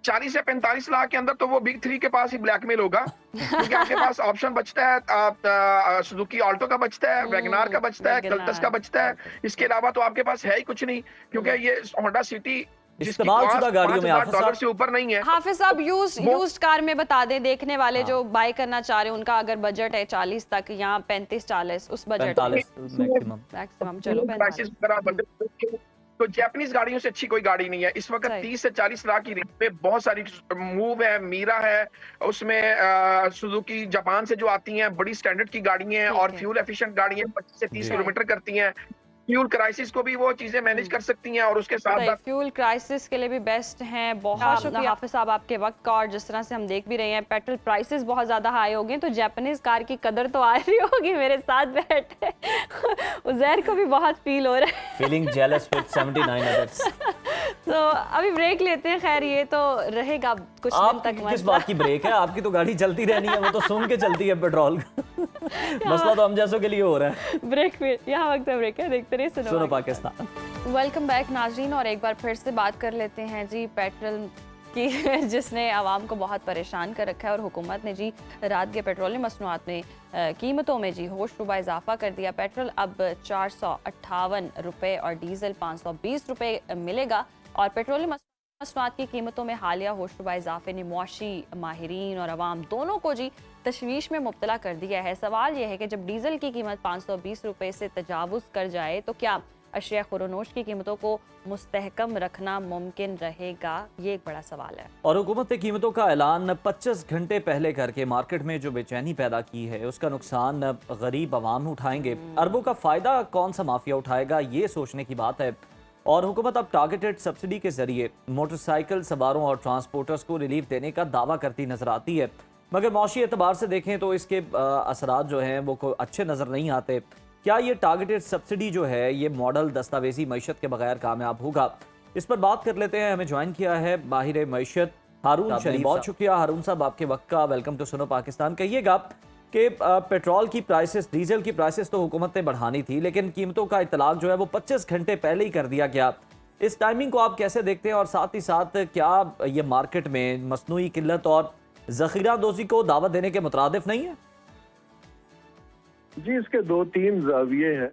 40 से 45 लाख के अंदर तो वो बिग 3 के पास ही ब्लैकमेल होगा, क्योंकि आपके पास ऑप्शन बचता है, सुजुकी ऑल्टो का बचता है, वैगनार का बचता है, कल्टस का बचता है। इसके अलावा तो आपके पास है ही कुछ नहीं, क्योंकि ये होंडा सिटी इस्तेमाल शुदा गाड़ियों में $5,000 से ऊपर नहीं है। हाफिज साहब, यूज्ड कार में बता दें, देखने वाले जो बाय करना चाह रहे हैं उनका अगर बजट है 40 तक या 35-40, उस बजट 45 मैक्सिमम। चलो 45। तो जापानीज गाड़ियों से अच्छी कोई गाड़ी नहीं है इस वक्त। 30 से 40 लाख की रेंज पे बहुत सारी मूव है, मीरा है, उसमें सुजुकी जापान से जो आती हैं बड़ी स्टैंडर्ड की गाड़ी हैं और फ्यूल एफिशिएंट गाड़ी हैं, 25 से 30 किलोमीटर करती हैं। फ्यूल क्राइसिस को भी वो चीजें मैनेज कर सकती हैं, और उसके साथ फ्यूल क्राइसिस के लिए भी बेस्ट हैं। बहुत शुक्रिया हाफिज साहब आपके वक्त का। और जिस तरह से हम देख भी रहे हैं पेट्रोल प्राइसेस बहुत ज्यादा हाई हो गए, तो जापानीज कार की कदर तो आ रही होगी। मेरे साथ बैठे उजैर को भी बहुत फील हो रहा है, फीलिंग जेलस विद 79 अदर्स। तो अभी ब्रेक लेते हैं। खैर ये तो रहेगा कुछ दिन तक। किस बात की ब्रेक है? आपकी तो गाड़ी चलती रहनी है, वो तो सुन के चलती है पेट्रोल। मसला तो हम जैसों के लिए हो रहा है। ब्रेक में यहाँ वक्त ब्रेक है, देखते रहिए सुनो पाकिस्तान। वेलकम बैक नाजरीन, और एक बार फिर से बात कर लेते हैं जी पेट्रोल की, जिसने आवाम को बहुत परेशान कर रखा है। और हुकूमत ने जी रात के पेट्रोलियम मसनूआत में कीमतों में जी होश रुबा इजाफा कर दिया। पेट्रोल अब 458 रुपये और डीजल 520 रुपये मिलेगा। और पेट्रोलियम मसनूआत की कीमतों में हालिया होश रुबा इजाफे ने मुआशी माहिरीन और अवाम दोनों को जी तशवीश में मुब्तला कर दिया है। सवाल यह है कि जब डीजल की कीमत 520 रुपये से तजावुज़ कर जाए तो क्या अशिया खुरोनोश की कीमतों को मुस्तहकम रखना मुमकिन रहेगा? ये एक बड़ा सवाल है। और हुकूमत ने कीमतों का ऐलान 25 घंटे पहले करके मार्केट में जो बेचैनी पैदा की है, उसका नुकसान गरीब आवाम उठाएंगे। अरबों का फ़ायदा कौन सा माफिया उठाएगा, ये सोचने की बात है। और हुकूमत अब टारगेटेड सब्सिडी के जरिए मोटरसाइकिल सवारों और ट्रांसपोर्टर्स को रिलीफ देने का दावा करती नजर आती है, मगर मौशी एतबार से देखें तो इसके असरात जो हैं वो अच्छे नज़र नहीं आते। क्या ये टारगेटेड सब्सिडी जो है ये मॉडल दस्तावेजी मईशत के बगैर कामयाब होगा? इस पर बात कर लेते हैं। हमें ज्वाइन किया है माहिर मईशत हारून शरीफ। बहुत शुक्रिया हारून साहब आपके वक्त का। Welcome to Suno Pakistan. कहिएगा कि पेट्रोल की प्राइसेस, डीजल की प्राइसेस तो हुकूमत ने बढ़ानी थी, लेकिन कीमतों का इतलाक जो है वो 25 घंटे पहले ही कर दिया गया। इस टाइमिंग को आप कैसे देखते हैं? और साथ ही साथ क्या ये मार्केट में मसनूई किल्लत और ज़ख़ीरा दोज़ी को दावत देने के मुतरादिफ नहीं है? जी, इसके 2-3 ज़ाविये हैं।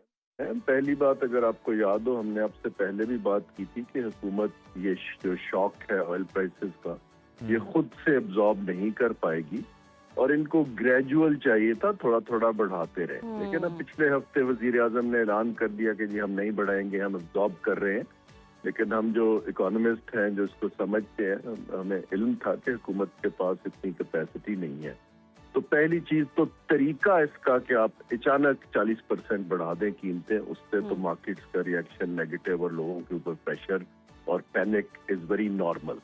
पहली बात, अगर आपको याद हो, हमने आपसे पहले भी बात की थी कि हुकूमत ये जो शॉक है ऑयल प्राइसेस का, ये खुद से एब्जॉर्ब नहीं कर पाएगी और इनको ग्रेजुअल चाहिए था, थोड़ा थोड़ा बढ़ाते रहे। लेकिन अब पिछले हफ्ते वजीर आजम ने ऐलान कर दिया कि जी हम नहीं बढ़ाएंगे, हम एब्जॉर्ब कर रहे हैं। लेकिन हम जो इकोनॉमिस्ट हैं, जो इसको समझते हैं, हमें इल्म था कि हुकूमत के पास इतनी कैपेसिटी नहीं है। तो पहली चीज तो तरीका इसका कि आप अचानक 40% बढ़ा दें कीमतें, उससे तो मार्केट्स का रिएक्शन नेगेटिव और लोगों के ऊपर प्रेशर और पैनिक इज वेरी नॉर्मल।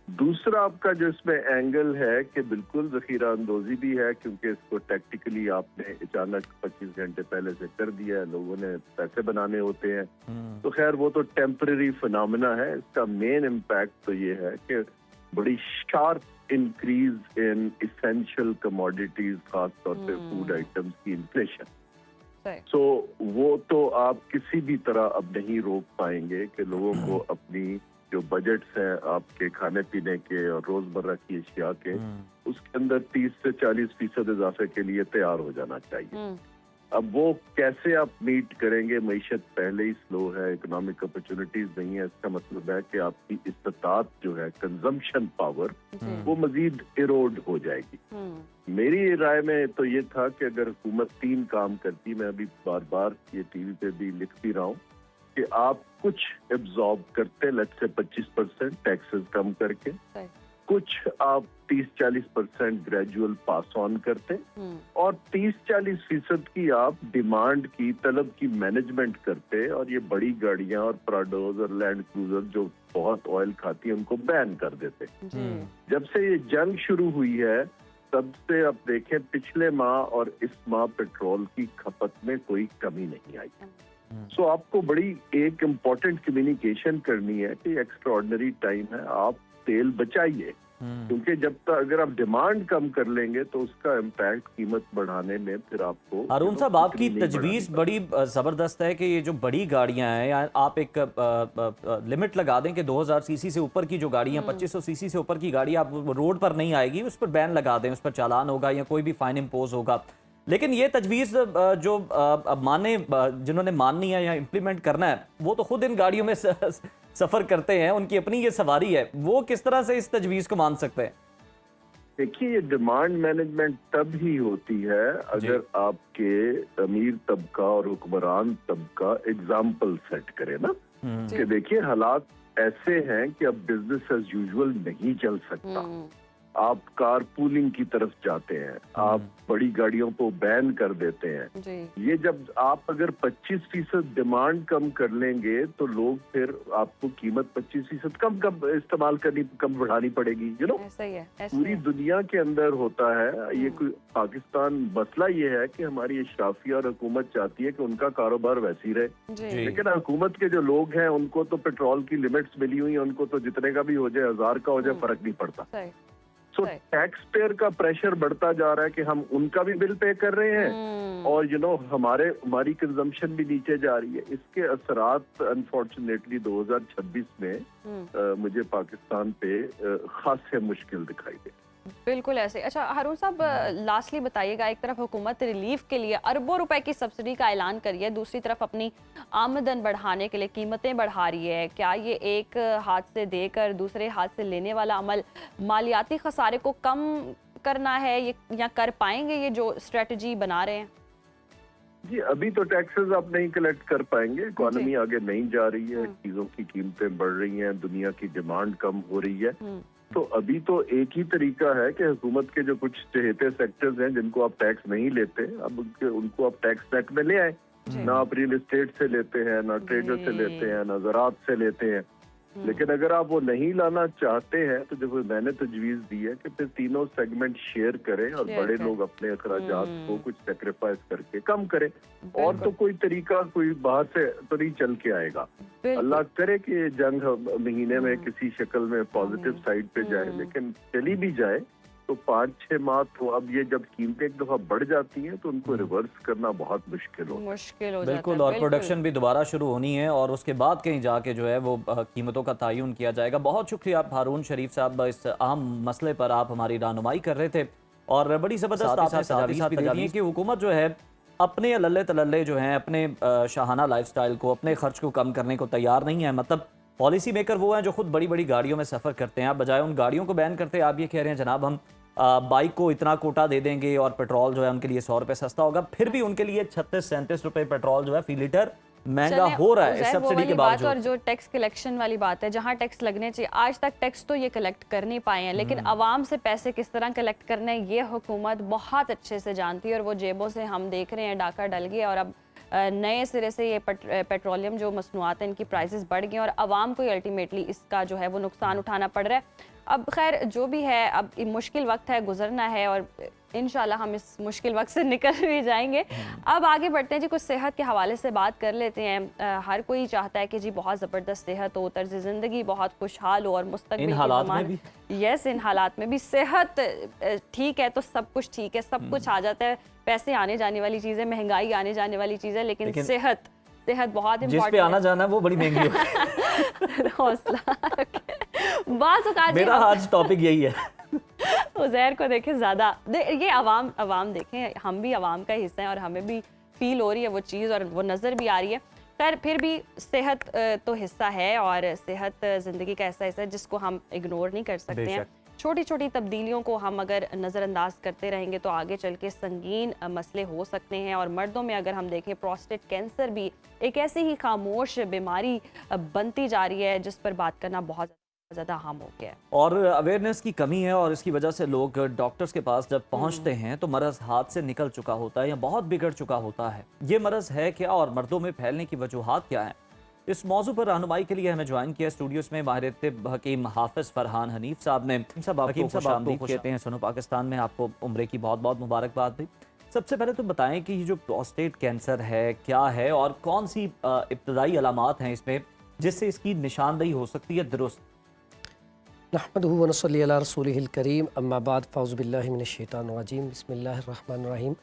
दूसरा आपका जो इसमें एंगल है कि बिल्कुल ज़ख़ीरा अंदोज़ी भी है, क्योंकि इसको टैक्टिकली आपने अचानक 25 घंटे पहले से कर दिया है, लोगों ने पैसे बनाने होते हैं। तो खैर वो तो टेम्पररी फिनोमेना है। इसका मेन इम्पैक्ट तो ये है कि बड़ी sharp increase in essential commodities, खास तौर पे फूड आइटम्स की इन्फ्लेशन। सो वो तो आप किसी भी तरह अब नहीं रोक पाएंगे कि लोगों को अपनी जो बजट्स हैं आपके खाने पीने के और रोजमर्रा की अशिया के, उसके अंदर 30 से 40% इजाफे के लिए तैयार हो जाना चाहिए। अब वो कैसे आप मीट करेंगे? मईशत पहले ही स्लो है, इकोनॉमिक अपॉर्चुनिटीज नहीं है, इसका मतलब है कि आपकी इस्तात जो है, कंजम्पशन पावर, वो मजीद इरोड हो जाएगी। मेरी राय में तो ये था कि अगर हुकूमत 3 काम करती, मैं अभी बार बार ये टीवी पे भी लिख भी रहा हूँ, कि आप कुछ एब्जॉर्ब करते, लेट्स से 25% टैक्सेस कम करके, कुछ आप 30-40% ग्रेजुअल पास ऑन करते, और 30-40% की आप डिमांड की, तलब की मैनेजमेंट करते, और ये बड़ी गाड़ियां और प्राडोज और लैंड क्रूजर जो बहुत ऑयल खाती है उनको बैन कर देते। जब से ये जंग शुरू हुई है तब से आप देखें, पिछले माह और इस माह पेट्रोल की खपत में कोई कमी नहीं आई। सो आपको बड़ी एक इम्पोर्टेंट कम्युनिकेशन करनी है कि एक्स्ट्राऑर्डिनरी टाइम है, आप तेल बचाइए, क्योंकि जब तक अगर आप डिमांड कम कर लेंगे तो उसका इम्पैक्ट कीमत बढ़ाने में फिर आपको। हारून साहब, आपकी तजवीज़ बड़ी ज़बरदस्त है कि ये जो बड़ी गाड़ियां हैं, या आप एक लिमिट लगा दें कि 2000 सीसी से ऊपर की जो गाड़ियां, 2500 सीसी से ऊपर की गाड़ी आप रोड पर नहीं आएगी, उस पर बैन लगा दें, उस पर चालान होगा या कोई भी फाइन इम्पोज होगा। लेकिन ये तजवीज़ जो जिन्होंने माननी है या इम्प्लीमेंट करना है, वो तो खुद इन गाड़ियों में सफ़र करते हैं, उनकी अपनी ये सवारी है, वो किस तरह से इस तजवीज़ को मान सकते हैं? देखिए, ये डिमांड मैनेजमेंट तब ही होती है अगर आपके अमीर तबका और हुक्मरान तबका एग्जाम्पल सेट करे ना, कि देखिए हालात ऐसे हैं कि अब बिजनेस एज यूजुअल नहीं चल सकता, आप कार पूलिंग की तरफ जाते हैं, आप बड़ी गाड़ियों को बैन कर देते हैं। ये जब आप अगर 25% डिमांड कम कर लेंगे तो लोग फिर आपको कीमत 25% कम इस्तेमाल करनी, कम बढ़ानी पड़ेगी। पूरी दुनिया के अंदर होता है ये। कोई पाकिस्तान मसला ये है कि हमारी अशराफिया और हुकूमत चाहती है कि उनका कारोबार वैसे ही रहे, लेकिन हुकूमत के जो लोग हैं उनको तो पेट्रोल की लिमिट्स मिली हुई है, उनको तो जितने का भी हो जाए, 1000 का हो जाए, फर्क नहीं पड़ता। सो टैक्स पेयर का प्रेशर बढ़ता जा रहा है कि हम उनका भी बिल पे कर रहे हैं, और हमारी कंजम्पशन भी नीचे जा रही है। इसके असरात अनफॉर्चुनेटली 2026 में मुझे पाकिस्तान पे खासे मुश्किल दिखाई दे। बिल्कुल ऐसे। अच्छा हारून साहब, लास्टली बताइएगा, एक तरफ हुकूमत रिलीफ के लिए अरबों रुपए की सब्सिडी का ऐलान करी है, दूसरी तरफ अपनी आमदन बढ़ाने के लिए कीमतें बढ़ा रही है। क्या ये एक हाथ से देकर दूसरे हाथ से लेने वाला अमल मालियाती खसारे को कम करना है, ये या कर पाएंगे ये जो स्ट्रेटजी बना रहे हैं? जी, अभी तो टैक्सेस आप नहीं कलेक्ट कर पाएंगे, इकोनॉमी आगे नहीं जा रही है, चीजों की कीमतें बढ़ रही हैं, दुनिया की डिमांड कम हो रही है। तो अभी तो एक ही तरीका है कि हुकूमत के जो कुछ चहेते सेक्टर्स हैं जिनको आप टैक्स नहीं लेते, अब उनको आप टैक्स नेट में ले आए। ना आप रियल एस्टेट से लेते हैं, ना ट्रेडर से लेते हैं, ना ज़राअत से लेते हैं। लेकिन अगर आप वो नहीं लाना चाहते हैं तो जो मैंने तजवीज़ दी है कि फिर तीनों सेगमेंट शेयर करें और बड़े लोग अपने अखराजात को कुछ सेक्रीफाइस करके कम करें। और तो कोई तरीका कोई बाहर से तो नहीं चल के आएगा। अल्लाह करे कि ये जंग महीने में किसी शक्ल में पॉजिटिव साइड पे जाए, लेकिन चली भी जाए तो 5-6 माह तो अब ये जब कीमतें एक दफा बढ़ जाती हैं तो उनको रिवर्स करना बहुत मुश्किल हो जाता है। बिल्कुल, और प्रोडक्शन भी दोबारा शुरू होनी है और उसके बाद कहीं जाके जो है वो कीमतों का तयन किया जाएगा। बहुत शुक्रिया आप हारून शरीफ साहब, इस अहम मसले पर आप हमारी रहनुमाई कर रहे थे और बड़ी ज़बरदस्त आपने तजावीज़ भी दी कि हुकूमत जो है अपने लल्ले तलल्ले जो हैं, अपने शाहाना लाइफस्टाइल को, अपने खर्च को कम करने को तैयार नहीं है। मतलब पॉलिसी मेकर वो हैं जो खुद बड़ी बड़ी गाड़ियों में सफ़र करते हैं। आप बजाय उन गाड़ियों को बैन करते आप ये कह रहे हैं जनाब हम बाइक को इतना कोटा दे देंगे और पेट्रोल जो है उनके लिए 100 रुपये सस्ता होगा। फिर भी उनके लिए 36-37 रुपये पेट्रोल जो है फी लीटर महंगा हो रहा है इस सब्सिडी के बावजूद। और जो टैक्स कलेक्शन वाली बात है, जहां टैक्स लगने चाहिए, आज तक टैक्स तो ये कलेक्ट कर नहीं पाए हैं, लेकिन आवाम से पैसे किस तरह कलेक्ट करने हैं ये हुकूमत बहुत अच्छे से जानती है। और वो जेबों से हम देख रहे हैं डाका डल गया और अब नए सिरे से ये पेट्रोलियम जो मसनूआत हैं इनकी प्राइसेस बढ़ गई और आवाम को अल्टीमेटली इसका जो है वो नुकसान उठाना पड़ रहा है। अब खैर जो भी है, अब मुश्किल वक्त है, गुजरना है और इंशाल्लाह हम इस मुश्किल वक्त से निकल भी जाएंगे। अब आगे बढ़ते हैं जी, कुछ सेहत के हवाले से बात कर लेते हैं। हर कोई चाहता है कि जी बहुत ज़बरदस्त सेहत हो, तर्ज ज़िंदगी बहुत खुशहाल हो और मुस्तक़बिल इन हालात में भी इन हालात में भी सेहत ठीक है तो सब कुछ ठीक है, सब कुछ आ जाता है। पैसे आने जाने वाली चीज़ें, महंगाई आने जाने वाली चीज़ें, लेकिन सेहत बहुत इम्पोर्टेंट है। जिस पे आना जाना है वो बड़ी महंगी है। हौसला मेरा आज टॉपिक यही है। उज़ैर को देखें ज़्यादा, ये अवाम देखें, हम भी अवाम का हिस्सा हैं और हमें भी फील हो रही है वो चीज़ और वो नज़र भी आ रही है। खैर फिर भी सेहत तो हिस्सा है और सेहत ज़िंदगी का ऐसा हिस्सा है जिसको हम इग्नोर नहीं कर सकते हैं। छोटी छोटी तब्दीलियों को हम अगर नज़रअंदाज करते रहेंगे तो आगे चल के संगीन मसले हो सकते हैं। और मर्दों में अगर हम देखें प्रोस्टेट कैंसर भी एक ऐसी ही खामोश बीमारी बनती जा रही है जिस पर बात करना बहुत ज़्यादा अहम हो गया है। और अवेयरनेस की कमी है और इसकी वजह से लोग डॉक्टर्स के पास जब पहुंचते हैं तो मरज़ हाथ से निकल चुका होता है या बहुत बिगड़ चुका होता है। ये मरज़ है क्या और मर्दों में फैलने की वजूहात क्या हैं? इस मौजू पर रहनुमाई के लिए हमें ज्वाइन किया स्टूडियोज में माहिर तिब हकीम हाफिज फरहान हनीफ साहब ने। हकीम साहब आपको कहते हैं सुनो पाकिस्तान में, आपको उम्रे की बहुत बहुत मुबारकबाद भी। सबसे पहले तो बताएं कि ये जो प्रोस्टेट कैंसर है क्या है और कौन सी इब्तदाई अलामात हैं इसमें जिससे इसकी निशानदेही हो सकती है दुरुस्त। नहमदुहु व नसल्ली अला रसूलिहिल करीम, अम्मा बाद, फ़ाउज़ु बिल्लाहि मिनश शैतानिर रजीम, बिस्मिल्लाहिर रहमानिर रहीम।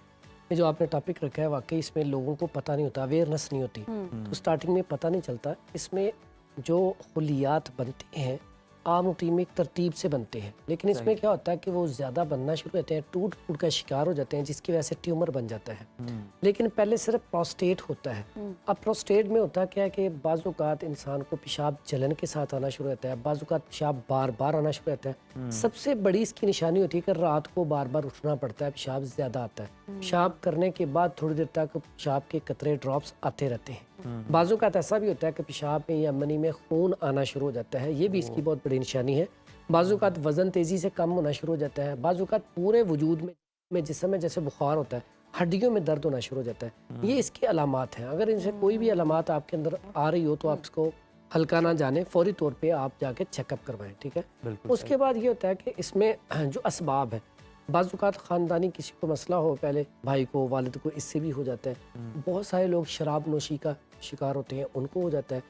ये जो आपने टॉपिक रखा है वाकई इसमें लोगों को पता नहीं होता, अवेयरनेस नहीं होती, तो स्टार्टिंग में पता नहीं चलता। इसमें जो खुलियात बनते हैं आम रूटीन में एक तरतीब से बनते हैं, लेकिन इसमें क्या होता है कि वो ज़्यादा बनना शुरू होते हैं, टूट फूट का शिकार हो जाते हैं जिसकी वजह से ट्यूमर बन जाता है। लेकिन पहले सिर्फ प्रोस्टेट होता है। अब प्रोस्टेट में होता क्या है कि बाज़ औक़ात इंसान को पेशाब जलन के साथ आना शुरू होता है, बाज़ औक़ात पेशाब बार बार आना शुरू होता है। सबसे बड़ी इसकी निशानी होती है कि रात को बार बार उठना पड़ता है, पेशाब ज़्यादा आता है, पेशाब करने के बाद थोड़ी देर तक पेशाब के कतरे ड्रॉप्स आते रहते हैं। बाज़ औक़ात ऐसा भी होता है कि पेशाब में या मनी में खून आना शुरू हो जाता है, ये भी इसकी बहुत बड़ी निशानी है। बाज़ औक़ात वज़न तेज़ी से कम होना शुरू हो जाता है, बाज़ औक़ात पूरे वजूद में जिस्म में जैसे बुखार होता है, हड्डियों में दर्द होना शुरू हो जाता है। ये इसकी अलामात हैं। अगर इनसे कोई भी अलामात आपके अंदर आ रही हो तो आप इसको हल्का ना जाने, फौरी तौर पे आप जाके चेकअप करवाएं, ठीक है। उसके बाद ये होता है कि इसमें जो असबाब है, बाज़ औक़ात ख़ानदानी किसी को मसला हो, पहले भाई को वालिद को, इससे भी हो जाता है। बहुत सारे लोग शराब नोशी का शिकार होते हैं, उनको हो जाता है।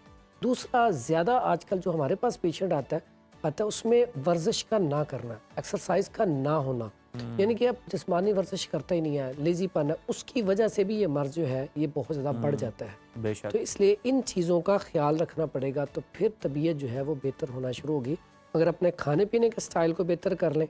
दूसरा, ज़्यादा आजकल जो हमारे पास पेशेंट आता है उसमें वर्जिश का ना करना, एक्सरसाइज का ना होना, यानी कि अब जिस्मानी वर्जिश करता ही नहीं है, लेजीपन है, उसकी वजह से भी ये मर्ज जो है ये बहुत ज़्यादा बढ़ जाता है। बेशक। तो इसलिए इन चीज़ों का ख्याल रखना पड़ेगा, तो फिर तबीयत जो है वो बेहतर होना शुरू होगी। अगर अपने खाने पीने के स्टाइल को बेहतर कर लें,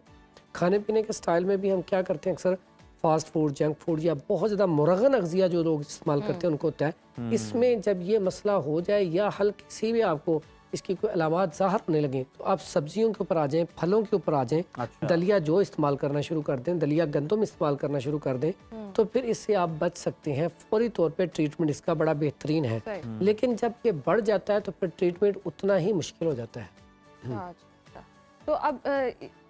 खाने पीने के स्टाइल में भी हम क्या करते हैं, अक्सर फास्ट फूड, जंक फूड या बहुत ज़्यादा मुरगन अग़ज़िया जो लोग इस्तेमाल करते हैं उनको होता है। इसमें जब ये मसला हो जाए या हल्की सी भी आपको इसकी कोई अलामात ज़ाहिर होने लगे तो आप सब्जियों के ऊपर आ जाएं, फलों के ऊपर आ जाएं। अच्छा। दलिया जो इस्तेमाल करना शुरू कर दें, दलिया गंदम इस्तेमाल करना शुरू कर दें, तो फिर इससे आप बच सकते हैं। फौरी तौर पे ट्रीटमेंट इसका बड़ा बेहतरीन है, लेकिन जब ये बढ़ जाता है तो फिर ट्रीटमेंट उतना ही मुश्किल हो जाता है। अच्छा, तो अब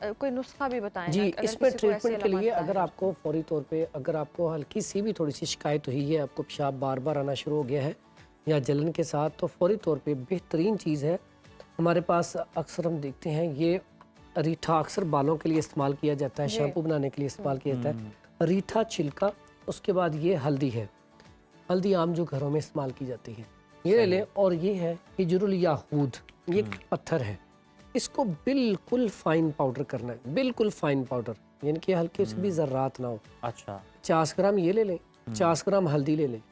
कोई नुस्खा भी बताएं जी। ना, अगर इसमें किसी को ऐसी ट्रीटमेंट के लिए अलामत अगर ज़ाहिर आपको फौरी तौर पे अगर आपको हल्की सी भी थोड़ी सी शिकायत हुई है, आपको पेशाब बार बार आना शुरू हो गया है या जलन के साथ, तो फौरी तौर पे बेहतरीन चीज़ है हमारे पास। अक्सर हम देखते हैं ये रीठा अक्सर बालों के लिए इस्तेमाल किया जाता है, शैम्पू बनाने के लिए इस्तेमाल किया जाता है। रीठा छिलका, उसके बाद ये हल्दी है, हल्दी आम जो घरों में इस्तेमाल की जाती है, ये ले लें। और ये है हिजरुल याहूद, ये पत्थर है, इसको बिल्कुल फाइन पाउडर करना है, बिल्कुल फाइन पाउडर, यानी कि हल्के से भी ज़र्रात ना हो। अच्छा। 50 ग्राम ये ले लें, 50 ग्राम हल्दी ले लें,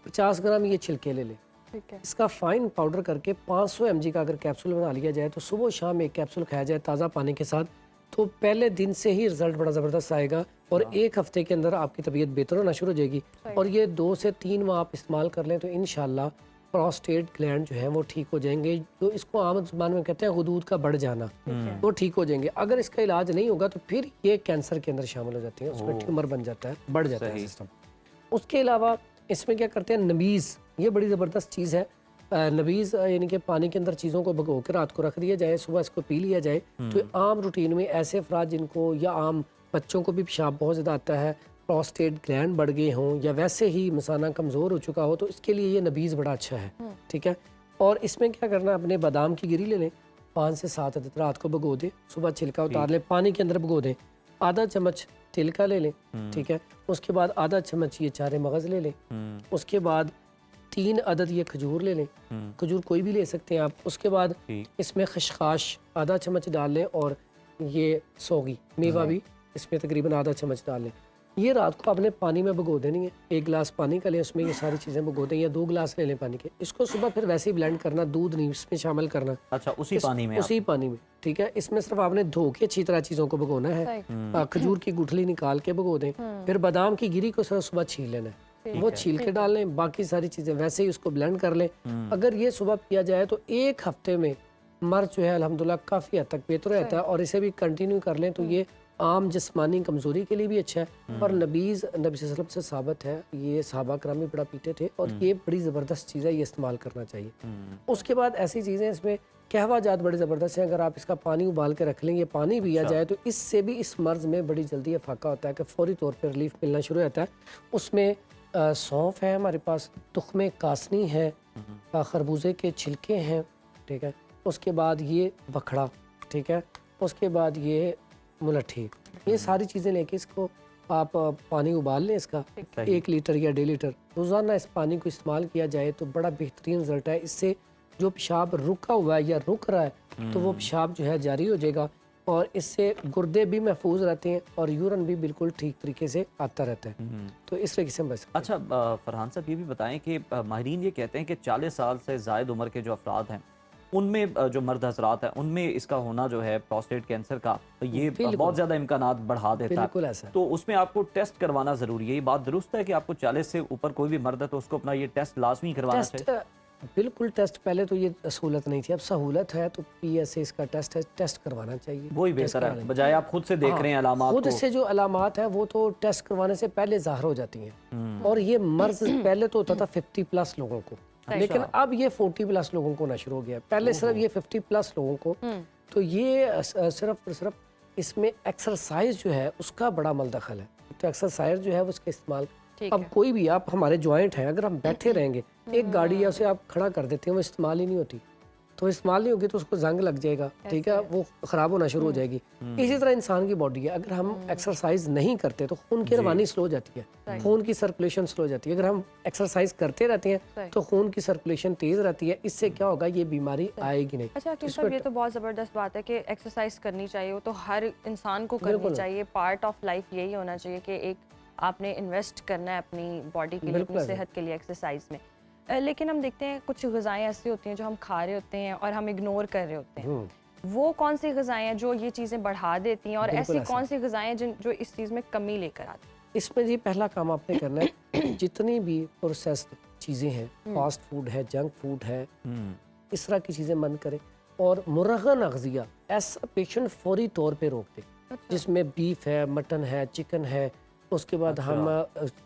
50 ग्राम ये छिलके ले लें। ठीक है। इसका फाइन पाउडर करके 500 mg का अगर कैप्सूल बना लिया जाए तो सुबह शाम एक कैप्सूल खाया जाए ताज़ा पानी के साथ, तो पहले दिन से ही रिजल्ट बड़ा ज़बरदस्त आएगा और एक हफ्ते के अंदर आपकी तबीयत बेहतर होना शुरू हो जाएगी। और ये 2 से 3 माह आप इस्तेमाल कर लें तो इंशाल्लाह प्रोस्टेट ग्लैंड जो है वो ठीक हो जाएंगे, जो इसको आम ज़ुबान में कहते हैं गुदूद का बढ़ जाना, वो ठीक हो जाएंगे। अगर इसका इलाज नहीं होगा तो फिर ये कैंसर के अंदर शामिल हो जाती है, उसमें ट्यूमर बन जाता है, बढ़ जाता है सिस्टम। उसके अलावा इसमें क्या करते हैं, नबीज़, ये बड़ी ज़बरदस्त चीज़ है। नबीज़ यानी कि पानी के अंदर चीज़ों को भिगो के रात को रख दिया जाए, सुबह इसको पी लिया जाए। तो आम रूटीन में ऐसे अफराद जिनको या आम बच्चों को भी पेशाब बहुत ज़्यादा आता है, प्रोस्टेट ग्लैंड बढ़ गए हों या वैसे ही मसाना कमज़ोर हो चुका हो, तो इसके लिए ये नबीज़ बड़ा अच्छा है, ठीक है। और इसमें क्या करना, अपने बादाम की गिरी ले लें, 5 से 7 अदद, रात को भिगो दें, सुबह छिलका उतार लें, पानी के अंदर भिगो दें, आधा चम्मच तिल का ले लें, ठीक है। उसके बाद आधा चम्मच ये चारे मगज़ ले लें, उसके बाद 3 अदद ये खजूर ले लें, खजूर कोई भी ले सकते हैं आप। उसके बाद इसमें खशखाश आधा चम्मच डाल लें और ये सौगी मेवा भी इसमें तकरीबन आधा चम्मच डाल लें। ये रात को आपने पानी में भिगो देनी है, 1 गिलास पानी का लें, उसमें ये सारी चीज़ें भिगो दें, या 2 गिलास ले लें पानी के। इसको सुबह फिर वैसे ही ब्लेंड करना, दूध नहीं इसमें शामिल करना। अच्छा, उसी पानी में? उसी पानी में, ठीक है। इसमें सिर्फ आपने धो के अच्छी तरह चीज़ों को भिगोना है, खजूर की गुठली निकाल के भिगो दें, फिर बादाम की गिरी को सिर्फ सुबह छील लेना है, वो छील के डाल लें, बाकी सारी चीज़ें वैसे ही उसको ब्लेंड कर लें। अगर ये सुबह पिया जाए तो एक हफ्ते में मर्ज जो है अल्हम्दुलिल्लाह काफ़ी हद तक बेहतर रहता है, और इसे भी कंटिन्यू कर लें तो ये आम जिस्मानी कमज़ोरी के लिए भी अच्छा है। और नबी सल्लल्लाहु अलैहि वसल्लम से साबित है, ये सहाबा कराम भी बड़ा पीते थे, और ये बड़ी ज़बरदस्त चीज़ है, ये इस्तेमाल करना चाहिए। उसके बाद ऐसी चीज़ें इसमें कहवा जात बड़ी ज़बरदस्त हैं, अगर आप इसका पानी उबाल के रख लें, ये पानी पिया जाए तो इससे भी इस मर्ज़ में बड़ी जल्दी अफाका होता है कि फ़ौरी तौर पर रिलीफ मिलना शुरू होता है। उसमें सौंफ है हमारे पास, तुख्मे कासनी है, खरबूजे के छिलके हैं, ठीक है, उसके बाद ये बखड़ा, ठीक है, उसके बाद ये मुलट्ठी, ये सारी चीज़ें लेके इसको आप पानी उबाल लें इसका 1 लीटर या 1.5 लीटर रोज़ाना इस पानी को इस्तेमाल किया जाए तो बड़ा बेहतरीन रिजल्ट है। इससे जो पेशाब रुका हुआ है या रुक रहा है तो वो पेशाब जो है जारी हो जाएगा, और इससे गुर्दे भी महफूज रहते हैं और यूरन भी बिल्कुल ठीक तरीके से आता रहता है। तो इस तरीके से हम बच सकते हैं। अच्छा फरहान साहब, ये भी बताएं कि माहिरीन ये कहते हैं कि 40 साल से ज़ायद उम्र के जो अफराद हैं उनमें जो मर्द हजरात हैं उनमें इसका होना जो है प्रोस्टेट कैंसर का, तो ये बहुत ज़्यादा इम्कानात बढ़ा देता है। तो उसमें आपको टेस्ट करवाना ज़रूरी है। ये बात दुरुस्त है कि आपको 40 से ऊपर कोई भी मर्द है तो उसको अपना ये टेस्ट लाजमी करवाना चाहिए? बिल्कुल टेस्ट, पहले तो ये सहूलत नहीं थी, अब सहूलत है तो PSA इसका टेस्ट है, टेस्ट करवाना चाहिए। वही बेहतर है, बजाय आप खुद से देख रहे हैं अलामात खुद से जो अलामात है वो तो टेस्ट करवाने से पहले ज़ाहिर हो जाती हैं। और ये मर्ज पहले तो होता था 50+ लोगों को, लेकिन अब ये 40+ लोगों को होना शुरू हो गया। पहले सिर्फ ये 50+ लोगों को, तो ये सिर्फ इसमें एक्सरसाइज जो है उसका बड़ा मलदखल है। तो एक्सरसाइज जो है उसका इस्तेमाल, अब कोई भी आप, हमारे जॉइंट हैं, अगर हम बैठे रहेंगे, एक गाड़ी या उसे आप खड़ा कर देते हैं, वो इस्तेमाल ही नहीं होती, तो इस्तेमाल नहीं होगी तो उसको जंग लग जाएगा, ठीक है, वो ख़राब होना शुरू हो जाएगी। इसी तरह इंसान की बॉडी है, अगर हम एक्सरसाइज नहीं करते तो खून की रवानी स्लो हो जाती है, खून की सर्कुलेशन स्लो हो जाती है। अगर हम एक्सरसाइज करते रहते हैं तो खून की सर्कुलेशन तेज़ रहती है, इससे क्या होगा, ये बीमारी आएगी नहीं। अच्छा हकीम साहब, ये तो बहुत ज़बरदस्त बात है कि एक्सरसाइज करनी चाहिए, वो तो हर इंसान को करनी चाहिए, पार्ट ऑफ लाइफ यही होना चाहिए कि एक आपने इन्वेस्ट करना है अपनी बॉडी के लिए, अपनी सेहत के लिए एक्सरसाइज में। लेकिन हम देखते हैं कुछ ग़िज़ाएँ ऐसी होती हैं जो हम खा रहे होते हैं और हम इग्नोर कर रहे होते हैं। वो कौन सी ग़िज़ाएँ हैं जो ये चीज़ें बढ़ा देती हैं, और ऐसी कौन सी ग़िज़ाएँ हैं जो इस चीज़ में कमी लेकर आती हैं? इसमें जी पहला काम आपने करना है, जितनी भी प्रोसेस्ड चीज़ें हैं, फास्ट फूड है, जंक फूड है, इस तरह की चीज़ें बंद करें, और मुरगन अग़ज़िया ऐसा पेशेंट फौरी तौर पे रोक दें, जिसमें बीफ है, मटन है, चिकन है। उसके बाद हम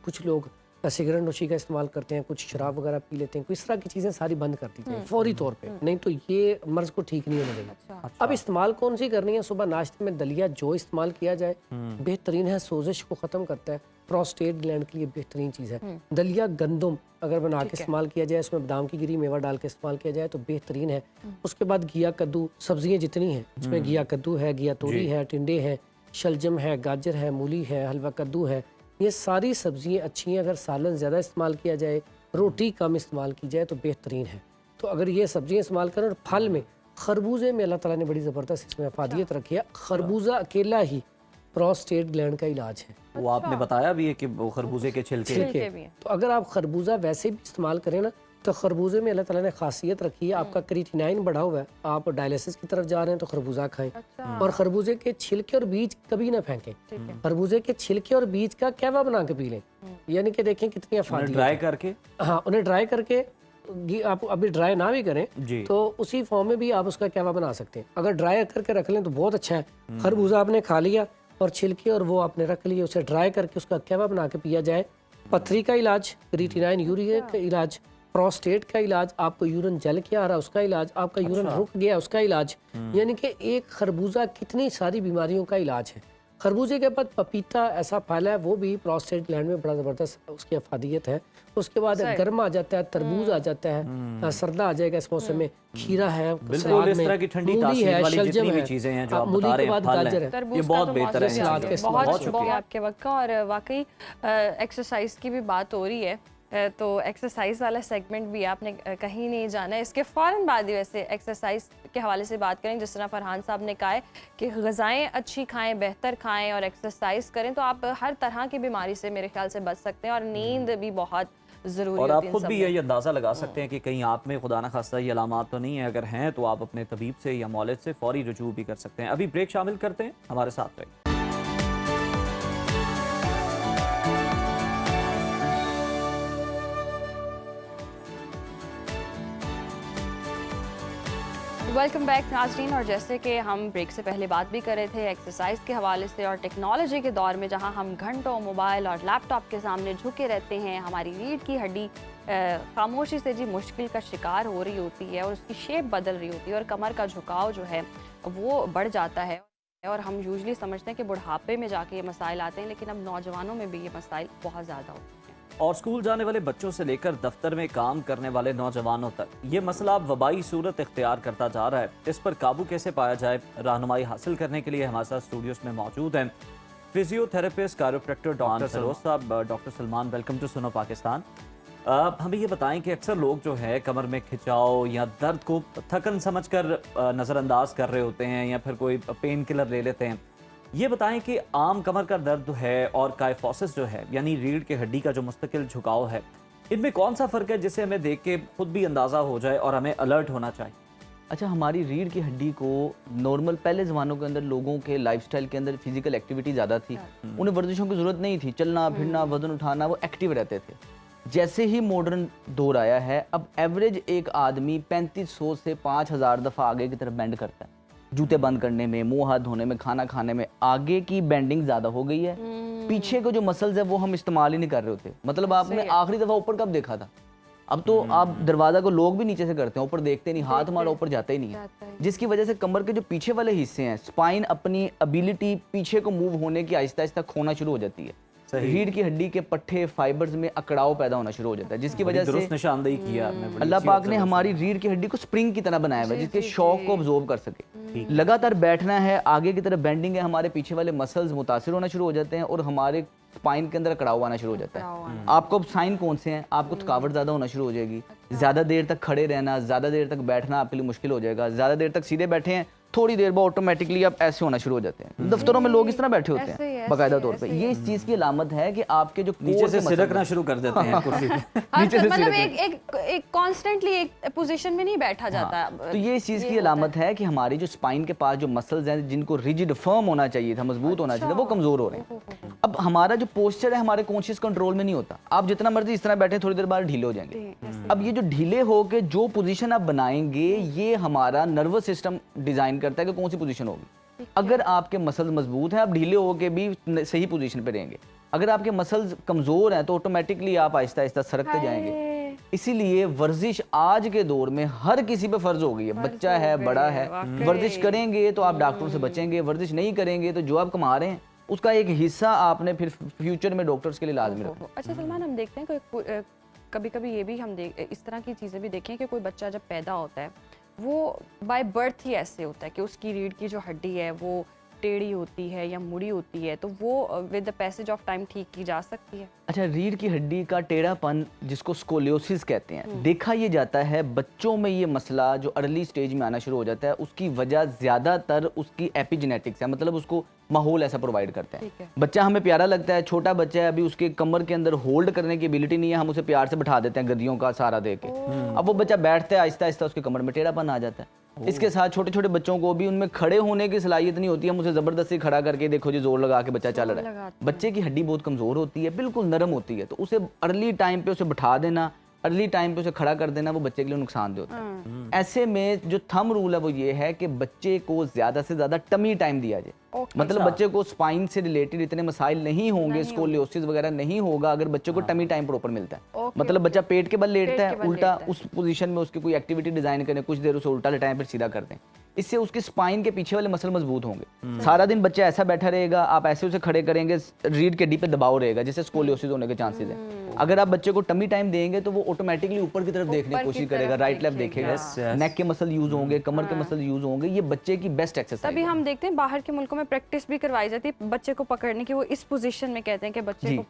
कुछ लोग सिगरेट नोशी का इस्तेमाल करते हैं, कुछ शराब वगैरह पी लेते हैं, इस तरह की चीज़ें सारी बंद कर दी जाए फौरी तौर पे, नहीं तो ये मर्ज को ठीक नहीं होने देगा। अब इस्तेमाल कौन सी करनी है, सुबह नाश्ते में दलिया जो इस्तेमाल किया जाए बेहतरीन है, सोजिश को ख़त्म करता है, प्रोस्टेट ग्लैंड के लिए बेहतरीन चीज़ है। दलिया गंदम अगर बना के इस्तेमाल किया जाए, उसमें बादाम की गिरी मेवा डाल के इस्तेमाल किया जाए तो बेहतरीन है। उसके बाद घिया कद्दू, सब्जियाँ जितनी हैं उसमें घिया कद्दू है, घिया तोरी है, टिंडे हैं, शलजम है, गाजर है, मूली है, हलवा कद्दू है, ये सारी सब्जियां अच्छी हैं। अगर सालन ज़्यादा इस्तेमाल किया जाए, रोटी कम इस्तेमाल की जाए तो बेहतरीन है। तो अगर ये सब्जियां इस्तेमाल करें, और फल में खरबूजे में अल्लाह ताला ने बड़ी ज़बरदस्त इसमें अफादियत रखी है। खरबूजा अकेला ही प्रोस्टेट ग्लैंड का इलाज है। वो आपने बताया भी है कि वो खरबूजे के छिलके भी हैं। तो अगर आप खरबूजा वैसे भी इस्तेमाल करें ना, तो खरबूजे में अल्लाह ताला ने खासियत रखी है, आपका क्रिएटिनाइन बढ़ा हुआ है, आप डायलिसिस की तरफ जा रहे हैं तो खरबूजा खाएं। और खरबूजे के छिलके और बीज कभी ना फेंकें, खरबूजे के छिलके और बीज का कहवा बना के पी लें, यानी कि देखें कितनी अफादियत। ड्राई करके, हाँ, उन्हें ड्राई करके, आप अभी ड्राई ना भी करें तो उसी फॉर्म में भी आप उसका कहवा बना सकते हैं। अगर ड्राई करके रख लें तो बहुत अच्छा है। खरबूजा आपने खा लिया और छिलके और वो आपने रख लिए, उसे ड्राई करके उसका कहवा बना के पिया जाए। पथरी का इलाज, क्रिएटिनाइन यूरिया का इलाज, प्रोस्टेट का इलाज, आपको यूरिन जल के आ रहा है उसका इलाज, आपका यूरिन रुक गया उसका इलाज, यानी कि एक खरबूजा कितनी सारी बीमारियों का इलाज है। खरबूजे के बाद पपीता ऐसा फल है, वो भी प्रोस्टेट ग्लैंड में बड़ा ज़बरदस्त उसकी अफादियत है। उसके बाद गर्म आ जाता है, तरबूज आ जाता है, सर्दा आ जाएगा इस मौसम में, खीरा है, बिल्कुल इस तरह की ठंडी तासीर वाली जितनी भी चीजें हैं जो आप बता रहे हैं, फल हैं, ये बहुत बेहतर है। बहुत शुक्रिया आपके वक्त का। और वाकई एक्सरसाइज की भी बात हो रही है, तो एक्सरसाइज वाला सेगमेंट भी आपने कहीं नहीं जाना है। इसके फ़ौरन बाद ही वैसे एक्सरसाइज के हवाले से बात करें। जिस तरह फरहान साहब ने कहा है कि ग़िज़ाएँ अच्छी खाएं, बेहतर खाएं और एक्सरसाइज करें तो आप हर तरह की बीमारी से मेरे ख्याल से बच सकते हैं। और नींद भी बहुत ज़रूरी और होती है। आप खुद भी यही अंदाज़ा लगा सकते हैं कि कहीं आप में खुदा न खास्ता ये अलामात तो नहीं है। अगर हैं तो आप अपने तबीब से या मौलिद से फ़ौरी रुजू भी कर सकते हैं। अभी ब्रेक शामिल करते हैं, हमारे साथ रहिए। वेलकम बैक नाज़रीन। और जैसे कि हम ब्रेक से पहले बात भी कर रहे थे एक्सरसाइज के हवाले से और टेक्नोलॉजी के दौर में जहां हम घंटों मोबाइल और लैपटॉप के सामने झुके रहते हैं, हमारी रीढ़ की हड्डी खामोशी से जी मुश्किल का शिकार हो रही होती है और उसकी शेप बदल रही होती है और कमर का झुकाव जो है वो बढ़ जाता है। और हम यूजली समझते हैं कि बुढ़ापे में जाके ये मसाइल आते हैं, लेकिन अब नौजवानों में भी ये मसाइल बहुत ज़्यादा होते हैं। और स्कूल जाने वाले बच्चों से लेकर दफ्तर में काम करने वाले नौजवानों तक ये मसला अब वबाई सूरत इख्तियार करता जा रहा है। इस पर काबू कैसे पाया जाए, रहनुमाई हासिल करने के लिए हमारे साथ स्टूडियोज में मौजूद हैं फिजियोथेरेपिस्ट कायरोप्रैक्टर डॉक्टर सरोज साहब। Doctor Salman, welcome to Suno Pakistan. हमें ये बताएं कि अक्सर लोग जो है कमर में खिंचाव या दर्द को थकन समझकर नज़रअंदाज कर रहे होते हैं या फिर कोई पेन किलर ले लेते हैं। ये बताएं कि आम कमर का दर्द है और काइफोसिस जो है यानी रीढ़ की हड्डी का जो मुस्तकिल झुकाव है, इनमें कौन सा फ़र्क है जिसे हमें देख के खुद भी अंदाज़ा हो जाए और हमें अलर्ट होना चाहिए? अच्छा, हमारी रीढ़ की हड्डी को नॉर्मल पहले ज़मानों के अंदर लोगों के लाइफस्टाइल के अंदर फिजिकल एक्टिविटी ज़्यादा थी, उन्हें वर्जिशों की ज़रूरत नहीं थी, चलना फिरना वजन उठाना, वो एक्टिव रहते थे। जैसे ही मॉडर्न दौर आया है, अब एवरेज एक आदमी 3500 से 5000 दफ़ा आगे की तरफ बेंड करता है, जूते बंद करने में, मुंह हाथ धोने में, खाना खाने में। आगे की बेंडिंग ज़्यादा हो गई है, पीछे को जो मसल्स है वो हम इस्तेमाल ही नहीं कर रहे होते। मतलब आपने आखिरी दफ़ा ऊपर कब देखा था? अब तो आप दरवाज़ा को लोग भी नीचे से करते हैं, ऊपर देखते नहीं, हाथ हमारा ऊपर जाता ही नहीं है, जिसकी वजह से कमर के जो पीछे वाले हिस्से हैं, स्पाइन अपनी एबिलिटी पीछे को मूव होने की आहिस्ता आहिस्ता खोना शुरू हो जाती है। रीढ़ की हड्डी के पट्टे फाइबर्स में अकड़ाव पैदा होना शुरू हो जाता है, जिसकी वजह से निशानदेही किया अल्लाह पाक ने हमारी रीढ़ की हड्डी को स्प्रिंग की तरह बनाया हुआ है, जिसके शॉक को अब्जॉर्ब कर सके। लगातार बैठना है, आगे की तरफ बेंडिंग है, हमारे पीछे वाले मसल्स मुतासिर होना शुरू हो जाते हैं और हमारे स्पाइन के अंदर अकड़ाव आना शुरू हो जाता है। आपको अब साइन कौन से हैं? आपको थकावट ज़्यादा होना शुरू हो जाएगी, ज़्यादा देर तक खड़े रहना, ज़्यादा देर तक बैठना आपके लिए मुश्किल हो जाएगा, ज़्यादा देर तक सीधे बैठे हैं, थोड़ी देर बाद ऑटोमेटिकली आप ऐसे होना शुरू हो जाते हैं। दफ्तरों में लोग इस तरह बैठे होते हैं बाकायदा तौर पे। ये इस चीज़ की अलामत है कि आपके जो नीचे से सिरकना शुरू कर देते हैं कुर्सी पे। नीचे से मतलब एक कॉन्स्टेंटली एक पोजीशन में नहीं बैठा जाता। तो ये इस चीज़ की अलामत है कि हमारी जो स्पाइन के पास जो मसल्स हैं जिनको रिजिड फर्म होना चाहिए था, मजबूत होना चाहिए था, वो कमज़ोर हो रहे हैं। अब हमारा जो पोस्चर है हमारे कॉन्शियस कंट्रोल में नहीं होता। आप जितना मर्जी इस तरह बैठे, थोड़ी देर बाद ढीले हो जाएंगे। अब ये जो ढीले हो के जो पोजीशन आप बनाएंगे, ये हमारा नर्वस सिस्टम डिज़ाइन करता है कि कौन सी पोजीशन होगी। अगर आपके मसल्स मजबूत हैं, आप ढीले होके भी सही पोजीशन पे रहेंगे। अगर आपके मसल्स कमज़ोर हैं तो ऑटोमेटिकली आप आहिस्ता आहिस्ता सरकते जाएंगे। इसीलिए वर्जिश आज के दौर में हर किसी पे फ़र्ज हो गई है, बच्चा है, बड़ा है। वर्जिश करेंगे तो आप डॉक्टरों से बचेंगे, वर्जिश नहीं करेंगे तो जो आप कमा रहे हैं उसका एक हिस्सा आपने फिर फ्यूचर में डॉक्टर्स के लिए लाजमी रखना। अच्छा सलमान, हम देखते हैं कभी कभी ये भी हम इस तरह की चीज़ें भी देखें कि कोई बच्चा जब पैदा होता है वो बाय बर्थ ही ऐसे होता है कि उसकी रीढ़ की जो हड्डी है वो टेढ़ी होती है या मुड़ी होती है, तो वो with the passage of time ठीक की जा सकती है। अच्छा, रीढ़ की हड्डी का टेढ़ापन जिसको स्कोलियोसिस कहते हैं, देखा ये जाता है बच्चों में ये मसला जो अर्ली स्टेज में आना शुरू हो जाता है, उसकी वजह ज़्यादातर उसकी एपिजेनेटिक्स है, मतलब उसको माहौल ऐसा प्रोवाइड करता है। बच्चा हमें प्यारा लगता है, छोटा बच्चा है, अभी उसके कमर के अंदर होल्ड करने की एबिलिटी नहीं है, हम उसे प्यार से बैठा देते हैं गद्दियों का सहारा दे के। अब वो बच्चा बैठता है, आहिस्ता आहिस्ता उसके कमर में टेढ़ापन आ जाता है। इसके साथ छोटे छोटे बच्चों को भी उनमें खड़े होने की सलाहियत नहीं होती है, हम उसे ज़बरदस्ती खड़ा करके देखो जी जोर लगा के बच्चा चल रहा है। बच्चे की हड्डी बहुत कमज़ोर होती है, बिल्कुल नरम होती है, तो उसे अर्ली टाइम पे उसे बैठा देना, अर्ली टाइम पे उसे खड़ा कर देना वो बच्चे के लिए नुकसान दे होता है। ऐसे में जो थंब रूल है वो ये है कि बच्चे को ज़्यादा से ज़्यादा टमी टाइम दिया जाए। मतलब बच्चे को स्पाइन से रिलेटेड इतने मसाइल नहीं होंगे, स्कोलियोसिस वगैरह नहीं होगा अगर बच्चे को टमी टाइम प्रॉपर मिलता है। मतलब बच्चा पेट के बल लेटता है, उल्टा उस पोजीशन में उसकी कोई एक्टिविटी डिजाइन करें, कुछ देर उसे उल्टा लेटाएं फिर सीधा कर दें, इससे उसके स्पाइन के पीछे वाले मसल मजबूत होंगे। सारा दिन बच्चा ऐसा बैठा रहेगा, आप ऐसे उसे खड़े करेंगे, रीढ़ की हड्डी पे दबाव रहेगा, जिससे स्कोलियोसिस होने के चांसेस है। अगर आप बच्चे को टमी टाइम देंगे तो वो ऑटोमेटिकली ऊपर की तरफ देखने की कोशिश करेगा, राइट लेफ्ट देखेगा, नेक के मसल यूज होंगे, कमर के मसल यूज होंगे। ये बच्चे की बेस्ट एक्सरसाइज। तभी हम देखते हैं बाहर के मुल्कों में प्रैक्टिस भी करवाई जाती है बच्चे को पकड़ने की, वो इस पोजीशन में कहते हैं कि बच्चे को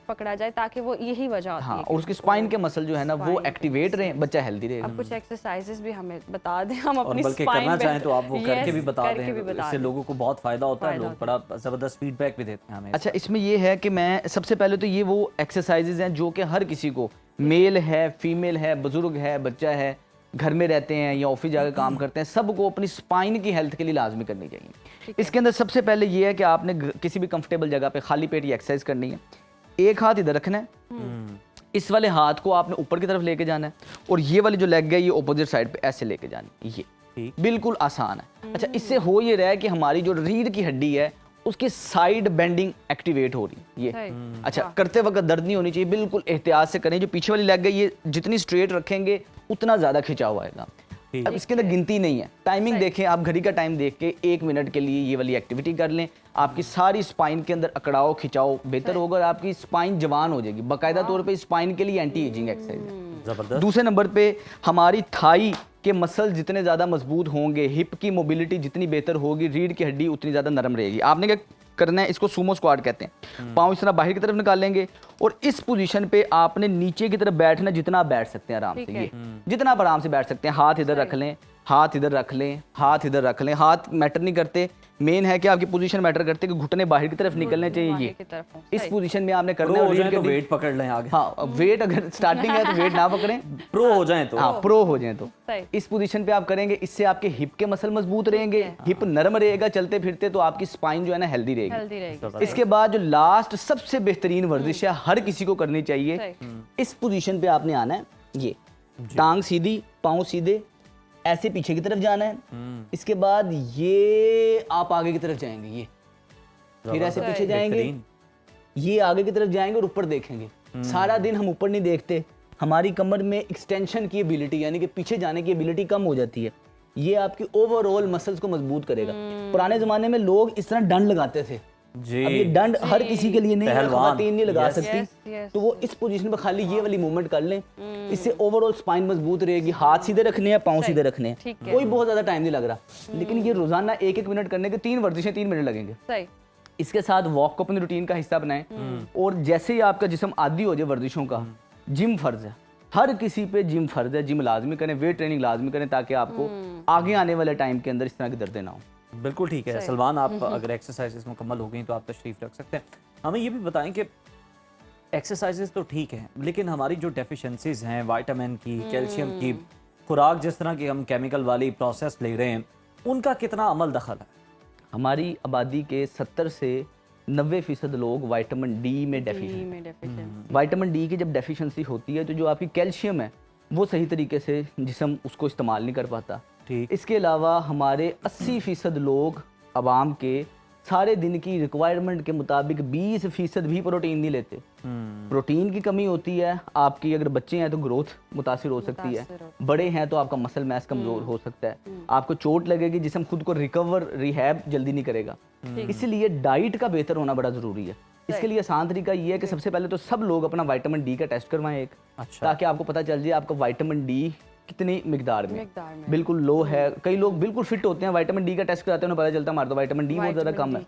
पकड़ा जाए ताकि वो यही वजह होती है। और उसके स्पाइन के मसल जो है ना वो एक्टिवेट रहे, बच्चा हेल्दी रहेगा। अब कुछ एक्सरसाइजेस भी हमें बता दें, हम अपनी बल्कि करना चाहें तो आप वो करके भी बता दें, इससे लोगों को बहुत फायदा होता है, लोग बड़ा जबरदस्त फीडबैक भी देते हैं हमें। अच्छा, इसमें ये है कि मैं सबसे पहले तो ये वो एक्सरसाइजेज हैं जो कि हर किसी को, मेल है, फीमेल है, बुजुर्ग है, बच्चा है, घर में रहते हैं या ऑफिस जाकर काम करते हैं, सबको अपनी स्पाइन की हेल्थ के लिए लाजमी करनी चाहिए। इसके अंदर सबसे पहले ये है कि आपने किसी भी कंफर्टेबल जगह पे खाली पेट ये एक्सरसाइज करनी है। एक हाथ इधर रखना है, इस वाले हाथ को आपने ऊपर की तरफ लेके जाना है और ये वाली जो लेग है ये अपोजिट साइड पे ऐसे लेके जानी है। ये बिल्कुल आसान है। अच्छा, इससे हो ये रहा है कि हमारी जो रीढ़ की हड्डी है उसकी साइड बेंडिंग एक्टिवेट हो रही है ये। अच्छा, करते वक्त दर्द नहीं होनी चाहिए, बिल्कुल एहतियात से करें। जो पीछे वाली लेग है ये जितनी स्ट्रेट रखेंगे उतना ज़्यादा खिंचाव आएगा। अब इसके अंदर गिनती नहीं है, टाइमिंग देखें आप, घड़ी का टाइम देख के 1 मिनट के लिए ये वाली एक्टिविटी कर लें, आपकी सारी स्पाइन के अंदर अकड़ाव खिंचाव बेहतर होगा और आपकी स्पाइन जवान हो जाएगी। बाकायदा तौर पे स्पाइन के लिए एंटी एजिंग एक्सरसाइज है। जबरदस्त। दूसरे नंबर पे हमारी थाई के मसल जितने ज़्यादा मजबूत होंगे, हिप की मोबिलिटी जितनी बेहतर होगी, रीढ़ की हड्डी उतनी ज़्यादा नरम रहेगी। आपने क्या करना है, इसको सूमो स्क्वाट कहते हैं। पाँव इस तरह बाहर की तरफ निकालेंगे और इस पोजीशन पे आपने नीचे की तरफ बैठना, जितना आप बैठ सकते हैं आराम से, ये जितना आप आराम से बैठ सकते हैं। हाथ इधर रख लें, हाथ इधर रख लें, हाथ इधर रख लें। हाथ मैटर नहीं करते, मेन है कि आपकी पोजीशन मैटर करते हैं कि घुटने बाहर की तरफ निकलने चाहिए। ये इस पोजीशन में आपने करना है। तो वेट पकड़ लें आगे। हाँ, वेट अगर स्टार्टिंग है तो वेट ना पकड़ें, प्रो हो जाएं तो। हाँ, प्रो हो जाएं तो इस पोजीशन पे आप करेंगे। इससे आपके हिप के मसल मजबूत रहेंगे, हिप नरम रहेगा चलते फिरते, तो आपकी स्पाइन जो है ना हेल्दी रहेगी। इसके बाद जो लास्ट सबसे बेहतरीन वर्जिश है, हर किसी को करनी चाहिए। इस पोजीशन पे आपने आना है, ये टांग सीधी, पाँव सीधे, ऐसे पीछे की तरफ जाना है। इसके बाद ये आप आगे की तरफ जाएंगे, ये फिर ऐसे पीछे जाएंगे, ये आगे की तरफ जाएंगे और ऊपर देखेंगे। सारा दिन हम ऊपर नहीं देखते, हमारी कमर में एक्सटेंशन की एबिलिटी यानी कि पीछे जाने की एबिलिटी कम हो जाती है। ये आपकी ओवरऑल मसल्स को मजबूत करेगा। पुराने जमाने में लोग इस तरह डंड लगाते थे जी। अब ये डंड हर किसी के लिए नहीं है, ख़वातीन नहीं लगा सकती, तो वो इस पोजीशन पर खाली ये वाली मूवमेंट कर लें, इससे ओवरऑल स्पाइन मजबूत रहेगी। हाथ सीधे रखने हैं, पाँव सीधे रखने हैं, कोई बहुत ज़्यादा टाइम नहीं लग रहा। लेकिन ये रोजाना 1-1 मिनट करने के 3 वर्जिशें 3 मिनट लगेंगे। इसके साथ वॉक को अपनी रूटीन का हिस्सा बनाएं और जैसे ही आपका जिस्म आदी हो जाए वर्जिशों का, जिम फर्ज है, हर किसी पे जिम फर्ज है। जिम लाजमी करें, वेट ट्रेनिंग लाजमी करें, ताकि आपको आगे आने वाले टाइम के अंदर इस तरह की दर्दें ना हो। बिल्कुल ठीक है सलमान, आप अगर एक्सरसाइजेस मुकम्मल हो गई तो आप तशरीफ रख सकते हैं। हमें ये भी बताएं कि एक्सरसाइजेस तो ठीक है, लेकिन हमारी जो डेफिशिएंसीज हैं विटामिन की, कैल्शियम की, खुराक जिस तरह की हम केमिकल वाली प्रोसेस ले रहे हैं, उनका कितना अमल दखल है? हमारी आबादी के 70 से 90% लोग विटामिन डी में डेफिशिएंट। विटामिन डी की जब डेफिशिएंसी होती है तो जो आपकी कैल्शियम है वो सही तरीके से जिस्म उसको इस्तेमाल नहीं कर पाता। इसके अलावा हमारे 80% लोग आवाम के सारे दिन की रिक्वायरमेंट के मुताबिक 20% भी प्रोटीन नहीं लेते। प्रोटीन की कमी होती है आपकी, अगर बच्चे हैं तो ग्रोथ मुतासिर हो सकती है, बड़े हैं तो आपका मसल मैस कमज़ोर हो सकता है, आपको चोट लगेगी, जिस्म खुद को रिकवर रिहैब जल्दी नहीं करेगा। इसलिए डाइट का बेहतर होना बड़ा ज़रूरी है। इसके लिए आसान तरीका ये है कि सबसे पहले तो सब लोग अपना विटामिन डी का टेस्ट करवाएं एक, ताकि आपको पता चल जाए आपका विटामिन डी कितनी मिकदार में बिल्कुल लो है। कई लोग बिल्कुल फिट होते हैं, विटामिन डी का टेस्ट कराते हैं, उन्हें पता चलता है हमारा तो विटामिन डी बहुत ज़्यादा कम है।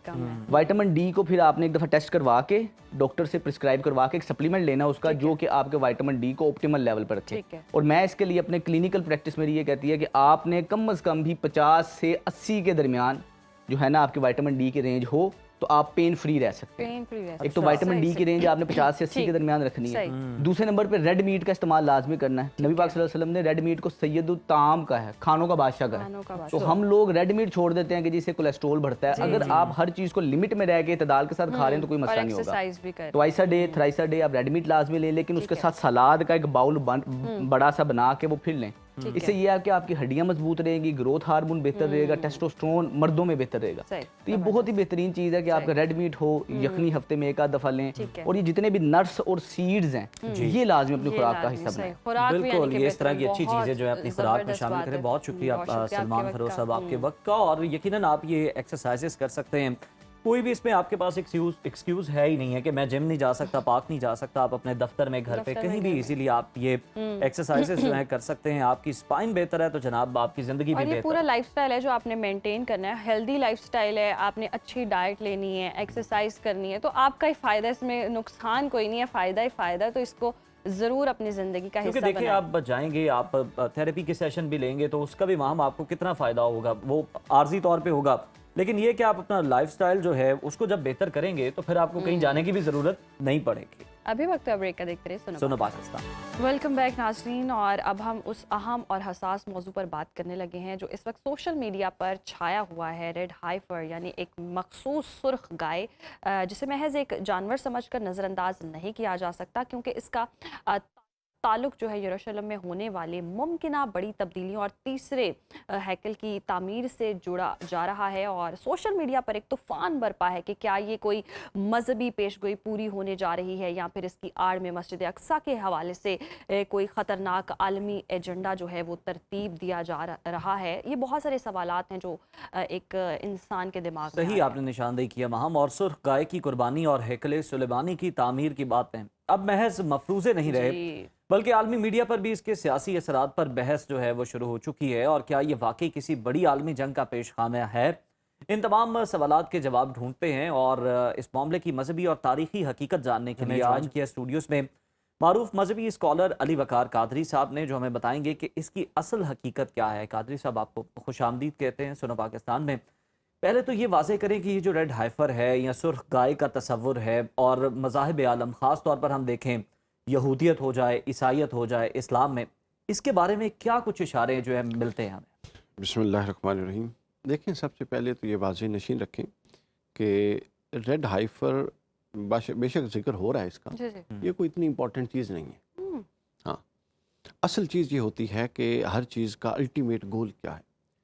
विटामिन डी को फिर आपने एक दफ़ा टेस्ट करवा के डॉक्टर से प्रिस्क्राइब करवा के एक सप्लीमेंट लेना उसका, जो कि आपके विटामिन डी को ऑप्टिमल लेवल पर रखे। और मैं इसके लिए अपने क्लिनिकल प्रैक्टिस मेरी ये कहती है कि आपने कम अज़ कम भी 50 से 80 के दरमियान जो है ना आपकी विटामिन डी की रेंज हो, तो आप पेन फ्री रह सकते हैं। एक तो विटामिन डी की रेंज आपने 50 से 80 के दरमियान रखनी है। दूसरे नंबर पे रेड मीट का इस्तेमाल लाजमी करना है। नबी पाक सल्लल्लाहु अलैहि वसल्लम ने रेड मीट को सैयदुत ताम का है, खानों का बादशाह का है। तो हम लोग रेड मीट छोड़ देते हैं कि जिससे कोलेस्ट्रॉल बढ़ता है। अगर आप हर चीज को लिमिट में रह के इत्तेदाल के साथ खा रहे हैं तो कोई मसला नहीं होगा। Twice a day, thrice a day आप रेड मीट लाजमी लें, लेकिन उसके साथ सलाद का एक बाउल बड़ा सा बना के वो फिर लें। इससे ये है कि आपकी हड्डियां मजबूत रहेंगी, ग्रोथ हार्मोन बेहतर रहेगा, टेस्टोस्टेरोन मर्दों में बेहतर रहेगा। तो ये बहुत ही बेहतरीन चीज़ है कि आपका रेड मीट हो, यखनी हफ्ते में 1 दफ़ा लें, और ये जितने भी नट्स और सीड्स हैं ये लाजमी अपनी खुराक का हिस्सा बनाएं। बिल्कुल, ये इस तरह की अच्छी चीज़ें जो है अपनी खुराक में शामिल करें। बहुत शुक्रिया सलमान फरोज साहब आपके वक्त का। और यकीनन आप ये एक्सरसाइजेस कर सकते हैं, कोई भी इसमें आपके पास एक्सक्यूज है ही नहीं है कि मैं जिम नहीं जा सकता, पार्क नहीं जा सकता। आप अपने दफ्तर में, घर पे, कहीं भी इजीली आप ये एक्सरसाइजेस जो है कर सकते हैं। आपकी स्पाइन बेहतर है तो जनाब आपकी जिंदगी भी बेहतर है। पूरा लाइफस्टाइल है जो आपने मेंटेन करना है, हेल्दी लाइफस्टाइल है, आपने अच्छी डाइट लेनी है, एक्सरसाइज करनी है, तो आपका ही फायदा, इसमें नुकसान कोई नहीं है, फायदा ही फायदा। तो इसको जरूर अपनी जिंदगी का हिस्सा बनाएं। देखिए आप जाएंगे, आप थेरेपी के सेशन भी लेंगे तो उसका भी वहाँ आपको कितना फायदा होगा, वो आर्जी तौर पे होगा। लेकिन ये कि आप अपना लाइफस्टाइल जो है उसको जब बेहतर करेंगे तो फिर आपको कहीं जाने की भी जरूरत नहीं पड़ेगी। अभी वक्त है ब्रेक का, देखते रहिए सुनो पाकिस्तान। वेलकम बैक नाज़रीन, और अब हम उस अहम और हसास मौजू पर बात करने लगे हैं जो इस वक्त सोशल मीडिया पर छाया हुआ है। रेड हाइफर यानी एक मखसूस सुर्ख गाय, जिसे महज एक जानवर समझकर नज़रअंदाज नहीं किया जा सकता, क्योंकि इसका ताल्लुक जो है यरूशलेम में होने वाले मुमकिना बड़ी तब्दीलियों और तीसरे हैकल की तामीर से जुड़ा जा रहा है, और सोशल मीडिया पर एक तूफान बरपा है कि क्या ये कोई मजहबी पेशगोई पूरी होने जा रही है या फिर इसकी आड़ में मस्जिद अक्सा के हवाले से कोई ख़तरनाक आलमी एजेंडा जो है वो तरतीब दिया जा रहा है। ये बहुत सारे सवालात हैं जो एक इंसान के दिमाग में सही आपने निशानदेही किया महम। और सुर्ख गाय की कुर्बानी और हैकल सुलेमानी की तामीर की बातें अब महज मफरूज़े नहीं रहे, बल्कि आलमी मीडिया पर भी इसके सियासी असरात पर बहस जो है वो शुरू हो चुकी है। और क्या ये वाकई किसी बड़ी आलमी जंग का पेश खाना है? इन तमाम सवालात के जवाब ढूंढते हैं और इस मामले की मजहबी और तारीखी हकीकत जानने के लिए आज किया स्टूडियोज़ में मारूफ मजहबी स्कॉलर अली वकार कादरी साहब ने, जो हमें बताएंगे कि इसकी असल हकीकत क्या है। कादरी साहब, आपको खुशामदीद कहते हैं सुनो पाकिस्तान में। पहले तो ये वाज़ेह करें कि ये जो रेड हाइफर है या सुर्ख गाय का तसव्वुर है और मज़ाहिब आलम, ख़ास तौर पर हम देखें यहूदियत हो जाए, ईसाइयत हो जाए, इस्लाम में, इसके बारे में क्या कुछ इशारे जो है मिलते हैं हमें? बिस्मिल्लाहिर्रहमानिर्रहीम। देखें, सबसे पहले तो ये वाज़ेह नशीन रखें कि रेड हाइफर बेशक जिक्र हो रहा है इसका, ये कोई इतनी इम्पोर्टेंट चीज़ नहीं है। हाँ, असल चीज़ ये होती है कि हर चीज़ का अल्टीमेट गोल क्या है,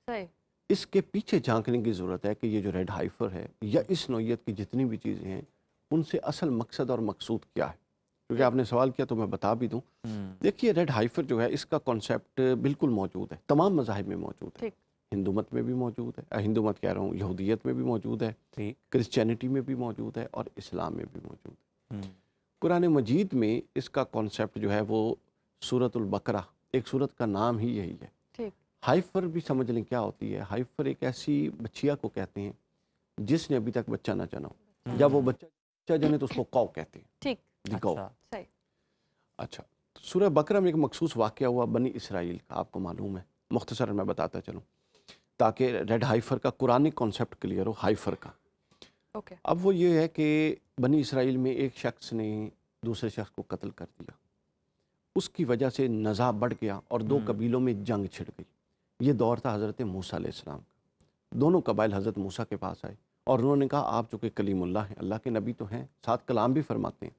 सही। इसके पीछे झांकने की ज़रूरत है कि ये जो रेड हाइफर है या इस नौइयत की जितनी भी चीज़ें हैं उनसे असल मकसद और मकसूद क्या है। क्योंकि आपने सवाल किया तो मैं बता भी दूं। देखिए, रेड हाइफर जो है इसका कॉन्सेप्ट बिल्कुल मौजूद है, तमाम मज़ाहिब में मौजूद है। हिंदू मत में भी मौजूद है, हिंदू मत कह रहा हूँ, यहूदियत में भी मौजूद है, क्रिश्चियनिटी में भी मौजूद है और इस्लाम में भी मौजूद है। कुरान मजीद में इसका कॉन्सेप्ट जो है वो सूरतुल बकरा, एक सूरत का नाम ही यही है। हाइफर भी समझ लें क्या होती है। हाइफर एक ऐसी बच्चिया को कहते हैं जिसने अभी तक बच्चा ना जाना हो। जब वो बच्चा जाने तो उसको कौ कहते हैं। ठीक, अच्छा, सूरह बकरा में एक मखसूस वाक़या हुआ बनी इसराइल का, आपको मालूम है। मुख्तसर मैं बताता चलूँ ताकि रेड हाइफर का कुरानिक कॉन्सेप्ट क्लियर हो। हाइफर का अब वो ये है कि बनी इसराइल में एक शख्स ने दूसरे शख्स को कत्ल कर दिया, उसकी वजह से नज़ा बढ़ गया और दो कबीलों में जंग छिड़ गई। ये दौर था हज़रत मूसा अलैहिस्सलाम का। दोनों कबाइल हज़रत मूसा के पास आए और उन्होंने कहा, आप जो कि कलीमुल्लाह हैं, अल्लाह के नबी तो हैं, साथ कलाम भी फरमाते हैं,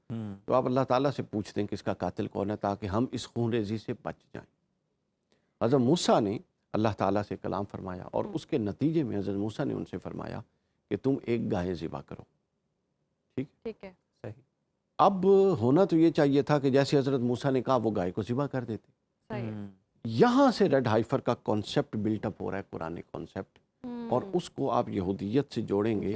तो आप अल्लाह ताला से पूछते हैं कि इसका कातिल कौन है ताकि हम इस खून रेजी से बच जाएं। हज़रत मूसा ने अल्लाह ताला से कलाम फरमाया और उसके नतीजे में हज़रत मूसा ने उनसे फरमाया कि तुम एक गाय ज़िबा करो। ठीक है, सही। अब होना तो ये चाहिए था कि जैसे हज़रत मूसा ने कहा वो गाय को ज़िबा कर देते। यहाँ से रेड हाइफर का कॉन्सेप्ट बिल्टअप हो रहा है, कुरानिक कॉन्सेप्ट, और उसको आप यहूदियत से जोड़ेंगे।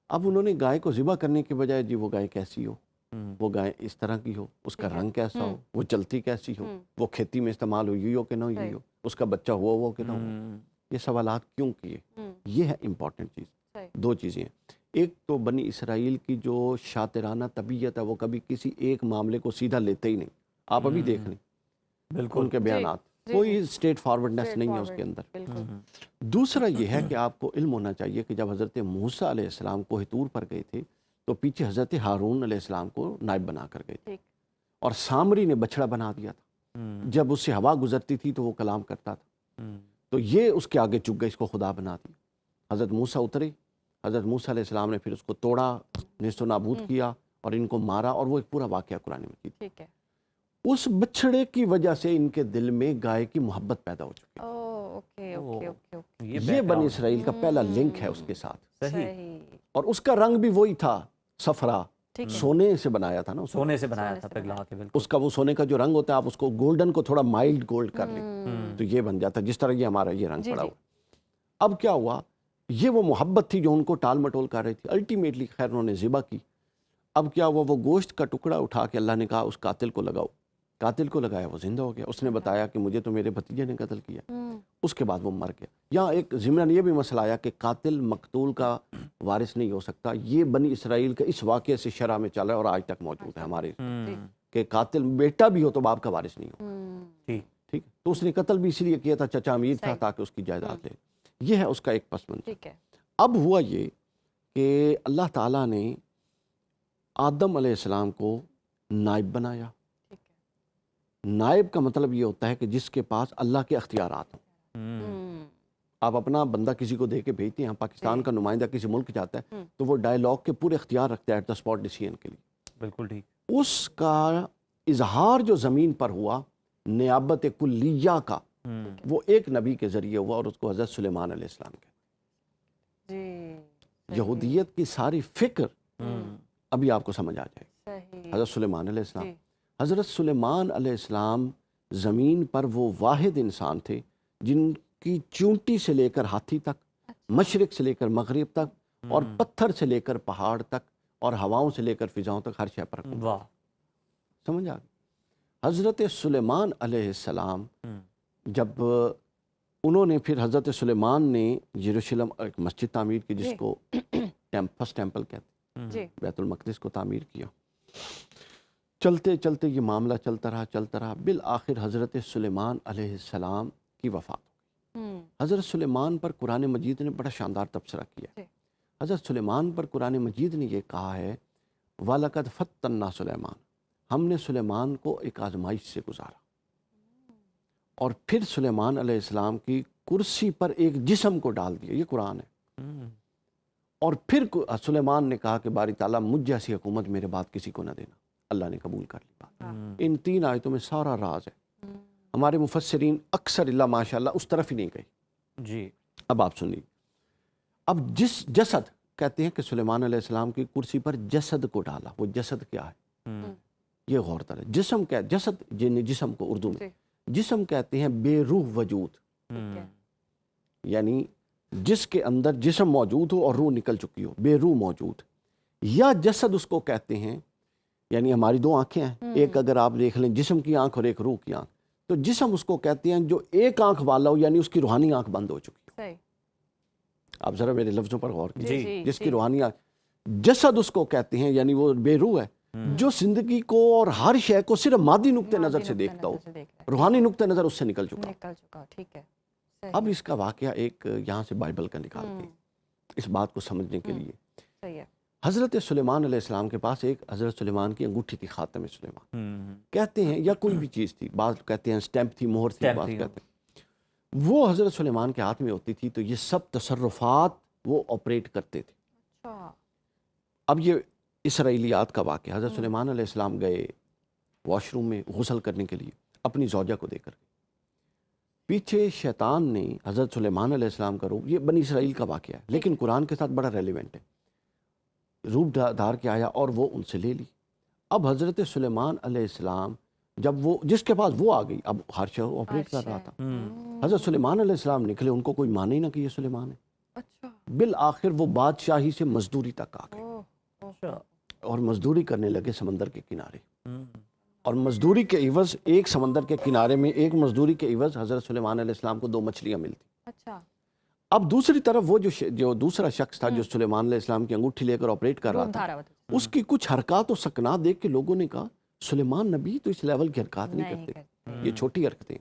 अब उन्होंने गाय को ज़िबा करने के बजाय, जी वो गाय कैसी हो, वो गाय इस तरह की हो, उसका रंग कैसा हो, वो चलती कैसी हो, वो खेती में इस्तेमाल हुई हो कि ना हुई हो, उसका बच्चा हुआ हो कि ना हो, ये सवालात क्यों किए? ये है इम्पॉर्टेंट चीज़। दो चीज़ें हैं, एक तो बनी इसराइल की जो शातिराना तबीयत है, वो कभी किसी एक मामले को सीधा लेते ही नहीं। आप अभी देख लें बिल्कुल उनके बयानात, कोई स्ट्रेट फॉरवर्डनेस नहीं है उसके अंदर। दूसरा ये है कि आपको इल्म होना चाहिए कि जब हज़रत मूसा अलैहिस्सलाम कोहितूर पर गए थे तो पीछे हज़रत हारून अलैहिस्सलाम को नायब बना कर गए थे और सामरी ने बछड़ा बना दिया था। जब उससे हवा गुजरती थी तो वो कलाम करता था, तो ये उसके आगे चुक गए, इसको खुदा बना दिया। हज़रत मूसा उतरे, हज़रत मूसा अलैहिस्सलाम ने फिर उसको तोड़ा, नेस्तो नाबूद किया और इनको मारा, और वो एक पूरा वाक़या कुरान में थी। उस बछड़े की वजह से इनके दिल में गाय की मोहब्बत पैदा हो चुकी है। ये बनी इसराइल का पहला लिंक है उसके साथ। सही। और उसका रंग भी वही था, सफरा, सोने से बनाया था ना, सोने से बनाया था पिघला के। बिल्कुल उसका वो सोने का जो रंग होता है, आप उसको गोल्डन को थोड़ा माइल्ड गोल्ड कर लें तो ये बन जाता है, जिस तरह ये हमारा ये रंग पड़ा हुआ। अब क्या हुआ, ये वो मोहब्बत थी जो उनको टाल मटोल कर रही थी। अल्टीमेटली खैर उन्होंने ज़िबा की। अब क्या हुआ, वो गोश्त का टुकड़ा उठा के अल्लाह ने कहा उस कातिल को लगाओ। कातिल को लगाया, वो जिंदा हो गया। उसने बताया कि मुझे तो मेरे भतीजे ने कत्ल किया। उसके बाद वो मर गया। यहाँ एक ज़िमरन ये भी मसला आया कि कातिल मकतूल का वारिस नहीं हो सकता। ये बनी इसराइल के इस वाक़े से शरह में चला है और आज तक मौजूद है हमारे, कि कातिल बेटा भी हो तो बाप का वारिस नहीं हो। ठीक, तो उसने कत्ल भी इसीलिए किया था, चचा अमीर था, ताकि उसकी जायदाद ले। ये है उसका एक पस मंज़र। अब हुआ ये कि अल्लाह ताला ने आदम अलैहिस्सलाम को नाइब बनाया। नाइब का मतलब ये होता है कि जिसके पास अल्लाह के अख्तियारात हों। आप अपना बंदा किसी को दे के भेजते हैं, पाकिस्तान का नुमाइंदा किसी मुल्क जाता है तो वो डायलॉग के पूरे अख्तियार रखता है एट द स्पॉट डिसीजन के लिए। बिल्कुल ठीक। उसका اظہار جو زمین پر ہوا نیابت کلیہ کا وہ ایک نبی کے ذریعے ہوا اور اس کو حضرت سلیمان علیہ السلام کے یہودیت کی ساری فکر ابھی آپ کو سمجھ آ جائے گی. حضرت سلیمان علیہ السلام حضرت سلیمان علیہ السلام زمین پر وہ واحد انسان تھے جن کی چونٹی سے لے کر ہاتھی تک، مشرق سے لے کر مغرب تک، اور پتھر سے لے کر پہاڑ تک، اور ہواؤں سے لے کر فضاؤں تک ہر شے پر حکومت. سمجھ آ گئی. حضرت سلیمان علیہ السلام جب انہوں نے پھر حضرت سلیمان نے یروشلم ایک مسجد تعمیر کی جس کو فرسٹ ٹیمپل کہتے ہیں، بیت المقدس کو تعمیر کیا. چلتے چلتے یہ معاملہ چلتا رہا بالآخر حضرت سلیمان علیہ السلام کی وفات. حضرت سلیمان پر قرآن مجید نے بڑا شاندار تبصرہ کیا. حضرت سلیمان پر قرآن مجید نے یہ کہا ہے وَلَقَدْ فَتَّنَّا سلیمان، ہم نے سلیمان کو ایک آزمائش سے گزارا. اور پھر سلیمان علیہ السلام کی کرسی پر ایک جسم کو ڈال دیا، یہ قرآن ہے. اور پھر سلیمان نے کہا کہ باری تعالیٰ مجھ جیسی حکومت میرے بعد کسی کو نہ دینا. اللہ نے قبول کر لی بات. ان 3 آیتوں میں سارا راز ہے. ہمارے مفسرین اکثر اللہ ماشاء اللہ اس طرف ہی نہیں گئے. جی اب آپ سنیے. اب جس جسد کہتے ہیں کہ سلیمان علیہ السلام کی کرسی پر جسد کو ڈالا، وہ جسد کیا ہے یہ غور کریں. جسم کیا جسد، جسم کو اردو میں جسم کہتے ہیں بے روح وجود، یعنی جس کے اندر جسم موجود ہو اور روح نکل چکی ہو، بے روح موجود. یا جسد اس کو کہتے ہیں، یعنی ہماری 2 آنکھیں ہیں، ایک اگر آپ دیکھ لیں جسم کی آنکھ اور ایک روح کی آنکھ، تو جسم اس کو کہتے ہیں جو ایک آنکھ والا ہو، یعنی اس کی روحانی آنکھ بند ہو چکی ہو. آپ ذرا میرے لفظوں پر غور کیجیے. جس کی روحانی آنکھ. جسد اس کو کہتے ہیں یعنی وہ بے روح ہے جو زندگی کو اور ہر شے کو صرف مادی نقطہ نظر سے دیکھتا ہو، روحانی نقطہ نظر اس سے نکل چکا. ٹھیک ہے. اب اس کا واقعہ ایک یہاں سے بائبل کا نکالتے ہیں اس بات کو سمجھنے کے لیے. صحیح ہے. حضرت سلیمان علیہ السلام کے پاس ایک حضرت سلیمان کی انگوٹھی تھی، خاتم سلیمان کہتے ہیں، یا کوئی بھی چیز تھی، بعض کہتے ہیں اسٹیمپ تھی، مہر تھی، بعض کہتے ہیں وہ حضرت سلیمان کے ہاتھ میں ہوتی تھی تو یہ سب تصرفات وہ آپریٹ کرتے تھے. اب یہ اسرائیلیات کا واقعہ. حضرت سلیمان علیہ السلام گئے واش روم میں غسل کرنے کے لیے اپنی زوجہ کو دے کر. پیچھے شیطان نے حضرت سلیمان علیہ السلام کا روپ، یہ بنی اسرائیل کا واقعہ ہے لیکن قرآن کے ساتھ بڑا ریلیونٹ ہے، روپ دھار کے آیا اور وہ ان سے لے لی. اب حضرت سلیمان علیہ السلام جب وہ جس کے پاس وہ آ گئی، اب ہر شے آپریٹ کر رہا تھا. حضرت سلیمان علیہ السلام نکلے، ان کو کوئی مانے ہی نہ کہ یہ سلیمان ہے. بالآخر وہ بادشاہی سے مزدوری تک آ گئے اور مزدوری کرنے لگے سمندر کے کنارے. اور مزدوری کے عوض ایک سمندر کے کنارے میں ایک مزدوری کے عوض حضرت سلیمان علیہ السلام کو 2 مچھلیاں ملتی. اب دوسری طرف وہ جو دوسرا شخص تھا جو سلیمان علیہ السلام کی انگوٹھی لے کر آپریٹ کر رہا تھا، اس کی کچھ حرکات و سکنات دیکھ کے لوگوں نے کہا سلیمان نبی تو اس لیول کی حرکات نہیں کرتے، یہ چھوٹی حرکتیں.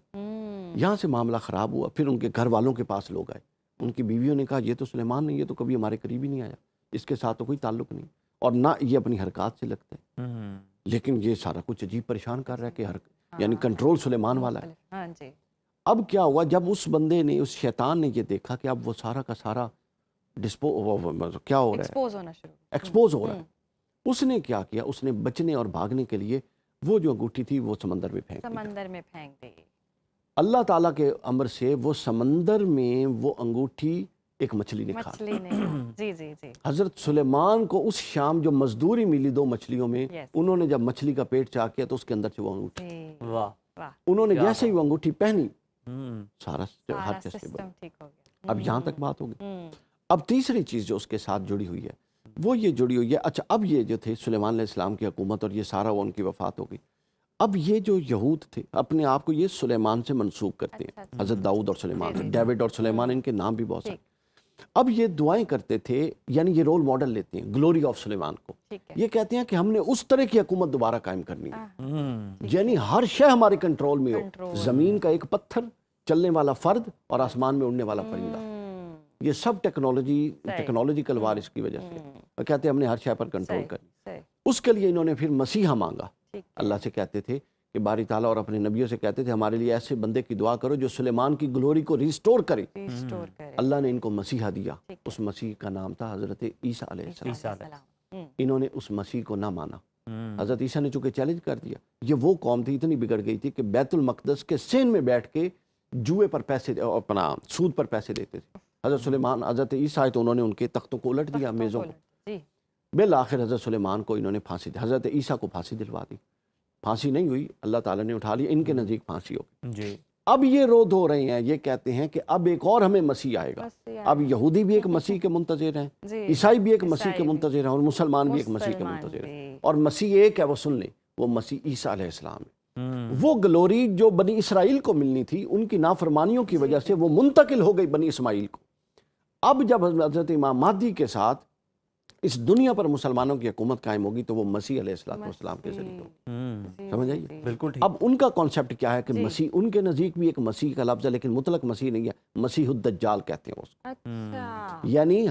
یہاں سے معاملہ خراب ہوا. پھر ان کے گھر والوں کے پاس لوگ آئے، ان کی بیویوں نے کہا یہ تو سلیمان نہیں، یہ تو کبھی ہمارے قریب ہی نہیں آیا، اس کے ساتھ تو کوئی تعلق نہیں اور نہ یہ اپنی حرکات سے لگتا ہے. لیکن یہ سارا کچھ عجیب پریشان کر رہا ہے کہ یعنی کنٹرول سلیمان والا ہے. اب کیا ہوا جب اس بندے نے، اس شیطان نے یہ دیکھا کہ اب وہ سارا کا سارا کیا ہو رہا ہے، ایکسپوز ہو رہا ہے. اس نے کیا کیا، اس نے بچنے اور بھاگنے کے لیے وہ جو انگوٹھی تھی وہ سمندر میں پھینک دی. اللہ تعالیٰ کے امر سے وہ سمندر میں وہ انگوٹھی ایک مچھلی نے کھا لی. حضرت سلیمان کو اس شام جو مزدوری ملی 2 مچھلیوں میں، انہوں نے جب مچھلی کا پیٹ چاک کیا تو اس کے اندر سے وہ انگوٹھی، انہوں نے جیسے ہی وہ انگوٹھی پہنی سارا ہر چیز ٹھیک ہو گیا. اب یہاں تک بات ہوگی. اب تیسری چیز جو اس کے ساتھ جڑی ہوئی ہے وہ یہ جڑی ہوئی ہے. اچھا اب یہ جو تھے سلیمان علیہ السلام کی حکومت اور یہ سارا وہ ان کی وفات ہو گئی. اب یہ جو یہود تھے اپنے آپ کو یہ سلیمان سے منسوب کرتے ہیں، حضرت داؤد اور سلیمان، ڈیوڈ اور سلیمان، ان کے نام بھی بہت سارے. اب یہ دعائیں کرتے تھے، یعنی یہ رول ماڈل لیتے ہیں گلوری آف سلیمان کو. یہ کہتے ہیں کہ ہم نے اس طرح کی حکومت دوبارہ قائم کرنی ہے، یعنی ہر شے ہمارے کنٹرول میں ہو، زمین کا ایک پتھر، چلنے والا فرد اور آسمان میں اڑنے والا پرندہ. یہ سب ٹیکنالوجیکل وار اس کی وجہ سے کہتے ہیں ہم نے ہر شے پر کنٹرول کرنی. اس کے لیے انہوں نے پھر مسیحا مانگا. اللہ سے کہتے تھے کہ باری تعالیٰ اور اپنے نبیوں سے کہتے تھے ہمارے لیے ایسے بندے کی دعا کرو جو سلیمان کی گلوری کو ریسٹور کرے. اللہ نے ان کو مسیحا دیا. اس مسیح کا نام تھا حضرت عیسیٰ علیہ السلام. انہوں نے اس مسیح کو نہ مانا. حضرت عیسیٰ نے چونکہ چیلنج کر دیا. یہ وہ قوم تھی اتنی بگڑ گئی تھی کہ بیت المقدس کے سین میں بیٹھ کے جوئے پر پیسے اپنا سود پر پیسے دیتے تھے. حضرت سلیمان حضرت عیسیٰ آئے تو انہوں نے ان کے تختوں کو الٹ دیا, میزوں کو. بالآخر حضرت سلیمان کو انہوں نے پھانسی دی, حضرت عیسیٰ کو پھانسی دلوا دی. پھانسی نہیں ہوئی, اللہ تعالیٰ نے اٹھا لیا, ان کے نزدیک پھانسی ہو گئی. اب یہ رو دھو رہے ہیں, یہ کہتے ہیں کہ اب ایک اور ہمیں مسیح آئے گا. اب یہودی بھی ایک مسیح کے منتظر ہیں, عیسائی بھی ایک مسیح کے منتظر ہیں, اور مسلمان بھی ایک مسیح کے منتظر ہیں. اور مسیح ایک ہے, وہ سن لیں, وہ مسیح عیسیٰ علیہ السلام ہے. وہ گلوری جو بنی اسرائیل کو ملنی تھی ان کی نافرمانیوں کی وجہ سے وہ منتقل ہو گئی بنی اسماعیل کو. اب جب حضرت امام مہدی کے ساتھ اس دنیا پر مسلمانوں کی حکومت قائم ہوگی تو وہ مسیح علیہ السلام کے ذریعے ہوگی. سمجھ آئیے؟ بالکل. اب ان کا کانسیپٹ کیا ہے کہ مسیح, ان کے نزدیک بھی ایک مسیح کا لفظ ہے, لیکن مطلق مسیح نہیں ہے, مسیح الدجال کہتے ہیں اس کو. یعنی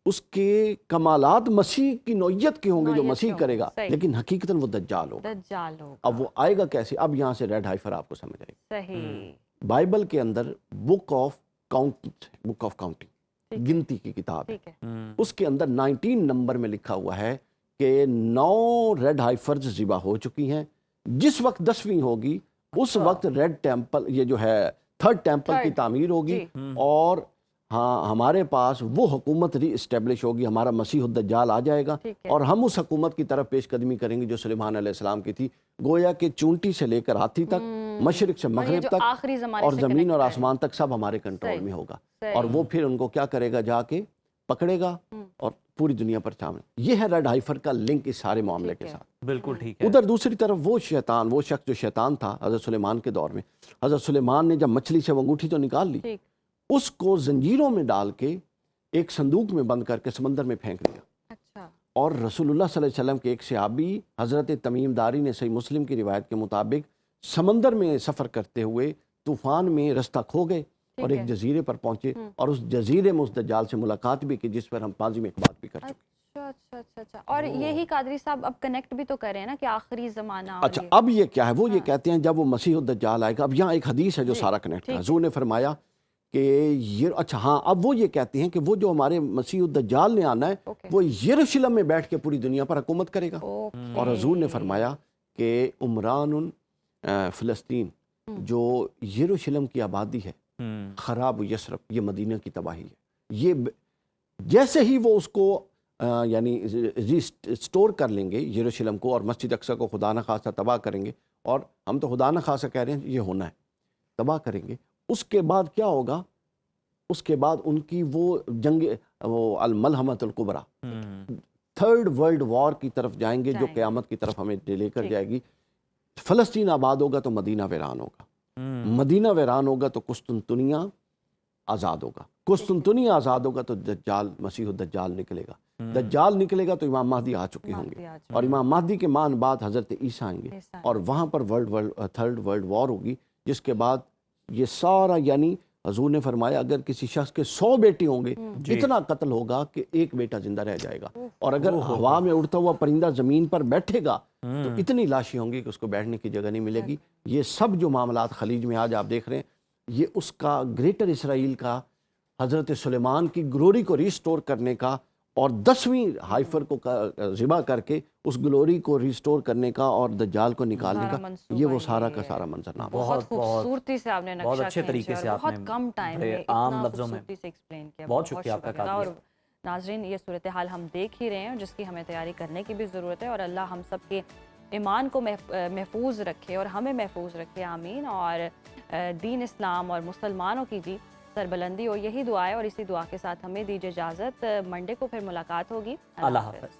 اس کے کمالات مسیح کی نوعیت کے ہوں گے جو مسیح کرے گا, لیکن حقیقتاً وہ دجال ہوگا. اب وہ آئے گا کیسے؟ اب یہاں سے ریڈ ہائفر آپ کو سمجھ آئے گا. بائبل کے اندر بک آف کاؤنٹنگ, گنتی کی کتاب ہے, اس کے اندر 19 نمبر میں لکھا ہوا ہے کہ 9 ریڈ ہائفرز ذبح ہو چکی ہیں. جس وقت 10ویں ہوگی اس وقت ریڈ ٹیمپل, یہ جو ہے 3rd ٹیمپل کی تعمیر ہوگی, اور ہاں ہمارے پاس وہ حکومت ری اسٹیبلش ہوگی, ہمارا مسیح الدجال آ جائے گا, اور ہم اس حکومت کی طرف پیش قدمی کریں گے جو سلیمان علیہ السلام کی تھی. گویا کہ چونٹی سے لے کر ہاتھی تک, مشرق سے مغرب تک, اور زمین اور آسمان تک سب ہمارے کنٹرول میں ہوگا. اور وہ پھر ان کو کیا کرے گا, جا کے پکڑے گا اور پوری دنیا پر چاول. یہ ہے ریڈ ہائفر کا لنک اس سارے معاملے کے ساتھ. بالکل ٹھیک ہے. ادھر دوسری طرف وہ شیطان, وہ شخص جو شیطان تھا حضرت سلیمان کے دور میں, حضرت سلیمان نے جب مچھلی سے وہ انگوٹھی تو نکال لی, اس کو زنجیروں میں ڈال کے ایک صندوق میں بند کر کے سمندر میں پھینک دیا. اور رسول اللہ صلی اللہ علیہ وسلم کے ایک صحابی حضرت تمیم داری نے صحیح مسلم کی روایت کے مطابق سمندر میں سفر کرتے ہوئے طوفان میں رستہ کھو گئے اور ایک جزیرے پر پہنچے, اور اس جزیرے میں اس دجال سے ملاقات بھی کی, جس پر ہم ماضی میں ایک بات بھی کر چکے. اچھا. اور یہی قادری صاحب اب کنیکٹ بھی تو کر رہے ہیں نا کہ آخری زمانہ. اچھا, اب یہ کیا ہے, وہ یہ کہتے ہیں جب وہ مسیح الدجال آئے گا. اب یہاں ایک حدیث ہے جو سارا کنیکٹ ہے. حضور نے فرمایا کہ یہ, اچھا ہاں, اب وہ یہ کہتے ہیں کہ وہ جو ہمارے مسیح الدجال نے آنا ہے وہ یروشلم میں بیٹھ کے پوری دنیا پر حکومت کرے گا. اور حضور نے فرمایا کہ عمران فلسطین جو یروشلم کی آبادی ہے, خراب یسرب, یہ مدینہ کی تباہی ہے. یہ جیسے ہی وہ اس کو یعنی ریسٹور کر لیں گے یروشلم کو, اور مسجد اقصی کو خدا نخواستہ تباہ کریں گے, اور ہم تو خدا نخواستہ کہہ رہے ہیں, یہ ہونا ہے, تباہ کریں گے. اس کے بعد کیا ہوگا, اس کے بعد ان کی وہ جنگ, وہ الملحمۃ الکبریٰ, 3rd ورلڈ وار کی طرف جائیں گے, جو قیامت کی طرف ہمیں لے کر جائے گی. فلسطین آباد ہوگا تو مدینہ ویران ہوگا, مدینہ ویران ہوگا تو قسطنطنیہ آزاد ہوگا, قسطنطنیہ آزاد ہوگا تو دجال, مسیح الدجال نکلے گا. دجال نکلے گا تو امام مہدی آ چکے ہوں گے, اور امام مہدی کے مان بعد حضرت عیسیٰ آئیں گے, اور وہاں پر 3rd ورلڈ وار ہوگی, جس کے بعد یہ سارا, یعنی حضور نے فرمایا اگر کسی شخص کے 100 بیٹے ہوں گے, اتنا قتل ہوگا کہ ایک بیٹا زندہ رہ جائے گا. اور اگر ہوا میں اڑتا ہوا پرندہ زمین پر بیٹھے گا تو اتنی لاشیں ہوں گی کہ اس کو بیٹھنے کی جگہ نہیں ملے گی. یہ سب جو معاملات خلیج میں آج آپ دیکھ رہے ہیں, یہ اس کا گریٹر اسرائیل کا, حضرت سلیمان کی گلوری کو ریسٹور کرنے کا, اور 10ویں ہائفر کو ذبح کر کے اس گلوری کو ریسٹور کرنے کا اور دجال کو نکالنے کا, یہ وہ سارا کا سارا منظرنامہ. بہت خوبصورتی سے آپ نے بہت اچھے طریقے سے آپ نے بہت کم ٹائم میں عام لفظوں میں ایکسپلین کیا. بہت شکریہ آپ کا. اور ناظرین, یہ صورتحال ہم دیکھ ہی رہے ہیں, جس کی ہمیں تیاری کرنے کی بھی ضرورت ہے, اور اللہ ہم سب کے ایمان کو محفوظ رکھے اور ہمیں محفوظ رکھے, آمین. اور دین اسلام اور مسلمانوں کی بھی سربلندی ہو, یہی دعا ہے. اور اسی دعا کے ساتھ ہمیں دیجیے اجازت, منڈے کو پھر ملاقات ہوگی. اللہ حافظ.